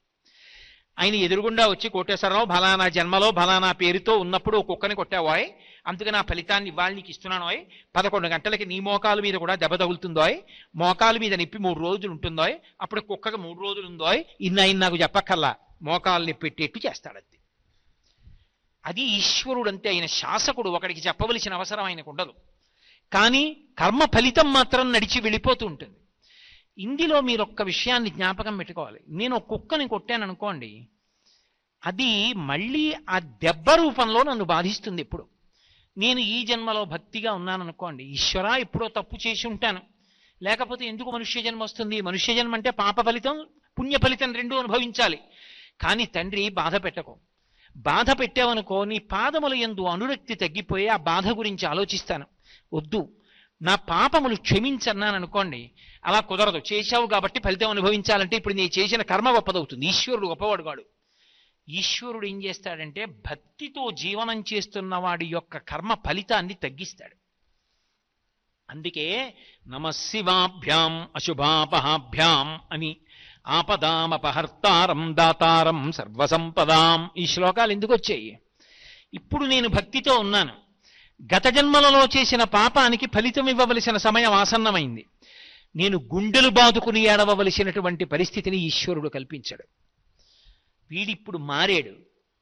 ఆయన ఎదురుగుండా వచ్చి, కోటేశ్వరరావు ఫలానా జన్మలో ఫలానా పేరుతో ఉన్నప్పుడు ఒక కుక్కని కొట్టావాయ్, అందుకే నా ఫలితాన్ని ఇవాళ నీకు ఇస్తున్నానోయ్, 11 గంటలకి నీ మోకాలు మీద కూడా దెబ్బ తగులుతుందోయ్, మోకాలు మీద నొప్పి 3 రోజులు ఉంటుందోయ్, అప్పుడు కుక్కకి 3 రోజులు ఉందోయ్, ఇన్ని ఆయన నాకు చెప్పక్కర్లా మోకాల్ని పెట్టేట్టు చేస్తాడంతే. అది ఈశ్వరుడు అంతే. ఆయన శాసకుడు, ఒకడికి చెప్పవలసిన అవసరం ఆయనకు ఉండదు. కానీ కర్మ ఫలితం మాత్రం నడిచి వెళ్ళిపోతూ ఉంటుంది. ఇందులో మీరు ఒక్క విషయాన్ని జ్ఞాపకం పెట్టుకోవాలి. నేను ఒక కుక్కని కొట్టాను అనుకోండి, అది మళ్ళీ ఆ దెబ్బ రూపంలో నన్ను బాధిస్తుంది. ఎప్పుడు నేను ఈ జన్మలో భక్తిగా ఉన్నాను అనుకోండి, ఈశ్వరా ఎప్పుడో తప్పు చేసి ఉంటాను, లేకపోతే ఎందుకు మనుష్య జన్మ వస్తుంది? మనుష్య జన్మ అంటే పాప ఫలితం పుణ్య ఫలితం రెండూ అనుభవించాలి. కానీ తండ్రి బాధ పెట్టకు, బాధ పెట్టావనుకో నీ పాదముల యందు అనురక్తి తగ్గిపోయి ఆ బాధ గురించి ఆలోచిస్తాను. వద్దు, నా పాపములు క్షమించన్నాను అనుకోండి, అలా కుదరదు. చేశావు కాబట్టి ఫలితం అనుభవించాలంటే ఇప్పుడు నీ చేసిన కర్మ గొప్పదవుతుంది. ఈశ్వరుడు గొప్పవాడు కాడు. ఈశ్వరుడు ఏం చేస్తాడంటే భక్తితో జీవనం చేస్తున్న వాడి యొక్క కర్మ ఫలితాన్ని తగ్గిస్తాడు. అందుకే నమశివాభ్యాం అశుభాపహాభ్యాం అని ఆపదామపహర్తారం దాతారం సర్వసంపదాం ఈ శ్లోకాలు ఎందుకు వచ్చాయి? ఇప్పుడు నేను భక్తితో ఉన్నాను, గత జన్మలలో చేసిన పాపానికి ఫలితం ఇవ్వవలసిన సమయం ఆసన్నమైంది. నేను గుండెలు బాదుకుని ఏడవవలసినటువంటి పరిస్థితిని ఈశ్వరుడు కల్పించాడు. వీడిప్పుడు మారాడు,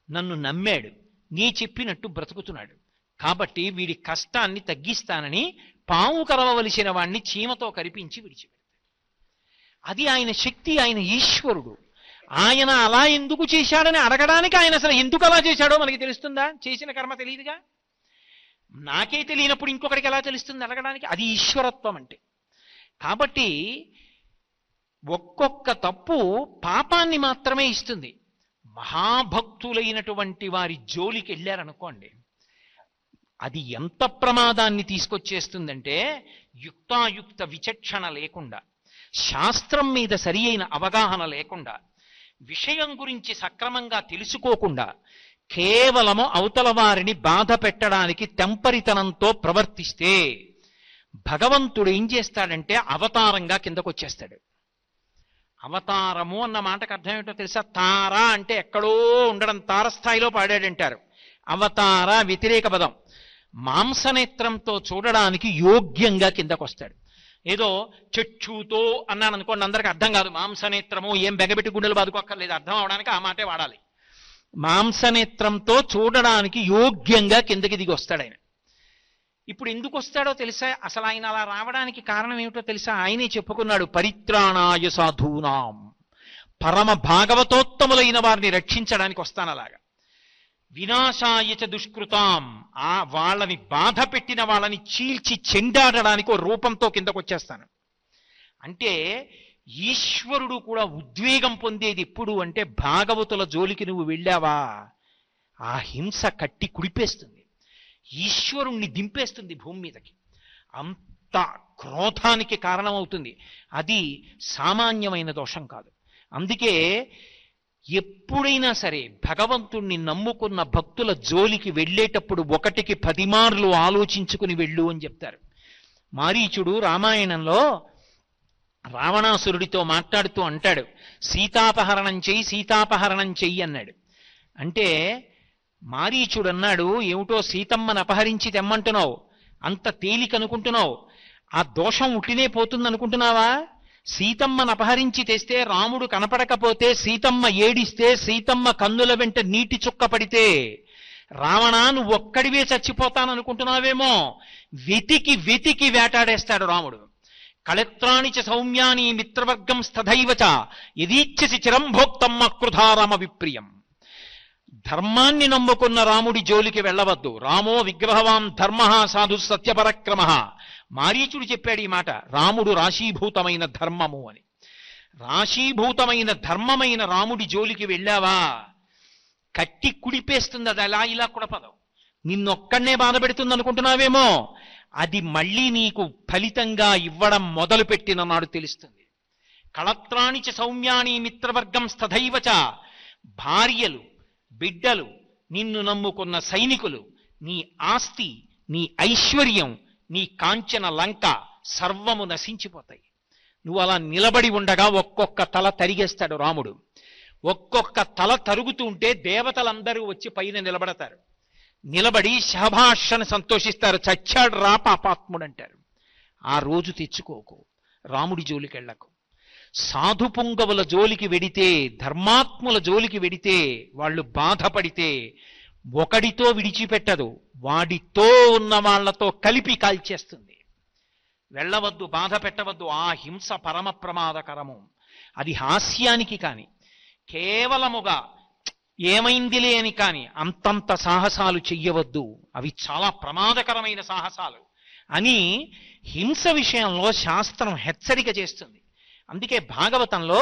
నన్ను నమ్మాడు, నీ చెప్పినట్టు బ్రతుకుతున్నాడు. కాబట్టి వీడి కష్టాన్ని తగ్గిస్తానని పాము కరవవలసిన వాణ్ణి చీమతో కరిపించి విడిచిపెడతాడు. అది ఆయన శక్తి, ఆయన ఈశ్వరుడు. ఆయన అలా ఎందుకు చేశాడని అడగడానికి ఆయన అసలు ఎందుకు అలా చేశాడో మనకి తెలుస్తుందా? చేసిన కర్మ తెలియదుగా. నాకే తెలియనప్పుడు ఇంకొకరికి ఎలా తెలుస్తుంది అడగడానికి? అది ఈశ్వరత్వం అంటే. కాబట్టి ఒక్కొక్క తప్పు పాపాన్ని మాత్రమే ఇస్తుంది. మహాభక్తులైనటువంటి వారి జోలికి వెళ్ళారనుకోండి, అది ఎంత ప్రమాదాన్ని తీసుకొచ్చేస్తుందంటే యుక్తాయుక్త విచక్షణ లేకుండా, శాస్త్రం మీద సరి అయిన అవగాహన లేకుండా, విషయం గురించి సక్రమంగా తెలుసుకోకుండా కేవలము అవతల వారిని బాధ పెట్టడానికి తెంపరితనంతో ప్రవర్తిస్తే భగవంతుడు ఏం చేస్తాడంటే అవతారంగా కిందకొచ్చేస్తాడు. అవతారము అన్న మాటకు అర్థం ఏమిటో తెలుసా? తార అంటే ఎక్కడో ఉండడం, తారస్థాయిలో పాడాడంటారు. అవతార వ్యతిరేక పదం. మాంసనేత్రంతో చూడడానికి యోగ్యంగా కిందకొస్తాడు. ఏదో చక్షుతో అన్నాను అనుకోండి, అందరికి అర్థం కాదు. మాంసనేత్రము ఏం బెగబెట్టి గుండెలు బాదుకోక్కర్లేదు, అర్థం అవడానికి ఆ మాటే వాడాలి. మాంసనేత్రంతో చూడడానికి యోగ్యంగా కిందకి దిగి వస్తాడు ఆయన. ఇప్పుడు ఎందుకు వస్తాడో తెలుసా? అసలు ఆయన అలా రావడానికి కారణం ఏమిటో తెలుసా? ఆయనే చెప్పుకున్నాడు, పరిత్రాణాయ సాధూనాం, పరమ భాగవతోత్తములైన వారిని రక్షించడానికి వస్తాను అలాగా. వినాశాయచ దుష్కృతాం, ఆ వాళ్ళని బాధ పెట్టిన వాళ్ళని చీల్చి చెండాడడానికి ఓ రూపంతో కిందకు వచ్చేస్తాను అంటే ఈశ్వరుడు కూడా ఉద్వేగం పొందేది ఎప్పుడు అంటే భాగవతుల జోలికి నువ్వు వెళ్ళావా ఆ హింస కట్టి కుడిపేస్తుంది, ఈశ్వరుణ్ణి దింపేస్తుంది భూమి మీదకి. అంత క్రోధానికి కారణమవుతుంది. అది సామాన్యమైన దోషం కాదు. అందుకే ఎప్పుడైనా సరే భగవంతుణ్ణి నమ్ముకున్న భక్తుల జోలికి వెళ్ళేటప్పుడు 1కి 10 మార్లు ఆలోచించుకుని వెళ్ళు అని చెప్తారు. మారీచుడు రామాయణంలో రావణాసురుడితో మాట్లాడుతూ అంటాడు, సీతాపహరణం చెయ్యి, సీతాపహరణం చెయ్యి అన్నాడు. అంటే మారీచుడు అన్నాడు, ఏమిటో సీతమ్మను అపహరించి తెమ్మంటున్నావు, అంత తేలికనుకుంటున్నావు, ఆ దోషం ఉట్టినే పోతుంది అనుకుంటున్నావా? సీతమ్మను అపహరించి తెస్తే రాముడు కనపడకపోతే, సీతమ్మ ఏడిస్తే, సీతమ్మ కన్నుల వెంట నీటి చుక్క పడితే రావణా నువ్వు ఒక్కడివే చచ్చిపోతాననుకుంటున్నావేమో. వెతికి వెతికి వేటాడేస్తాడు రాముడు. కళత్రాణి చ సౌమ్యాని మిత్రవర్గం స్థైవచ యదీచ్ఛసి చిరంభోక్తమ్మ కృధారామ విప్రియం. ధర్మాన్ని నమ్ముకున్న రాముడి జోలికి వెళ్ళవద్దు. రామో విగ్రహవాం ధర్మ సాధు సత్యపరక్రమ. మారీచుడు చెప్పాడు ఈ మాట, రాముడు రాశీభూతమైన ధర్మము అని. రాశీభూతమైన ధర్మమైన రాముడి జోలికి వెళ్ళావా కట్టి కుడిపేస్తుంది. అది అలా ఇలా కూడా పదం. నిన్నొక్కడనే బాధ పెడుతుంది అనుకుంటున్నావేమో, అది మళ్ళీ నీకు ఫలితంగా ఇవ్వడం మొదలుపెట్టిన నాడు తెలుస్తుంది. కళత్రాణి చ సౌమ్యాని మిత్రవర్గం స్థైవచ. భార్యలు, బిడ్డలు, నిన్ను నమ్ముకున్న సైనికులు, నీ ఆస్తి, నీ ఐశ్వర్యం, నీ కాంచన లంక సర్వము నశించిపోతాయి. నువ్వు అలా నిలబడి ఉండగా ఒక్కొక్క తల తరిగేస్తాడు రాముడు. ఒక్కొక్క తల తరుగుతూ ఉంటే దేవతలందరూ వచ్చి పైన నిలబడతారు. నిలబడి శభాషను సంతోషిస్తారు. చచ్చాడు రా పాపాత్ముడు అంటారు. ఆ రోజు తెచ్చుకోకు, రాముడి జోలికెళ్లకు. సాధు పుంగవుల జోలికి వెడితే, ధర్మాత్ముల జోలికి వెడితే, వాళ్ళు బాధపడితే ఒకడితో విడిచిపెట్టదు, వాడితో ఉన్న వాళ్లతో కలిపి కాల్చేస్తుంది. వెళ్ళవద్దు, బాధ పెట్టవద్దు, ఆ హింస పరమ ప్రమాదకరము. అది హాస్యానికి కాని, కేవలముగా ఏమైందిలే అని కాని అంతంత సాహసాలు చెయ్యవద్దు, అవి చాలా ప్రమాదకరమైన సాహసాలు అని హింస విషయంలో శాస్త్రం హెచ్చరిక చేస్తుంది. అందుకే భాగవతంలో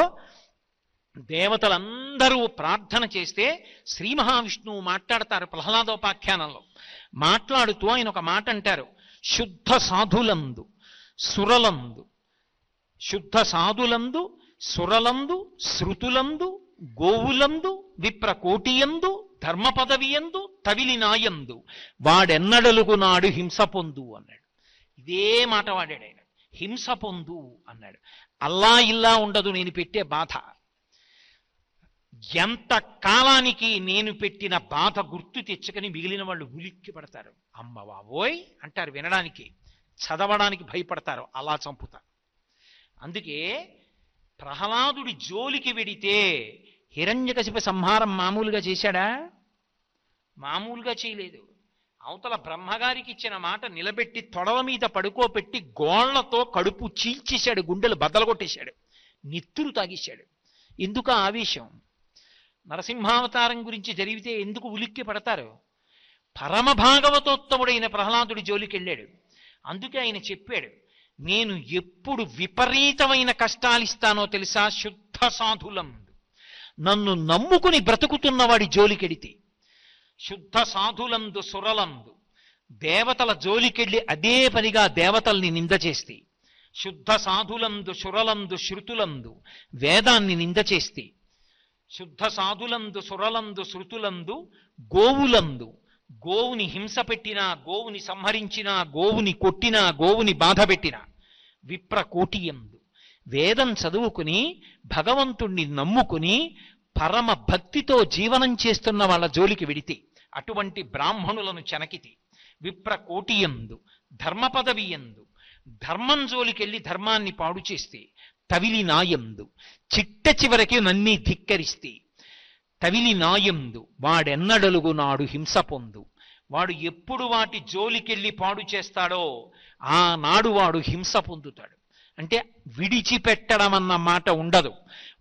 దేవతలందరూ ప్రార్థన చేస్తే శ్రీ మహావిష్ణువు మాట్లాడతారు. ప్రహ్లాదోపాఖ్యానంలో మాట్లాడుతూ ఆయన ఒక మాట అంటారు, శుద్ధ సాధులందు సురలందు, శుద్ధ సాధులందు సురలందు శృతులందు గోవులందు విప్రకోటియందు ధర్మ పదవియందు తవిలినాయందు వాడెన్నడలుగు నాడు హింస పొందు అన్నాడు. ఇదే మాట వాడాడు ఆయన, హింస పొందు అన్నాడు. అల్లా ఇల్లా ఉండదు నేను పెట్టే బాధ. ఎంత కాలానికి నేను పెట్టిన బాధ గుర్తు తెచ్చుకొని మిగిలిన వాళ్ళు ఉలిక్కి పడతారు. అమ్మ బాబోయ్ అంటారు, వినడానికి చదవడానికి భయపడతారు, అలా చంపుతారు. అందుకే ప్రహ్లాదుడి జోలికి వెడితే హిరణ్యకశిప సంహారం మామూలుగా చేశాడా? మామూలుగా చేయలేదు. అవతల బ్రహ్మగారికి ఇచ్చిన మాట నిలబెట్టి తొడల మీద పడుకోబెట్టి గోళ్లతో కడుపు చీల్చేశాడు, గుండెలు బద్దలగొట్టేశాడు, నెత్తురు తాగేశాడు. ఎందుకు ఆవేశం? నరసింహావతారం గురించి జరిగితే ఎందుకు ఉలిక్కి పడతారు? పరమ భాగవతోత్తముడైన ప్రహ్లాదుడి జోలికి వెళ్ళాడు. అందుకే ఆయన చెప్పాడు, నేను ఎప్పుడు విపరీతమైన కష్టాలిస్తానో తెలుసా? శుద్ధ సాధులందు, నన్ను నమ్ముకుని బ్రతుకుతున్నవాడి జోలికెడితే. శుద్ధ సాధులందు సురలందు, దేవతల జోలికెళ్ళి అదే పనిగా దేవతల్ని నింద చేస్తే. శుద్ధ సాధులందు సురలందు శృతులందు, వేదాన్ని నింద చేస్తే. శుద్ధ సాధులందు సురలందు శృతులందు గోవులందు, గోవుని హింస పెట్టినా, గోవుని సంహరించినా, గోవుని కొట్టినా, గోవుని బాధ పెట్టినా. విప్రకోటియందు, వేదం చదువుకుని భగవంతుణ్ణి నమ్ముకుని పరమ భక్తితో జీవనం చేస్తున్న వాళ్ళ జోలికి వెడితే, అటువంటి బ్రాహ్మణులను చెనకితి. విప్రకోటియందు, ధర్మ పదవియందు, ధర్మం జోలికెళ్ళి ధర్మాన్ని పాడు చేస్తే. తవిలి నాయందు, చిట్ట చివరికి నన్ని ధిక్కరిస్తే. తవిలి నాయందు, వాడెన్నడలుగు నాడు హింస పొందు. వాడు ఎప్పుడు వాటి జోలికెళ్ళి పాడు చేస్తాడో ఆనాడు వాడు హింస పొందుతాడు. అంటే విడిచిపెట్టడం అన్న మాట ఉండదు.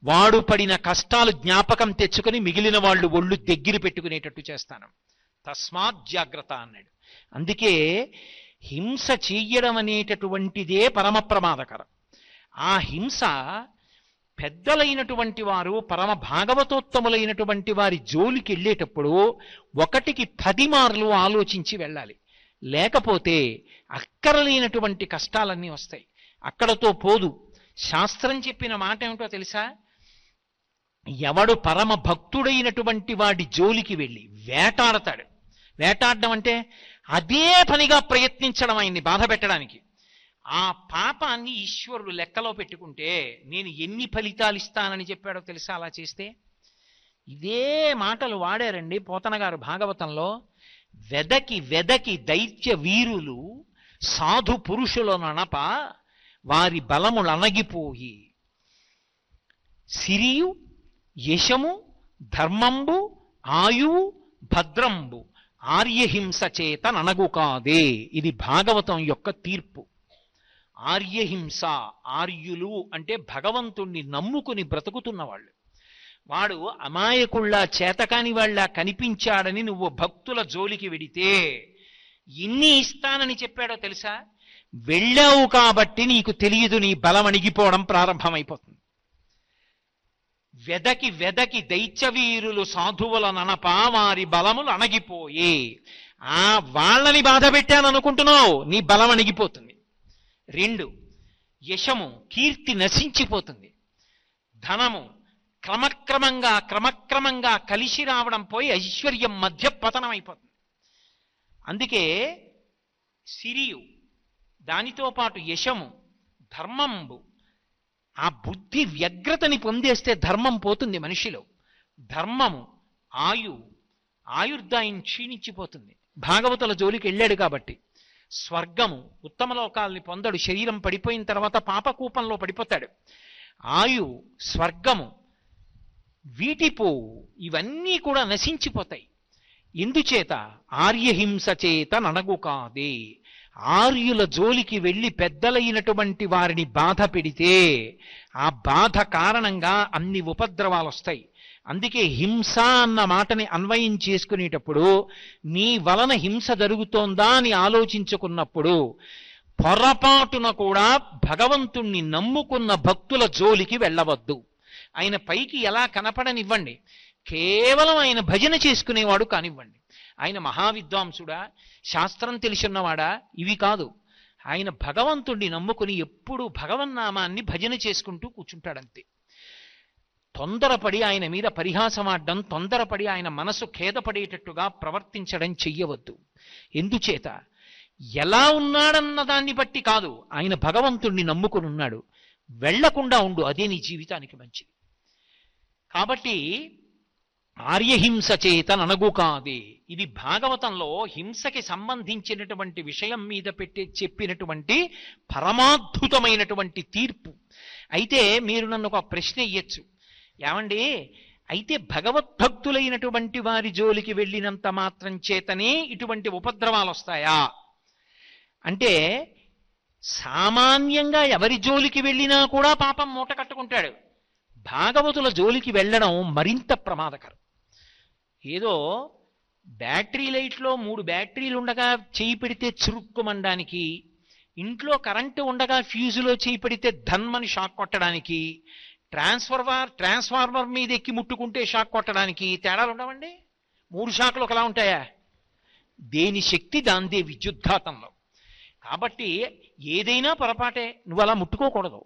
వాడు పడిన కష్టాలు జ్ఞాపకం తెచ్చుకొని మిగిలిన వాళ్ళు ఒళ్ళు దగ్గర పెట్టుకునేటట్టు చేస్తాను. తస్మాత్ జాగ్రత్త అన్నాడు. అందుకే హింస చెయ్యడం అనేటటువంటిదే పరమ ప్రమాదకరం. ఆ హింస పెద్దలైనటువంటి వారు, పరమ భాగవతోత్తములైనటువంటి వారి జోలికి వెళ్ళేటప్పుడు 1కి 10 మార్లు ఆలోచించి వెళ్ళాలి. లేకపోతే అక్కరలేనటువంటి కష్టాలన్నీ వస్తాయి. అక్కడతో పోదు. శాస్త్రం చెప్పిన మాట ఏమిటో తెలుసా? ఎవడు పరమ భక్తుడైనటువంటి వాడి జోలికి వెళ్ళి వేటాడతాడు. వేటాడడం అంటే అదే పనిగా ప్రయత్నించడం, ఆయన్ని బాధ పెట్టడానికి. ఆ పాపాన్ని ఈశ్వరుడు లెక్కలో పెట్టుకుంటే నేను ఎన్ని ఫలితాలు ఇస్తానని చెప్పాడో తెలుసా అలా చేస్తే? ఇదే మాటలు వాడారండి పోతన గారు భాగవతంలో. వెదకి వెదకి దైత్య వీరులు సాధు పురుషులననప వారి బలములనగిపోయి. సిరియు యశము ధర్మంబు ఆయువు భద్రంబు ఆర్యహింస చేత ననగు కాదే. ఇది భాగవతం యొక్క తీర్పు. ఆర్యహింస, ఆర్యులు అంటే భగవంతుణ్ణి నమ్ముకుని బ్రతుకుతున్నవాళ్ళు. వాడు అమాయకుళ్ళ చేతకాని వాళ్ళ కనిపించాడని నువ్వు భక్తుల జోలికి వెడితే ఇన్ని ఇస్తానని చెప్పాడో తెలుసా? వెళ్ళావు కాబట్టి నీకు తెలియదు, నీ బలం అణిగిపోవడం ప్రారంభమైపోతుంది. వెదకి వెదకి దైత్యవీరులు సాధువుల ననప వారి బలములు అణగిపోయి. వాళ్ళని బాధ పెట్టాననుకుంటున్నావు, నీ బలం అణిగిపోతుంది. 2 యశము, కీర్తి నశించిపోతుంది. ధనము క్రమక్రమంగా కలిసి రావడం పోయి ఐశ్వర్యం మధ్య పతనం అయిపోతుంది. అందుకే సిరియు, దానితో పాటు యశము, ధర్మంబు, ఆ బుద్ధి వ్యగ్రతని పొందేస్తే ధర్మం పోతుంది మనిషిలో. ధర్మము, ఆయుర్దాయం క్షీణించిపోతుంది. భాగవతుల జోలికి వెళ్ళాడు కాబట్టి. స్వర్గము, ఉత్తమ లోకాల్ని పొందడు. శరీరం పడిపోయిన తర్వాత పాపకూపంలో పడిపోతాడు. ఆయు, స్వర్గము, వీటిపోవు, ఇవన్నీ కూడా నశించిపోతాయి. ఎందుచేత? ఆర్యహింస చేత ననగు కాదే. ఆర్యుల జోలికి వెళ్ళి పెద్దలైనటువంటి వారిని బాధ పెడితే ఆ బాధ కారణంగా అన్ని ఉపద్రవాలు వస్తాయి. అందుకే హింస అన్న మాటని అన్వయం చేసుకునేటప్పుడు నీ వలన హింస జరుగుతోందా అని ఆలోచించుకున్నప్పుడు పొరపాటున కూడా భగవంతుణ్ణి నమ్ముకున్న భక్తుల జోలికి వెళ్ళవద్దు. ఆయన పైకి ఎలా కనపడనివ్వండి, కేవలం ఆయన భజన చేసుకునేవాడు కానివ్వండి. ఆయన మహావిద్వాంసుడా, శాస్త్రం తెలిసిన్నవాడా, ఇవి కాదు. ఆయన భగవంతుణ్ణి నమ్ముకుని ఎప్పుడూ భగవన్నామాన్ని భజన చేసుకుంటూ కూర్చుంటాడంతే. తొందరపడి ఆయన మీద పరిహాసమాడడం, తొందరపడి ఆయన మనసు ఖేదపడేటట్టుగా ప్రవర్తించడం చెయ్యవద్దు. ఎందుచేత? ఎలా ఉన్నాడన్న దాన్ని బట్టి కాదు, ఆయన భగవంతుణ్ణి నమ్ముకుని ఉన్నాడు. వెళ్లకుండా ఉండు, అదే నీ జీవితానికి మంచిది. కాబట్టి ఆర్యహింస చేత ననగు కాదే, ఇది భాగవతంలో హింసకి సంబంధించినటువంటి విషయం మీద చెప్పినటువంటి పరమాద్భుతమైనటువంటి తీర్పు. అయితే మీరు నన్ను ఒక ప్రశ్న ఇయ్యచ్చు, ఏమండి అయితే భగవద్భక్తులైనటువంటి వారి జోలికి వెళ్ళినంత మాత్రం చేతనే ఇటువంటి ఉపద్రవాలు వస్తాయా అంటే, సామాన్యంగా ఎవరి జోలికి వెళ్ళినా కూడా పాపం మూట కట్టుకుంటాడు. భాగవతుల జోలికి వెళ్ళడం మరింత ప్రమాదకరం. ఏదో బ్యాటరీ లైట్లో 3 బ్యాటరీలు ఉండగా చేయి పెడితే చురుక్కుమనడానికి, ఇంట్లో కరెంటు ఉండగా ఫ్యూజులో చేయి పెడితే ధన్మని షాక్ కొట్టడానికి, ట్రాన్స్ఫార్మర్ మీద ఎక్కి ముట్టుకుంటే షాక్ కొట్టడానికి తేడాలు ఉండవండి. 3 షాకులు ఒకలా ఉంటాయా? దేని శక్తి దాందే విద్యుద్ఘాతంలో. కాబట్టి ఏదైనా పొరపాటే, నువ్వు అలా ముట్టుకోకూడదు.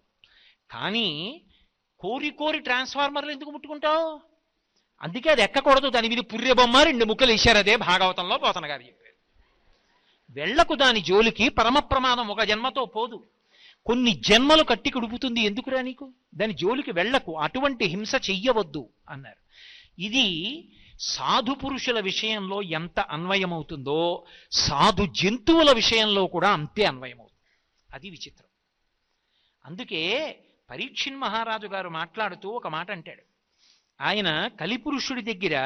కానీ కోరి కోరి ట్రాన్స్ఫార్మర్లు ఎందుకు ముట్టుకుంటావు? అందుకే అది ఎక్కకూడదు. దాని మీద పుర్రె బొమ్మ 2 ముక్కలు వేశారు. అదే భాగవతంలో పోతన గారు చెప్పారు. వెళ్లకు దాని జోలికి, పరమ ప్రమాదం ఒక జన్మతో పోదు, కొన్ని జన్మలు కట్టి కుడుపుతుంది. ఎందుకురా నీకు? దాని జోలికి వెళ్లకు, అటువంటి హింస చెయ్యవద్దు అన్నారు. ఇది సాధు పురుషుల విషయంలో ఎంత అన్వయమవుతుందో సాధు జంతువుల విషయంలో కూడా అంతే అన్వయమవుతుంది. అది విచిత్రం. అందుకే పరీక్షిన్ మహారాజు గారు మాట్లాడుతూ ఒక మాట అంటాడు. ఆయన కలిపురుషుడి దగ్గర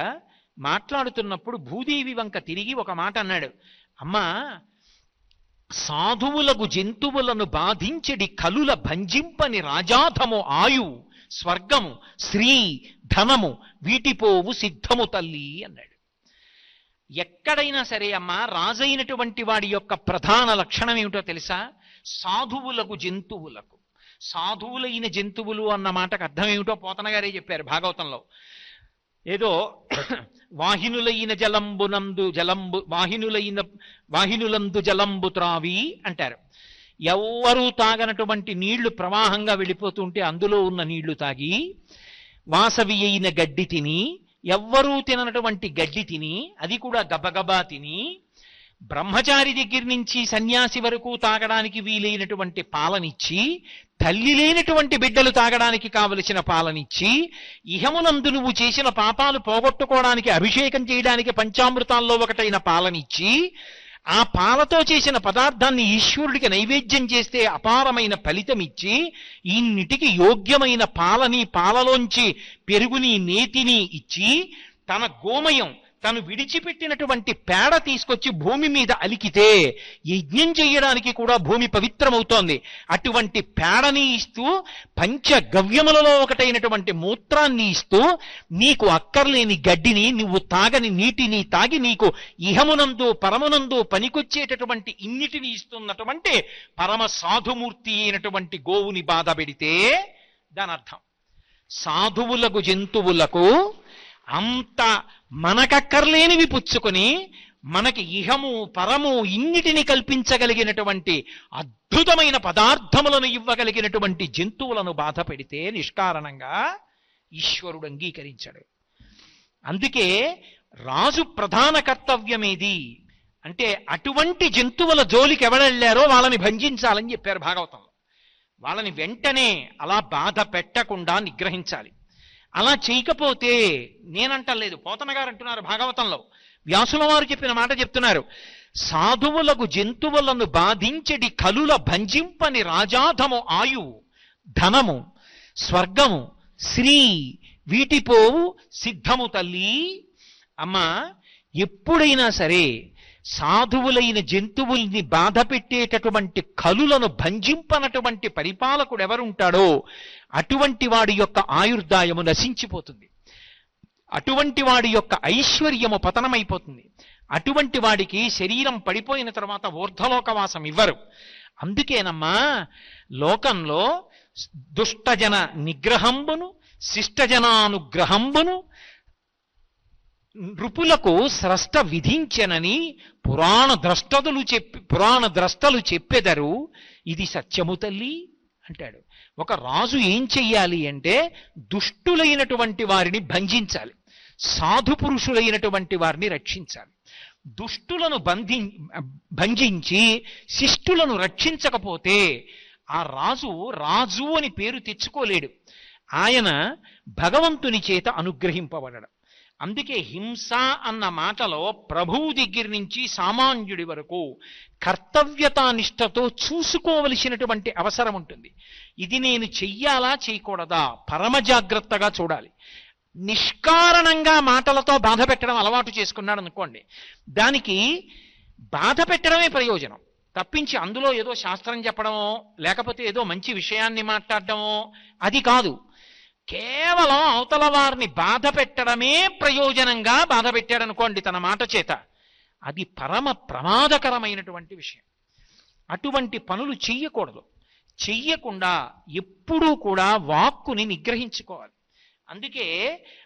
మాట్లాడుతున్నప్పుడు భూదేవి వంక తిరిగి ఒక మాట అన్నాడు. అమ్మా, సాధువులకు జంతువులను బాధించడి కలుల భంజింపని రాజాధము ఆయు, స్వర్గము, శ్రీ, ధనము, వీటిపోవు సిద్ధము తల్లి అన్నాడు. ఎక్కడైనా సరే అమ్మా, రాజైనటువంటి వాడి యొక్క ప్రధాన లక్షణం ఏమిటో తెలుసా? సాధువులకు జంతువులకు. సాధువులైన జంతువులు అన్న మాటకు అర్థం ఏమిటో పోతన గారే చెప్పారు భాగవతంలో. ఏదో వాహినులైన వాహినులందు జలంబు త్రావి అంటారు. ఎవ్వరూ తాగనటువంటి నీళ్లు ప్రవాహంగా వెళ్ళిపోతుంటే అందులో ఉన్న నీళ్లు తాగి, వాసవి అయిన గడ్డి తిని, ఎవ్వరూ తిననటువంటి గడ్డి తిని, అది కూడా గబగబా తిని, బ్రహ్మచారి దగ్గర నుంచి సన్యాసి వరకు తాగడానికి వీలైనటువంటి పాలనిచ్చి, తల్లి లేనటువంటి బిడ్డలు తాగడానికి కావలసిన పాలనిచ్చి, ఇహమునందు నువ్వు చేసిన పాపాలు పోగొట్టుకోవడానికి అభిషేకం చేయడానికి పంచామృతాల్లో ఒకటైన పాలనిచ్చి, ఆ పాలతో చేసిన పదార్థాన్ని ఈశ్వరుడికి నైవేద్యం చేస్తే అపారమైన ఫలితమిచ్చి, ఇన్నిటికి యోగ్యమైన పాలని, పాలలోంచి పెరుగుని, నేతిని ఇచ్చి, తన గోమయం, తను విడిచిపెట్టినటువంటి పేడ తీసుకొచ్చి భూమి మీద అలికితే యజ్ఞం చేయడానికి కూడా భూమి పవిత్రమవుతోంది. అటువంటి పేడని ఇస్తూ, పంచగవ్యములలో ఒకటైనటువంటి మూత్రాన్ని ఇస్తూ, నీకు అక్కర్లేని గడ్డిని, నువ్వు తాగని నీటిని తాగి, నీకు ఇహమునందు పరమునందు పనికొచ్చేటటువంటి ఇన్నిటిని ఇస్తున్నటువంటి పరమ సాధుమూర్తి అయినటువంటి గోవుని బాధ పెడితే దాని అర్థం సాధువులకు జంతువులకు అంత మనకక్కర్లేనివి పుచ్చుకొని మనకి ఇహము పరము ఇన్నిటిని కల్పించగలిగినటువంటి అద్భుతమైన పదార్థములను ఇవ్వగలిగినటువంటి జంతువులను బాధ పెడితే నిష్కారణంగా ఈశ్వరుడు అంగీకరించాడు. అందుకే రాజు ప్రధాన కర్తవ్యమేది అంటే, అటువంటి జంతువుల జోలికి ఎవరెళ్ళారో వాళ్ళని భంజించాలని చెప్పారు భాగవతంలో. వాళ్ళని వెంటనే అలా బాధ పెట్టకుండా నిగ్రహించాలి. అలా చేయకపోతే, నేనంటలేదు, పోతన గారు అంటున్నారు భాగవతంలో, వ్యాసుల వారు చెప్పిన మాట చెప్తున్నారు. సాధువులకు జంతువులను బాధించడి కలుల భంజింపని రాజాధము ఆయు, ధనము, స్వర్గము, శ్రీ వీటిపోవు సిద్ధము తల్లి. అమ్మా, ఎప్పుడైనా సరే సాధువులైన జంతువుల్ని బాధ పెట్టేటటువంటి కలులను భంజింపనటువంటి పరిపాలకుడు ఎవరుంటాడో అటువంటి వాడి యొక్క ఆయుర్దాయము నశించిపోతుంది, అటువంటి వాడి యొక్క ఐశ్వర్యము పతనమైపోతుంది, అటువంటి వాడికి శరీరం పడిపోయిన తర్వాత ఊర్ధ్వలోకవాసం ఇవ్వరు. అందుకేనమ్మా లోకంలో దుష్టజన నిగ్రహంబును శిష్టజనానుగ్రహంబును నృపులకు స్రష్ట విధించెనని పురాణ ద్రష్టలు చెప్పెదరు. ఇది సత్యము తల్లి అంటాడు. ఒక రాజు ఏం చెయ్యాలి అంటే దుష్టులైనటువంటి వారిని భంజించాలి, సాధు పురుషులైనటువంటి వారిని రక్షించాలి. దుష్టులను భంజించి శిష్టులను రక్షించకపోతే ఆ రాజు అని పేరు తెచ్చుకోలేడు. ఆయన భగవంతుని చేత అనుగ్రహింపబడడం. అందుకే హింస అన్న మాటలో ప్రభువు దగ్గర నుంచి సామాన్యుడి వరకు కర్తవ్యతానిష్టతో చూసుకోవలసినటువంటి అవసరం ఉంటుంది. ఇది నేను చెయ్యాలా చేయకూడదా పరమ జాగ్రత్తగా చూడాలి. నిష్కారణంగా మాటలతో బాధ పెట్టడం అలవాటు చేసుకున్నాడు అనుకోండి, దానికి బాధ పెట్టడమే ప్రయోజనం తప్పించి అందులో ఏదో శాస్త్రం చెప్పడమో లేకపోతే ఏదో మంచి విషయాన్ని మాట్లాడటమో అది కాదు. కేవలం అవతల వారిని బాధ పెట్టడమే ప్రయోజనంగా బాధ పెట్టాడనుకోండి తన మాట చేత, అది పరమ ప్రమాదకరమైనటువంటి విషయం. అటువంటి పనులు చెయ్యకూడదు. చెయ్యకుండా ఎప్పుడూ కూడా వాక్కుని నిగ్రహించుకోవాలి. అందుకే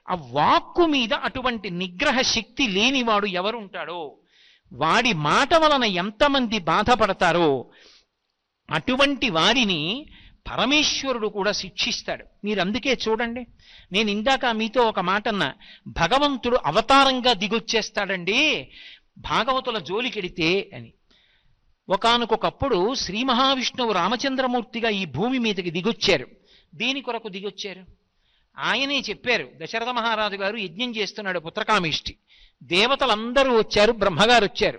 ఆ వాక్కు మీద అటువంటి నిగ్రహ శక్తి లేనివాడు ఎవరుంటాడో వాడి మాట వలన ఎంతమంది బాధపడతారో అటువంటి వారిని పరమేశ్వరుడు కూడా శిక్షిస్తాడు. మీరు అందుకే చూడండి, నేను ఇందాక మీతో ఒక మాట అన్నా, భగవంతుడు అవతారంగా దిగొచ్చేస్తాడండి భాగవతుల జోలికెడితే అని. ఒకానొకప్పుడు శ్రీ మహావిష్ణువు రామచంద్రమూర్తిగా ఈ భూమి మీదకి దిగొచ్చారు. దేని కొరకు దిగొచ్చారు? ఆయనే చెప్పారు. దశరథ మహారాజు గారు యజ్ఞం చేస్తున్నాడు పుత్రకామేష్టి, దేవతలందరూ వచ్చారు, బ్రహ్మగారు వచ్చారు.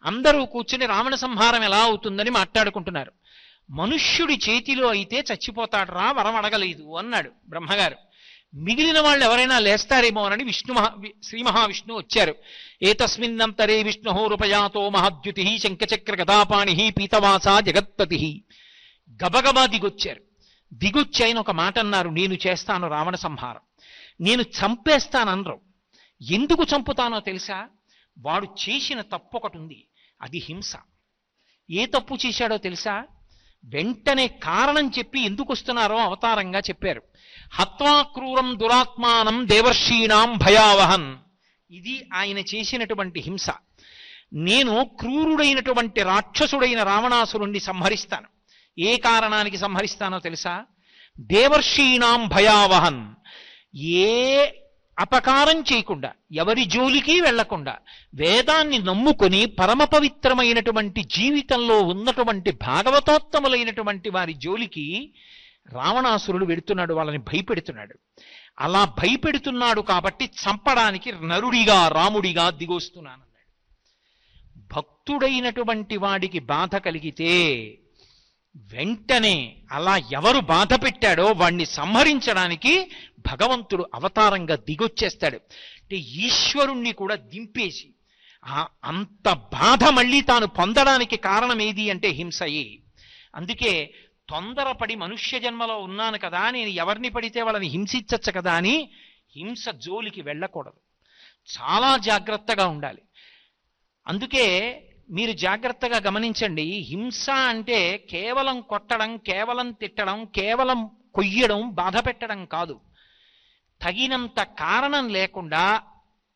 అందరూ కూర్చుని రావణ సంహారం ఎలా అవుతుందని మాట్లాడుకుంటున్నారు. మనుష్యుడి చేతిలో అయితే చచ్చిపోతాడు రా, వరం అడగలేదు అన్నాడు బ్రహ్మగారు. మిగిలిన వాళ్ళు ఎవరైనా లేస్తారేమోనని శ్రీ మహావిష్ణువు వచ్చారు. ఏతస్మిన్నంతరే విష్ణురూపయాతో మహాద్యుతి శంఖచక్ర గదాపాణి పీతవాస జగత్పతి. గబగబా దిగొచ్చారు. దిగొచ్చి ఆయన ఒక మాట అన్నారు, నేను చేస్తాను రావణ సంహారం, నేను చంపేస్తాననరు. ఎందుకు చంపుతానో తెలుసా? వాడు చేసిన తప్పు ఒకటి ఉంది, అది హింస. ఏ తప్పు చేశాడో తెలుసా? వెంటనే కారణం చెప్పి ఎందుకు వస్తున్నారో అవతారంగా చెప్పారు. హత్వా క్రూరం దురాత్మానం దేవర్షీణాం భయావహన్. ఇది ఆయన చేసినటువంటి హింస. నేను క్రూరుడైనటువంటి రాక్షసుడైన రావణాసురుణ్ణి సంహరిస్తాను. ఏ కారణానికి సంహరిస్తానో తెలుసా? దేవర్షీణాం భయావహన్. ఏ అపకారం చేయకుండా, ఎవరి జోలికి వెళ్లకుండా, వేదాన్ని నమ్ముకొని పరమ పవిత్రమైనటువంటి జీవితంలో ఉన్నటువంటి భాగవతోత్తములైనటువంటి వారి జోలికి రావణాసురుడు వెడుతున్నాడు, వాళ్ళని భయపెడుతున్నాడు. అలా భయపెడుతున్నాడు కాబట్టి చంపడానికి నరుడిగా రాముడిగా దిగొస్తున్నానన్నాడు. భక్తుడైనటువంటి వాడికి బాధ కలిగితే వెంటనే అలా ఎవరు బాధ పెట్టాడో వాణ్ణి సంహరించడానికి భగవంతుడు అవతారంగా దిగొచ్చేస్తాడు. అంటే ఈశ్వరుణ్ణి కూడా దింపేసి అంత బాధ మళ్ళీ తాను పొందడానికి కారణం ఏది అంటే హింసయే. అందుకే తొందరపడి మనుష్య జన్మలో ఉన్నాను కదా, నేను ఎవరిని పడితే వాళ్ళని హింసించచ్చు కదా అని హింస జోలికి వెళ్ళకూడదు. చాలా జాగ్రత్తగా ఉండాలి. అందుకే మీరు జాగ్రత్తగా గమనించండి, హింస అంటే కేవలం కొట్టడం, కేవలం తిట్టడం, కేవలం కొయ్యడం, బాధ పెట్టడం కాదు. తగినంత కారణం లేకుండా,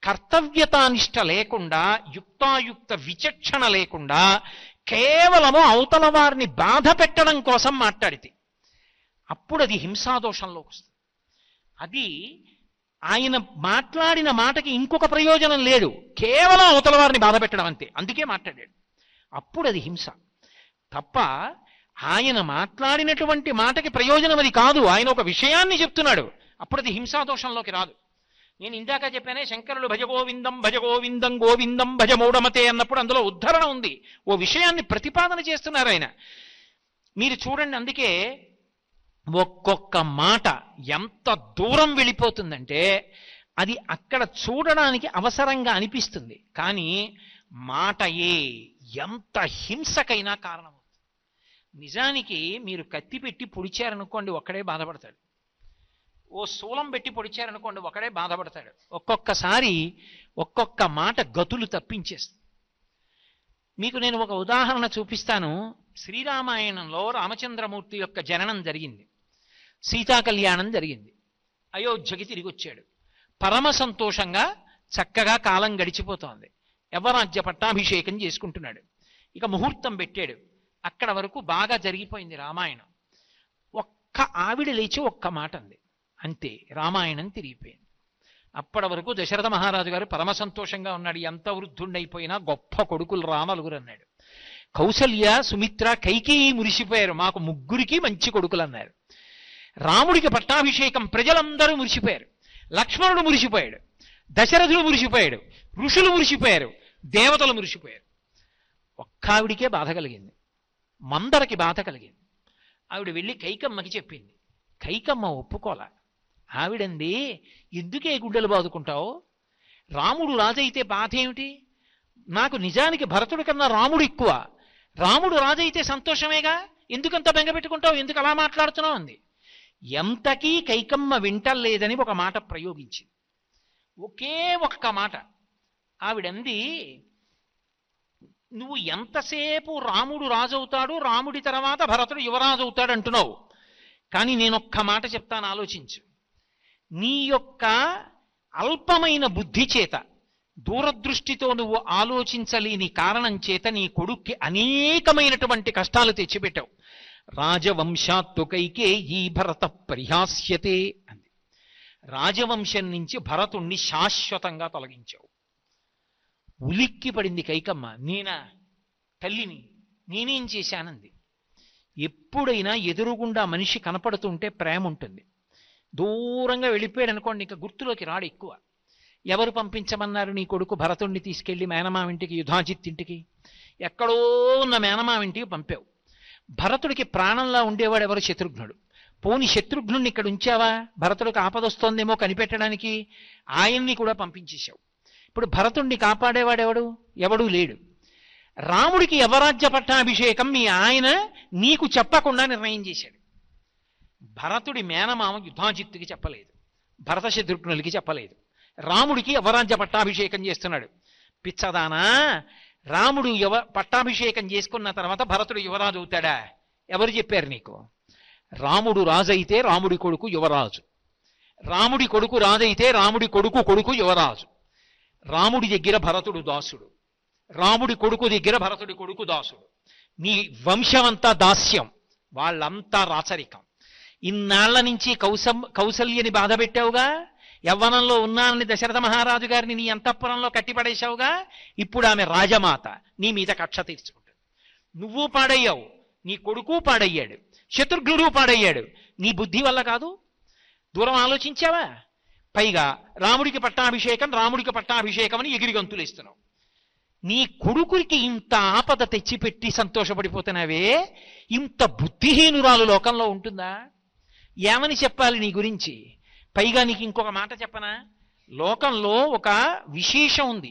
కర్తవ్యతానిష్ట లేకుండా, యుక్తాయుక్త విచక్షణ లేకుండా కేవలము అవతల వారిని బాధ పెట్టడం కోసం మాట్లాడితే అప్పుడు అది హింసాదోషంలోకి వస్తుంది. అది ఆయన మాట్లాడిన మాటకి ఇంకొక ప్రయోజనం లేదు, కేవలం అవతల వారిని బాధ పెట్టడం అంతే, అందుకే మాట్లాడాడు. అప్పుడు అది హింస తప్ప ఆయన మాట్లాడినటువంటి మాటకి ప్రయోజనం అది కాదు. ఆయన ఒక విషయాన్ని చెప్తున్నాడు, అప్పుడు అది హింసాదోషంలోకి రాదు. నేను ఇందాక చెప్పానే, శంకరులు భజగోవిందం భజగోవిందం గోవిందం భజమౌఢమతే అన్నప్పుడు అందులో ఉద్ధరణ ఉంది, ఓ విషయాన్ని ప్రతిపాదన చేస్తున్నారు ఆయన. మీరు చూడండి, అందుకే ఒక్కొక్క మాట ఎంత దూరం వెళ్ళిపోతుందంటే అది అక్కడ చూడడానికి అవసరంగా అనిపిస్తుంది, కానీ మాటయే ఎంత హింసకైనా కారణం. నిజానికి మీరు కత్తి పెట్టి పొడిచారనుకోండి ఒక్కడే బాధపడతాడు, ఓ శూలం పెట్టి పొడిచారనుకోండి ఒకడే బాధపడతాడు. ఒక్కొక్కసారి ఒక్కొక్క మాట గతులు తప్పించేస్తుంది. మీకు నేను ఒక ఉదాహరణ చూపిస్తాను. శ్రీరామాయణంలో రామచంద్రమూర్తి యొక్క జననం జరిగింది, సీతా కళ్యాణం జరిగింది, అయోధ్యకి తిరిగి వచ్చాడు. పరమ సంతోషంగా చక్కగా కాలం గడిచిపోతోంది. యవరాజ్య పట్టాభిషేకం చేసుకుంటున్నాడు. ఇక ముహూర్తం పెట్టాడు. అక్కడ వరకు బాగా జరిగిపోయింది రామాయణం. ఒక్క ఆవిడ లేచి ఒక్క మాట అంది, అంతే రామాయణం తిరిగిపోయింది. అప్పటి వరకు దశరథ మహారాజు గారు పరమ సంతోషంగా ఉన్నాడు. ఎంత వృద్ధుండైపోయినా గొప్ప కొడుకులు రానలుగురు అన్నాడు. కౌసల్య, సుమిత్ర, కైకేయి మురిసిపోయారు, మాకు ముగ్గురికి మంచి కొడుకులు అన్నారు. రాముడికి పట్టాభిషేకం, ప్రజలందరూ మురిసిపోయారు. లక్ష్మణుడు మురిసిపోయాడు, దశరథుడు మురిసిపోయాడు, ఋషులు మురిసిపోయారు, దేవతలు మురిసిపోయారు. ఒక్క ఆవిడికే బాధ కలిగింది, మందరకి బాధ కలిగింది. ఆవిడ వెళ్ళి కైకమ్మకి చెప్పింది. కైకమ్మ ఒప్పుకోలా. ఆవిడంది, ఎందుకే గుండెలు బాదుకుంటావు? రాముడు రాజైతే బాధ ఏమిటి? నాకు నిజానికి భరతుడి కన్నా రాముడు ఎక్కువ. రాముడు రాజైతే సంతోషమేగా, ఎందుకంత బెంగ పెట్టుకుంటావు, ఎందుకు అలా మాట్లాడుతున్నావు అంది. ఎంతకీ కైకమ్మ వింటలేదని ఒక మాట ప్రయోగించింది, ఒకే ఒక్క మాట. ఆవిడంది, నువ్వు ఎంతసేపు రాముడు రాజవుతాడు, రాముడి తర్వాత భరతుడు యువరాజు అవుతాడు అంటున్నావు, కానీ నేనొక్క మాట చెప్తాను, ఆలోచించు. నీ యొక్క అల్పమైన బుద్ధి చేత, దూరదృష్టితో నువ్వు ఆలోచించలేని కారణం చేత నీ కొడుక్కి అనేకమైనటువంటి కష్టాలు తెచ్చిపెట్టావు. రాజవంశాత్తు కైకేయీ భరత పరిహాస్యతే అంది. రాజవంశం నుంచి భరతుణ్ణి శాశ్వతంగా తొలగించావు. ఉలిక్కి పడింది కైకమ్మ. నేనా తల్లిని, నేనేం చేశానంది. ఎప్పుడైనా ఎదురుగుండా మనిషి కనపడుతుంటే ప్రేమ ఉంటుంది. దూరంగా వెళ్ళిపోయాడు అనుకోండి, ఇంకా గుర్తులోకి రాడు ఎక్కువ. ఎవరు పంపించమన్నారు నీ కొడుకు భరతుణ్ణి తీసుకెళ్లి మేనమావింటికి, యుధాజిత్ ఇంటికి? ఎక్కడో ఉన్న మేనమావింటికి పంపావు. భరతుడికి ప్రాణంలా ఉండేవాడు ఎవరు? శత్రుఘ్నుడు. పోని శత్రుఘ్నుడిని ఇక్కడ ఉంచావా? భరతుడికి ఆపదొస్తోందేమో కనిపెట్టడానికి, ఆయన్ని కూడా పంపించేశావు. ఇప్పుడు భరతుణ్ణి కాపాడేవాడెవడు? ఎవడూ లేడు. రాముడికి యవరాజ్య పట్టాభిషేకం మీ ఆయన నీకు చెప్పకుండా నిర్ణయం చేశాడు. భరతుడి మేనమామ యుధాజిత్తుకి చెప్పలేదు, భరత శత్రుఘ్నులకి చెప్పలేదు. రాముడికి యవరాజ్య పట్టాభిషేకం చేస్తున్నాడు. పిచ్చదానా, రాముడు పట్టాభిషేకం చేసుకున్న తర్వాత భరతుడు యువరాజు అవుతాడా? ఎవరు చెప్పారు నీకు? రాముడు రాజైతే రాముడి కొడుకు యువరాజు, రాముడి కొడుకు రాజైతే రాముడి కొడుకు కొడుకు యువరాజు. రాముడి దగ్గర భరతుడు దాసుడు, రాముడి కొడుకు దగ్గర భరతుడి కొడుకు దాసుడు. నీ వంశమంతా దాస్యం, వాళ్ళంతా రాచరికం. ఇన్నాళ్ల నుంచి కౌసల్యని బాధ పెట్టావుగా, యవ్వనంలో ఉన్నానని దశరథ మహారాజు గారిని నీ అంతఃపురంలో కట్టిపడేశావుగా. ఇప్పుడు ఆమె రాజమాత, నీ మీద కక్ష తీర్చుకుంటుంది. నువ్వు పాడయ్యావు, నీ కొడుకు పాడయ్యాడు, శత్రుఘ్నుడు పాడయ్యాడు. నీ బుద్ధి వల్ల కాదు, దూరం ఆలోచించావా? పైగా రాముడికి పట్టాభిషేకం, రాముడికి పట్టాభిషేకం అని ఎగిరి గంతులేస్తున్నావు. నీ కొడుకురికి ఇంత ఆపద తెచ్చిపెట్టి సంతోషపడిపోతున్నావే, ఇంత బుద్ధిహీనురాలు లోకంలో ఉంటుందా? ఏమని చెప్పాలి నీ గురించి? పైగా నీకు ఇంకొక మాట చెప్పనా? లోకంలో ఒక విశేషం ఉంది.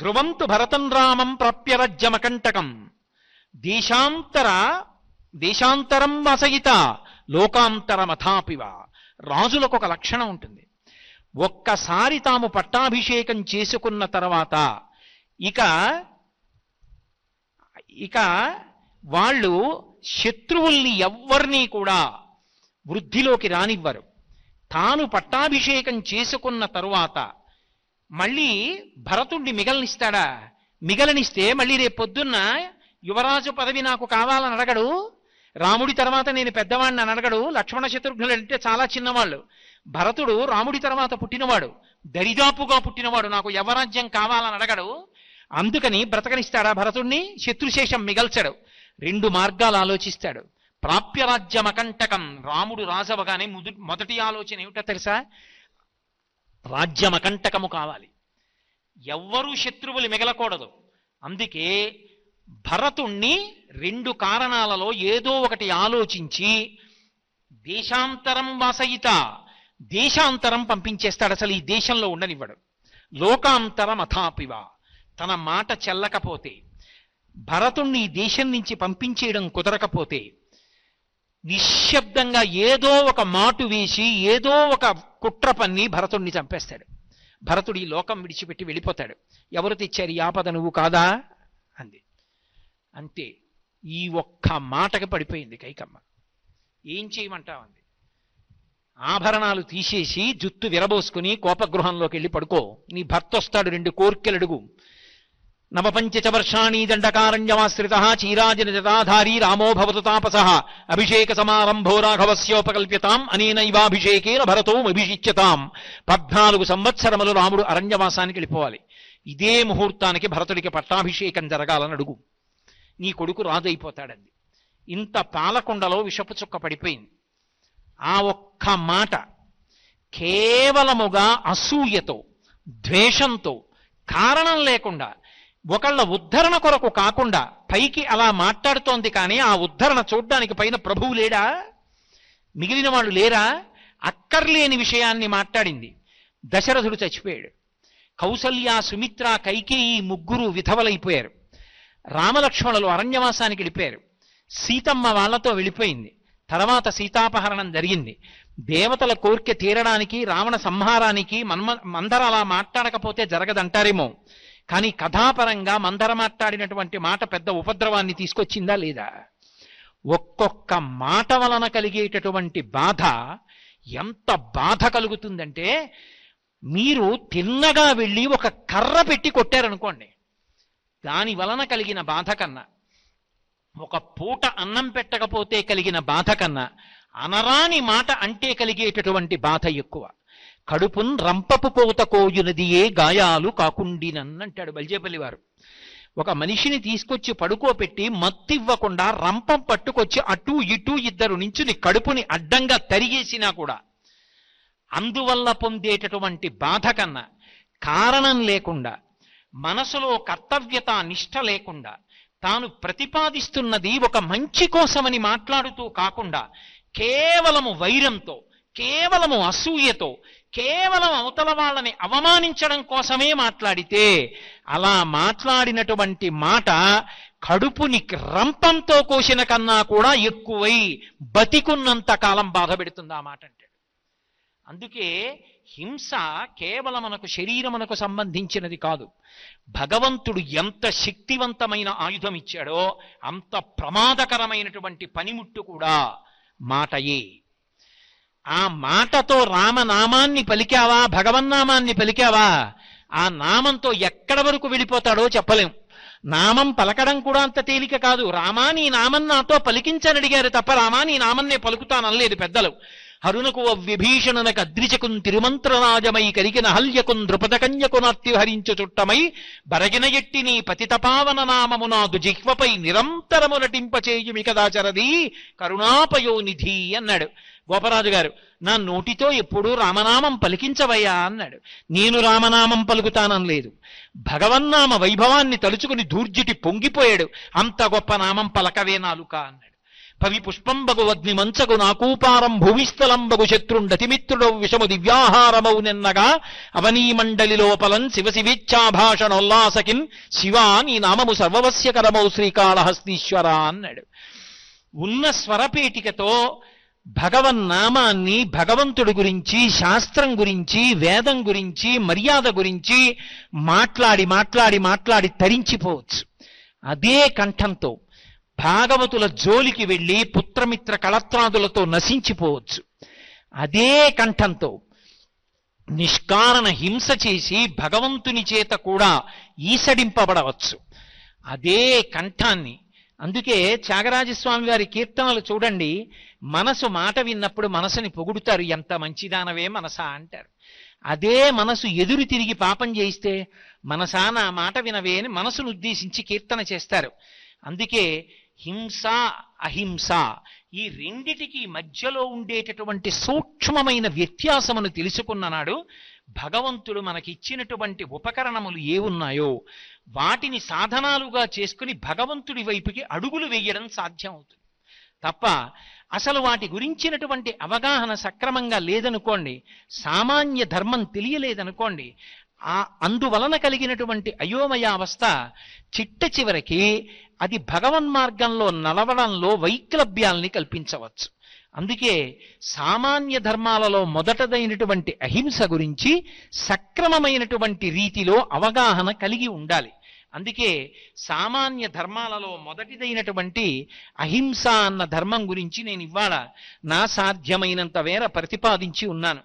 ధ్రువంతు భరతం రామం ప్రాప్యరజ్యమకంటకం దేశాంతరం వసయిత లోకాంతరమథాపివ. రాజులకు ఒక లక్షణం ఉంటుంది. ఒక్కసారి తాము పట్టాభిషేకం చేసుకున్న తర్వాత ఇక వాళ్ళు శత్రువుల్ని ఎవ్వరినీ కూడా వృద్ధిలోకి రానివ్వరు. తాను పట్టాభిషేకం చేసుకున్న తరువాత మళ్ళీ భరతుణ్ణి మిగలనిస్తాడా? మిగలనిస్తే మళ్ళీ రేపు పొద్దున్న యువరాజు పదవి నాకు కావాలని అడగడు. రాముడి తర్వాత నేను పెద్దవాడిని అని అడగడు. లక్ష్మణ శత్రుఘ్నులు అంటే చాలా చిన్నవాళ్ళు. భరతుడు రాముడి తర్వాత పుట్టినవాడు, దరిదాపుగా పుట్టినవాడు. నాకు యవరాజ్యం కావాలని అడగడు. అందుకని బ్రతకనిస్తాడా భరతుణ్ణి? శత్రుశేషం మిగల్చడు. రెండు మార్గాలు ఆలోచిస్తాడు. ప్రాప్యరాజ్యమకంటకం, రాముడు రాజవగానే మొదటి ఆలోచన ఏమిటో తెలుసా? రాజ్యమకంటకము కావాలి, ఎవ్వరూ శత్రువులు మిగలకూడదు. అందుకే భరతుణ్ణి రెండు కారణాలలో ఏదో ఒకటి ఆలోచించి దేశాంతరం వాసయిత, దేశాంతరం పంపించేస్తాడు, అసలు ఈ దేశంలో ఉండనివ్వడు. లోకాంతరం అథాపివ, తన మాట చెల్లకపోతే, భరతుణ్ణి ఈ దేశం నుంచి పంపించేయడం కుదరకపోతే నిశ్శబ్దంగా ఏదో ఒక మాటు వేసి ఏదో ఒక కుట్ర పన్ని భరతుణ్ణి చంపేస్తాడు. భరతుడు ఈ లోకం విడిచిపెట్టి వెళ్ళిపోతాడు. ఎవరు తెచ్చారు ఈ ఆపద, నువ్వు కాదా అంది. అంతే, ఈ ఒక్క మాటకి పడిపోయింది కైకమ్మ. ఏం చేయమంటావంది. ఆభరణాలు తీసేసి జుత్తు విరబోసుకుని కోపగృహంలోకి వెళ్ళి పడుకో, నీ భర్త వస్తాడు, 2 కోర్కెలు అడుగు. నవపంచ వర్షాణి దండకారణ్యమాశ్రిత చీరాజన జటాధారీ రామో భవతు తాపస అభిషేక సమారంభో రాఘవస్యోపకల్ప్యతాం అనేనైవాభిషేకేన భరతో అభిషిచ్యతాం. 14 సంవత్సరములు రాముడు అరణ్యవాసానికి వెళ్ళిపోవాలి. ఇదే ముహూర్తానికి భరతుడికి పట్టాభిషేకం జరగాలని అడుగు, నీ కొడుకు రాజైపోతాడంది. ఇంత పాలకొండలో విషపు చుక్క పడిపోయింది. ఆ ఒక్క మాట కేవలముగా అసూయతో, ద్వేషంతో, కారణం లేకుండా, ఒకళ్ళ ఉద్ధరణ కొరకు కాకుండా పైకి అలా మాట్లాడుతోంది. కానీ ఆ ఉద్ధరణ చూడ్డానికి పైన ప్రభువు లేడా, మిగిలిన వాళ్ళు లేరా? అక్కర్లేని విషయాన్ని మాట్లాడింది. దశరథుడు చచ్చిపోయాడు. కౌసల్య, సుమిత్ర, కైకేయి ముగ్గురు విధవలైపోయారు. రామలక్ష్మణులు అరణ్యవాసానికి వెళ్ళిపోయారు. సీతమ్మ వాళ్లతో వెళ్ళిపోయింది. తర్వాత సీతాపహరణం జరిగింది. దేవతల కోరిక తీరడానికి, రావణ సంహారానికి మందర అలా మాట్లాడకపోతే జరగదంటారేమో, కానీ కథాపరంగా మందర మాట్లాడినటువంటి మాట పెద్ద ఉపద్రవాన్ని తీసుకొచ్చిందా లేదా? ఒక్కొక్క మాట వలన కలిగేటటువంటి బాధ ఎంత బాధ కలుగుతుందంటే, మీరు తిన్నగా వెళ్ళి ఒక కర్ర పెట్టి కొట్టారనుకోండి, దాని వలన కలిగిన బాధ కన్నా, ఒక పూట అన్నం పెట్టకపోతే కలిగిన బాధ కన్నా, అనరాని మాట అంటే కలిగేటటువంటి బాధ ఎక్కువ. కడుపున్ రంపపు కోత కోయునదియే గాయాలు కాకుండినంటాడు బల్జేపల్లి వారు. ఒక మనిషిని తీసుకొచ్చి పడుకోపెట్టి మత్తివ్వకుండా రంపం పట్టుకొచ్చి అటూ ఇటూ ఇద్దరు నించుని కడుపుని అడ్డంగా తరిగేసినా కూడా అందువల్ల పొందేటటువంటి బాధ కన్నా, కారణం లేకుండా, మనసులో కర్తవ్యత నిష్ఠ లేకుండా, తాను ప్రతిపాదిస్తున్నది ఒక మంచి కోసమని మాట్లాడుతూ కాకుండా కేవలము వైరంతో, కేవలము అసూయతో, కేవలం అవతల వాళ్ళని అవమానించడం కోసమే మాట్లాడితే, అలా మాట్లాడినటువంటి మాట కడుపుని రంపంతో కోసిన కన్నా కూడా ఎక్కువై బతికున్నంత కాలం బాధ పెడుతుంది ఆ మాట అంటే. అందుకే హింస కేవలం మనకు శరీరమునకు సంబంధించినది కాదు. భగవంతుడు ఎంత శక్తివంతమైన ఆయుధం ఇచ్చాడో అంత ప్రమాదకరమైనటువంటి పనిముట్టు కూడా మాటయే. ఆ మాటతో రామనామాన్ని పలికావా, భగవన్నామాన్ని పలికావా, ఆ నామంతో ఎక్కడ వరకు వెళ్ళిపోతాడో చెప్పలేం. నామం పలకడం కూడా అంత తేలిక కాదు. రామా నీ నామం నాతో పలికించని అడిగారు తప్ప రామా నీ నామన్నే పలుకుతాననలేదు పెద్దలు. హరునకు విభీషణనకు అద్రిచకున్ తిరుమంత్రరాజమై కరిగిన హల్యకున్ ద్రుపదకన్యకు నాత్యుహరించు చుట్టమై బరగిన ఎట్టి నీ పతితపావన నామము నాదు జిహ్వపై నిరంతరము నటింపచేయుమి కదాచరది కరుణాపయోనిధి అన్నాడు గోపరాజు గారు. నా నోటితో ఎప్పుడూ రామనామం పలికించవయ్యా అన్నాడు. నేను రామనామం పలుకుతాననలేదు, భగవన్నామ వైభవాన్ని తలుచుకుని దూర్జిటి పొంగిపోయాడు. అంత గొప్ప నామం పలకవే నాలుక అన్నాడు. పవి పుష్పంబగు అగ్ని మంచగు నాకూపారం భూమిస్థలంబగు శత్రుండతిమిత్రుడు విషము దివ్యాహారమౌ నిన్నగా అవనీమండలి లోపలం శివశివేచ్ఛాభాషణోల్లాసకిన్ శివా నీ నామము సర్వవస్యకరమౌ శ్రీకాళహస్తీశ్వర అన్నాడు. ఉన్న స్వరపేటికతో భగవన్నామాన్ని, భగవంతుడి గురించి, శాస్త్రం గురించి, వేదం గురించి, మర్యాద గురించి మాట్లాడి మాట్లాడి మాట్లాడి తరించిపోవచ్చు. అదే కంఠంతో భాగవతుల జోలికి వెళ్ళి పుత్రమిత్ర కళత్రాదులతో నశించిపోవచ్చు. అదే కంఠంతో నిష్కారణ హింస చేసి భగవంతుని చేత కూడా ఈసడింపబడవచ్చు. అదే కంఠాన్ని, అందుకే త్యాగరాజస్వామి వారి కీర్తనలు చూడండి, మనసు మాట విన్నప్పుడు మనసుని పొగుడుతారు, ఎంత మంచిదానవే మనసా అంటారు. అదే మనసు ఎదురు తిరిగి పాపం చేయిస్తే మనసా నా మాట వినవే అని మనసును ఉద్దేశించి కీర్తన చేస్తారు. అందుకే హింస అహింస ఈ రెండిటికి మధ్యలో ఉండేటటువంటి సూక్ష్మమైన వ్యత్యాసమును తెలుసుకున్న నాడు భగవంతుడు మనకిచ్చినటువంటి ఉపకరణములు ఏ ఉన్నాయో వాటిని సాధనాలుగా చేసుకుని భగవంతుడి వైపుకి అడుగులు వేయడం సాధ్యం అవుతుంది. తప్ప అసలు వాటి గురించినటువంటి అవగాహన సక్రమంగా లేదనుకోండి, సామాన్య ధర్మం తెలియలేదనుకోండి, అందువలన కలిగినటువంటి అయోమయావస్థ చిట్ట చివరికి అది భగవన్మార్గంలో నడవడంలో వైక్లభ్యాల్ని కల్పించవచ్చు. అందుకే సామాన్య ధర్మాలలో మొదటదైనటువంటి అహింస గురించి సక్రమమైనటువంటి రీతిలో అవగాహన కలిగి ఉండాలి. అందుకే సామాన్య ధర్మాలలో మొదటిదైనటువంటి అహింస అన్న ధర్మం గురించి నేను ఇవాళ నా సాధ్యమైనంత వేర ప్రతిపాదించి ఉన్నాను.